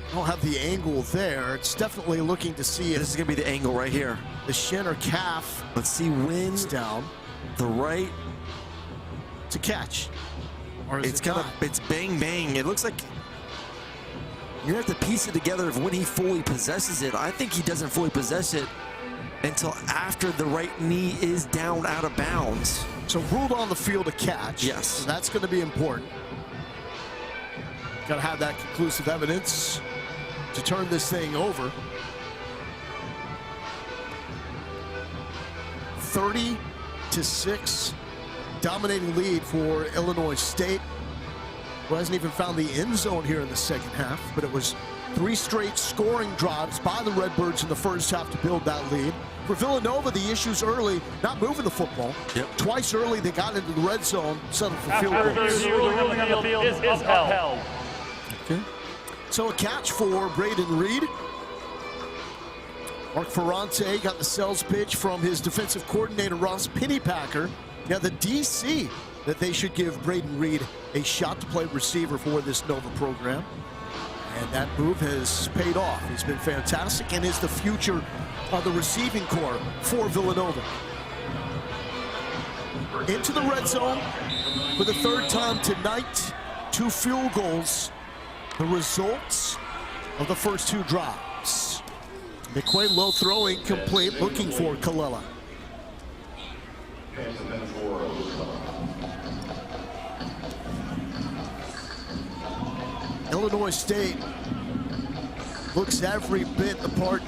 I don't have the angle there. It's definitely looking to see if This is going to be the angle right here. the shin or calf Let's see when is down the right. to catch. Or is It's it kind not? of, it's bang bang. It looks like you're gonna have to piece it together of when he fully possesses it. I think he doesn't fully possess it until after the right knee is down out of bounds. So ruled on the field to catch. Yes. So that's going to be important. Got to have that conclusive evidence to turn this thing over. 30-6, dominating lead for Illinois State, who hasn't even found the end zone here in the second half, but it was 3 straight scoring drives by the Redbirds in the first half to build that lead. For Villanova, the issues early, not moving the football. Yep. Twice early, they got into the red zone, settled for field After goals. review, the ruling on the field is upheld. Okay. So a catch for Braden Reed. Mark Ferrante got the sales pitch from his defensive coordinator, Ross Pennypacker. Yeah, the DC that they should give Braden Reed a shot to play receiver for this Nova program. And that move has paid off. He's been fantastic and is the future of the receiving corps for Villanova. Into the red zone for the third time tonight. 2 field goals. The results of the first 2 drives. McQuaid low throwing, complete, looking for Colella. Illinois State looks every bit a part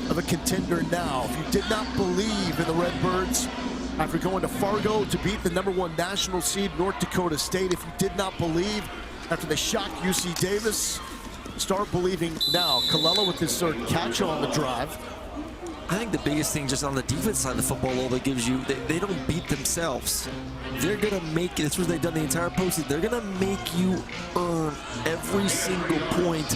of a contender now. If you did not believe in the Redbirds after going to Fargo to beat the #1 national seed North Dakota State, if you did not believe after they shocked UC Davis, start believing now. Colella with his third catch on the drive. I think the biggest thing just on the defense side of the football, all that gives you, they don't beat themselves. They're going to make it. That's what they've done the entire postseason. They're going to make you earn every single point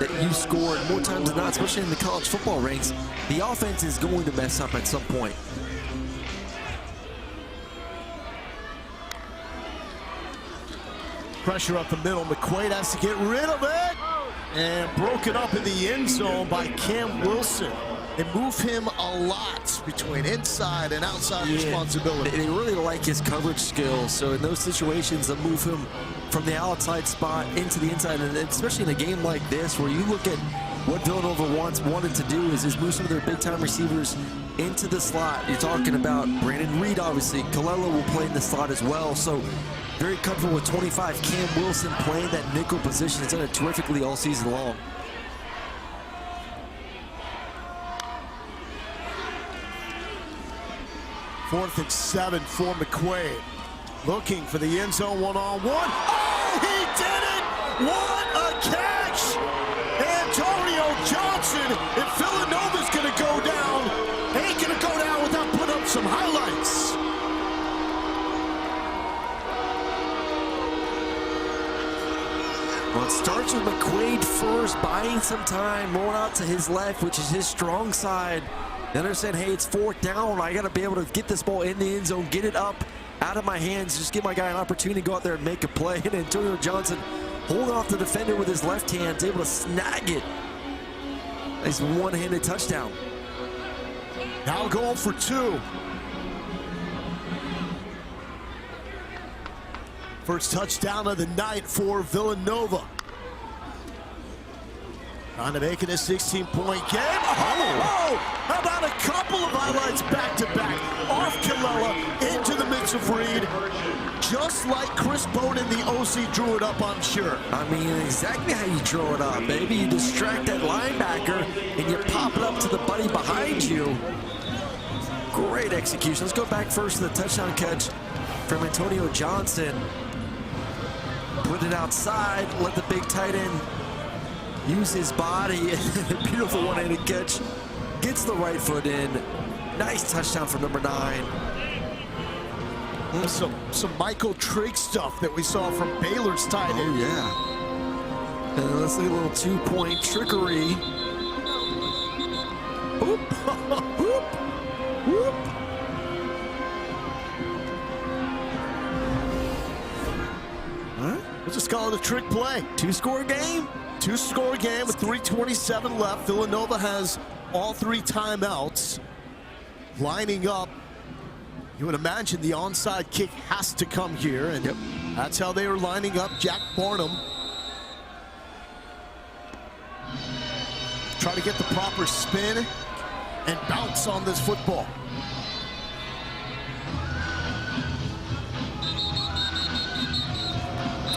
that you score. And more times than not, especially in the college football ranks, the offense is going to mess up at some point. Pressure up the middle. McQuaid has to get rid of it. And broken up in the end zone by Cam Wilson. They move him a lot between inside and outside responsibility. They really like his coverage skills. So in those situations, they move him from the outside spot into the inside. And especially in a game like this, where you look at what Villanova wanted to do is move some of their big-time receivers into the slot. You're talking about Brandon Reed, obviously. Colella will play in the slot as well. So very comfortable with 25. Cam Wilson playing that nickel position. He's done it terrifically all season long. Fourth and 7 for McQuaid. Looking for the end zone one-on-one. Oh, he did it! What a catch! Antonio Johnson, if Villanova's going to go down, they ain't going to go down without putting up some highlights. Well, it starts with McQuaid first, buying some time, rolling out to his left, which is his strong side. Then they're saying, hey, it's 4th down. I got to be able to get this ball in the end zone, get it up out of my hands, just give my guy an opportunity to go out there and make a play. And Antonio Johnson holding off the defender with his left hand, able to snag it. Nice one-handed touchdown. Now going for 2. First touchdown of the night for Villanova. Trying to make it a 16-point game. Oh, how about a couple of highlights back-to-back? Off Kallela, into the mix of Reed. Just like Chris Bowden, the OC, drew it up, I'm sure. I mean, exactly how you draw it up, baby. You distract that linebacker, and you pop it up to the buddy behind you. Great execution. Let's go back first to the touchdown catch from Antonio Johnson. Put it outside, let the big tight end use his body. Beautiful one-handed catch. Gets the right foot in. Nice touchdown for number 9. Some Michael Trigg stuff that we saw from Baylor's tight end. Oh, yeah. And let's see a little 2-point trickery. Whoop, whoop, whoop. We'll just call it a trick play. 2-score game? 2-score game with 3:27 left. Villanova has all 3 timeouts. Lining up. You would imagine the onside kick has to come here, and that's how they were lining up. Jack Barnum try to get the proper spin and bounce on this football.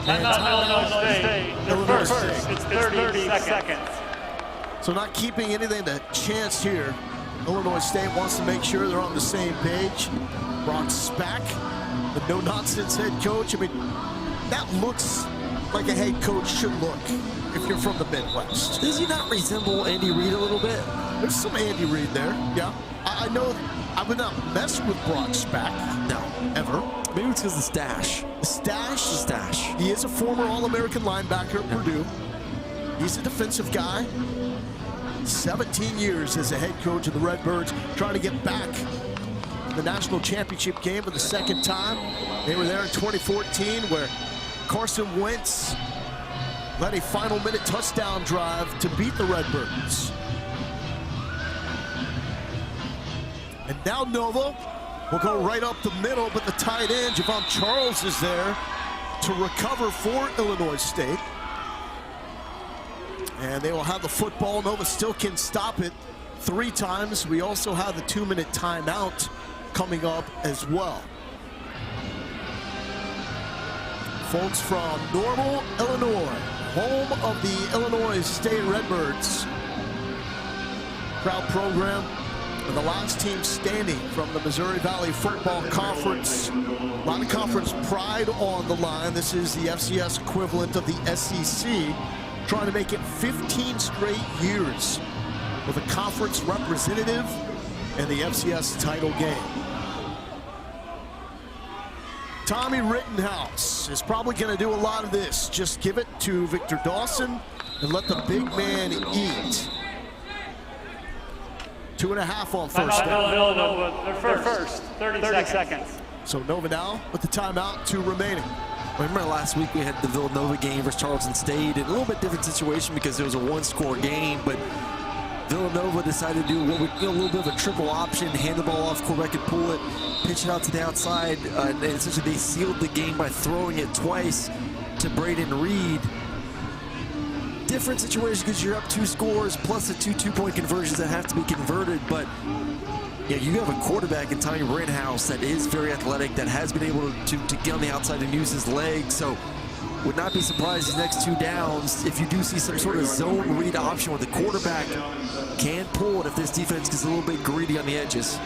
And Illinois State. First. It's 30 seconds. So not keeping anything to chance here. Illinois State wants to make sure they're on the same page. Brock Spack, the no-nonsense head coach. I mean, that looks like a head coach should look if you're from the Midwest. Does he not resemble Andy Reid a little bit? There's some Andy Reid there, yeah. I know I would not mess with Brock Spack. No. Ever. Maybe it's because of the stash. The stash? The stash. He is a former All-American linebacker at Purdue. He's a defensive guy. 17 years as a head coach of the Redbirds, trying to get back the national championship game for the 2nd time. They were there in 2014 where Carson Wentz led a final minute touchdown drive to beat the Redbirds. And now Nova will go right up the middle, but the tight end, Javon Charles, is there to recover for Illinois State. And they will have the football. Nova still can stop it 3 times. We also have the 2-minute timeout coming up as well. Folks from Normal, Illinois, home of the Illinois State Redbirds. Crowd program. And the last team standing from the Missouri Valley Football Conference. A lot of conference pride on the line. This is the FCS equivalent of the SEC. Trying to make it 15 straight years with a conference representative in the FCS title game. Tommy Rittenhouse is probably going to do a lot of this. Just give it to Victor Dawson and let the big man eat. 2.5 on first down. Villanova, they're first. 30 seconds. So Nova now with the timeout, 2 remaining. Remember last week we had the Villanova game versus Charleston State, and a little bit different situation because it was a 1-score game, but Villanova decided to do what we, a little bit of a triple option, hand the ball off, quarterback could pull it, pitch it out to the outside, and essentially they sealed the game by throwing it twice to Braden Reed. Different situation because you're up 2 scores plus the 2 2-point conversions that have to be converted, but yeah, you have a quarterback in Tommy Rittenhouse that is very athletic, that has been able to get on the outside and use his legs. So would not be surprised these next 2 downs if you do see some sort of zone read option where the quarterback can pull it if this defense gets a little bit greedy on the edges.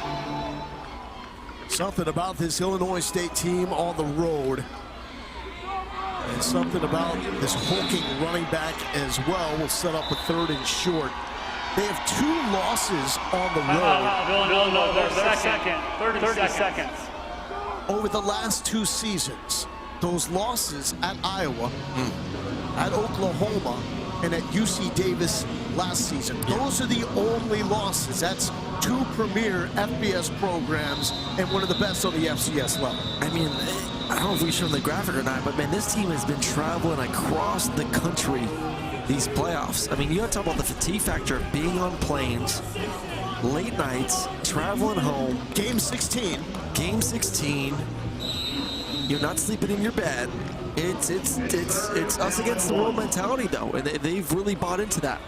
Something about this Illinois State team on the road, and something about this hulking running back as well will set up a 3rd and short. They have 2 losses on the road. Villanova, second, 30 seconds. Over the last 2 seasons. Those losses at Iowa, at Oklahoma, and at UC Davis last season. Those are the only losses. That's 2 premier FBS programs and one of the best on the FCS level. I mean, I don't know if we showed the graphic or not, but man, this team has been traveling across the country these playoffs. I mean, you got to talk about the fatigue factor of being on planes, late nights, traveling home. Game 16. Game 16. You're not sleeping in your bed. It's us against the world mentality, though, and they've really bought into that.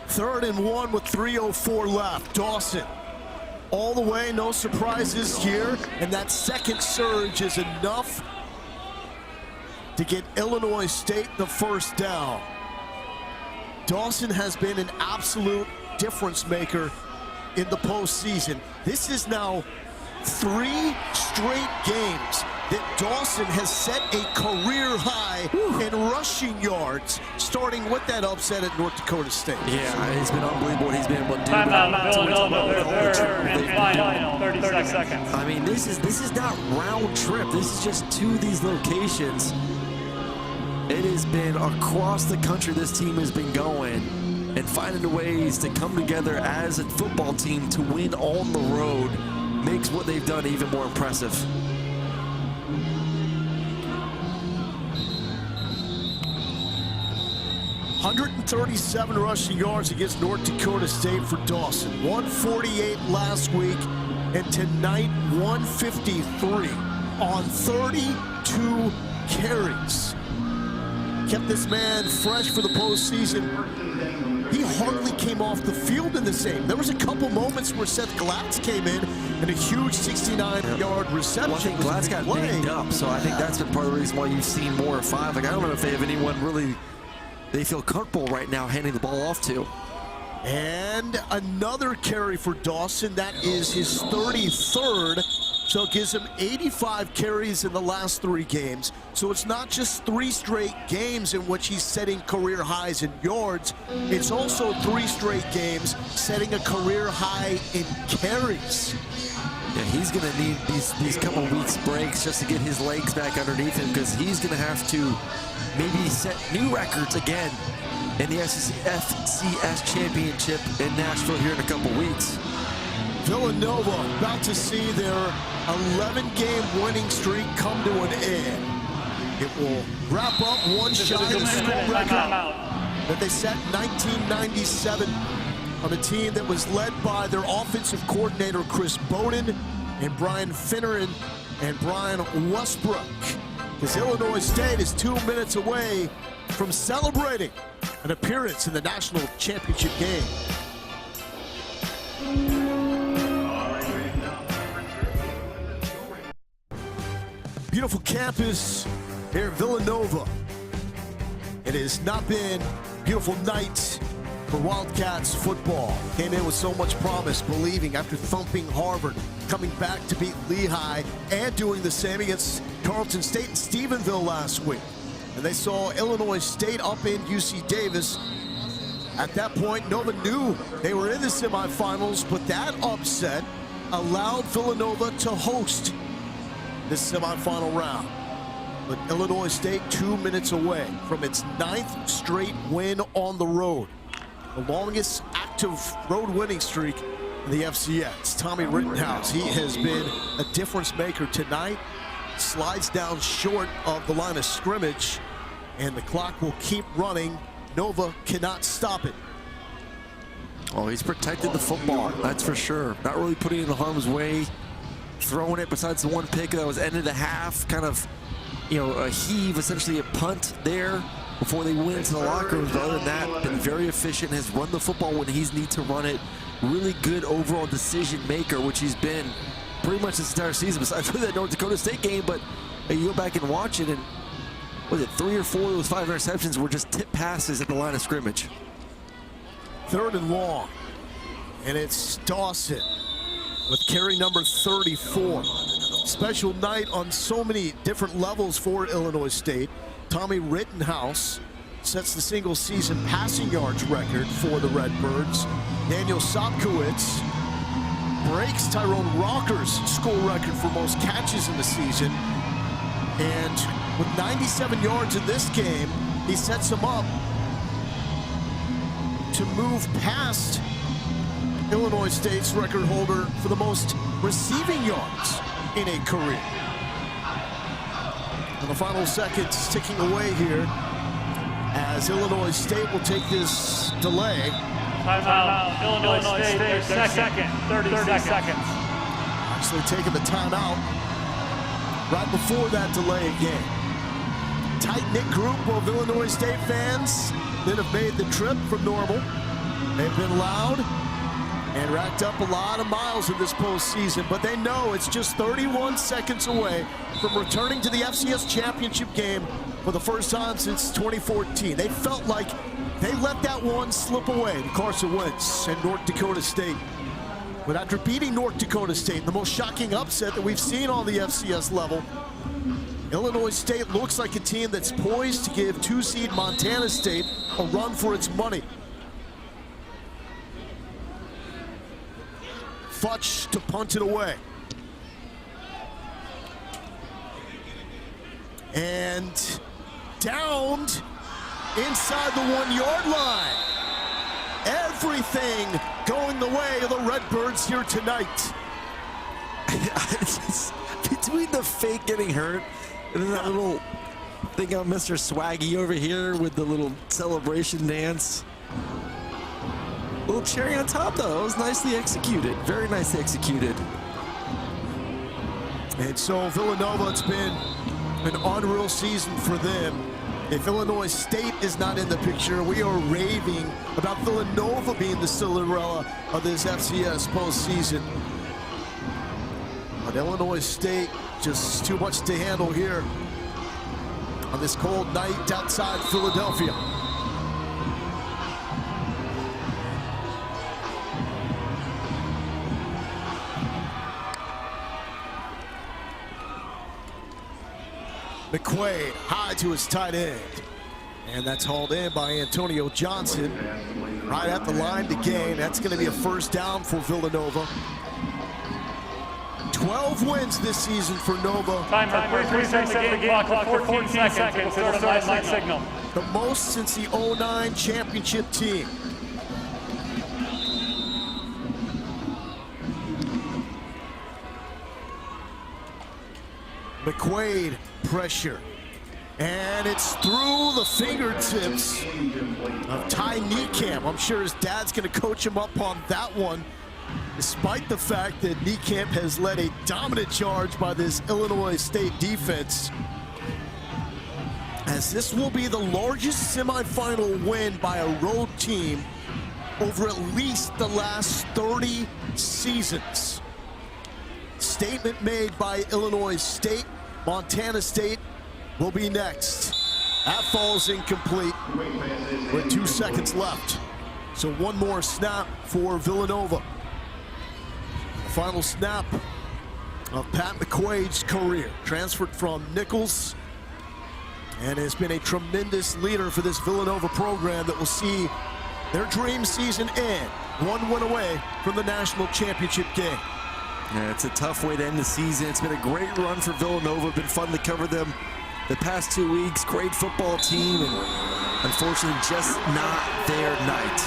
Third and 1 with 3:04 left. Dawson all the way, no surprises here, and that second surge is enough to get Illinois State the first down. Dawson has been an absolute difference maker in the postseason. This is now 3 straight games that Dawson has set a career high in rushing yards, starting with that upset at North Dakota State. Yeah, it's been unbelievable what he's been able to do. Final, 30 seconds. I mean, this is not round trip. This is just to these locations. It has been across the country this team has been going and finding ways to come together as a football team to win on the road makes what they've done even more impressive. .137 rushing yards against North Dakota State for Dawson. 148 last week, and tonight 153 on 32 carries. Kept this man fresh for the postseason. He hardly came off the field in the same. There was a couple moments where Seth Glatz came in and a huge 69-yard reception. Well, I think Glatz got banged up, so I think that's been part of the reason why you've seen more of 5. Like, I don't know if they have anyone really they feel comfortable right now handing the ball off to. And another carry for Dawson. That is his 33rd. So it gives him 85 carries in the last 3 games. So it's not just 3 straight games in which he's setting career highs in yards. It's also 3 straight games setting a career high in carries. Yeah, he's going to need these couple weeks breaks just to get his legs back underneath him, because he's going to have to maybe set new records again in the FCS championship in Nashville here in a couple weeks. Villanova about to see their 11-game winning streak come to an end. It will wrap up one shy of the school record that they set in 1997 on a team that was led by their offensive coordinator Chris Bowden and Brian Finneran and Brian Westbrook. Because Illinois State is 2 minutes away from celebrating an appearance in the national championship game. Beautiful campus here at Villanova. It has not been a beautiful night for Wildcats football. Came in with so much promise, believing after thumping Harvard, coming back to beat Lehigh, and doing the same against Tarleton State and Stephenville last week. And they saw Illinois State up in UC Davis. At that point, Nova knew they were in the semifinals, but that upset allowed Villanova to host this semifinal round. But Illinois State 2 minutes away from its 9th straight win on the road. The longest active road winning streak in the FCS. Tommy Rittenhouse, he has been a difference maker tonight. Slides down short of the line of scrimmage, and the clock will keep running. Nova cannot stop it. Oh, he's protected the football, that's for sure. Not really putting it in harm's way. Throwing it besides the one pick that was end of the half, kind of, you know, a heave, essentially a punt there before they went into the locker rooms. But other than that, been very efficient, has run the football when he's need to run it. Really good overall decision maker, which he's been pretty much this entire season, besides for that North Dakota State game. But you go back and watch it, and was it 3 or 4 of those 5 interceptions were just tip passes at the line of scrimmage. 3rd and long. And it's Dawson with carry number 34. Special night on so many different levels for Illinois State. Tommy Rittenhouse sets the single season passing yards record for the Redbirds. Daniel Sopkowitz breaks Tyrone Rocker's school record for most catches in the season. And with 97 yards in this game, he sets him up to move past Illinois State's record holder for the most receiving yards in a career. And the final seconds ticking away here as Illinois State will take this delay. Timeout. Illinois State, second. 30 seconds. Actually taking the timeout right before that delay again. Tight-knit group of Illinois State fans that have made the trip from Normal. They've been loud and racked up a lot of miles in this postseason, but they know it's just 31 seconds away from returning to the FCS championship game for the first time since 2014. They felt like they let that one slip away to Carson Wentz and North Dakota State. But after beating North Dakota State, the most shocking upset that we've seen on the FCS level, Illinois State looks like a team that's poised to give 2-seed Montana State a run for its money. Futch to punt it away. And downed inside the 1-yard line. Everything going the way of the Redbirds here tonight. Between the fake getting hurt and then that little thing on Mr. Swaggy over here with the little celebration dance. Little cherry on top, though. It was nicely executed. Very nicely executed. And so Villanova, it's been an unreal season for them. If Illinois State is not in the picture, we are raving about Villanova being the Cinderella of this FCS postseason. But Illinois State, just too much to handle here on this cold night outside Philadelphia. McQuaid high to his tight end. And that's hauled in by Antonio Johnson. Right at the line to gain. That's going to be a first down for Villanova. 12 wins this season for Nova. Timer, 3 seconds the game clock for 14 seconds. It'll start a light signal. The most since the 09 championship team. McQuaid pressure. And it's through the fingertips of Ty Niekamp. I'm sure his dad's going to coach him up on that one, despite the fact that Niekamp has led a dominant charge by this Illinois State defense. As this will be the largest semifinal win by a road team over at least the last 30 seasons. Statement made by Illinois State. Montana State will be next. That falls incomplete with 2 seconds left. So one more snap for Villanova. The final snap of Pat McQuaid's career. Transferred from Nichols and has been a tremendous leader for this Villanova program that will see their dream season end. 1 win away from the national championship game. Yeah, it's a tough way to end the season. It's been a great run for Villanova. Been fun to cover them the past 2 weeks. Great football team, and unfortunately just not their night.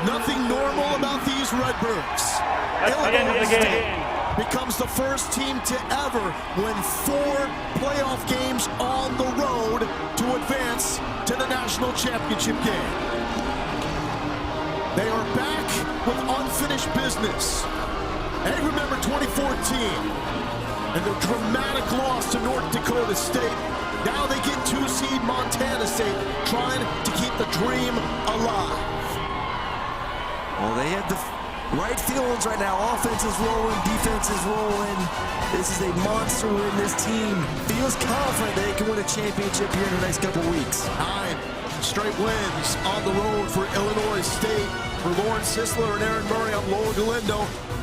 Nothing normal about these Redbirds. Illinois State becomes the first team to ever win 4 playoff games on the road to advance to the national championship game. They are back with unfinished business. Hey, remember 2014 and the dramatic loss to North Dakota State. Now they get 2-seed Montana State, trying to keep the dream alive. Well, they have the right feelings right now. Offense is rolling, defense is rolling. This is a monster win. This team feels confident they can win a championship here in the next couple weeks. 9 straight wins on the road for Illinois State. For Lauren Sisler and Aaron Murray, I'm Lowell Galindo.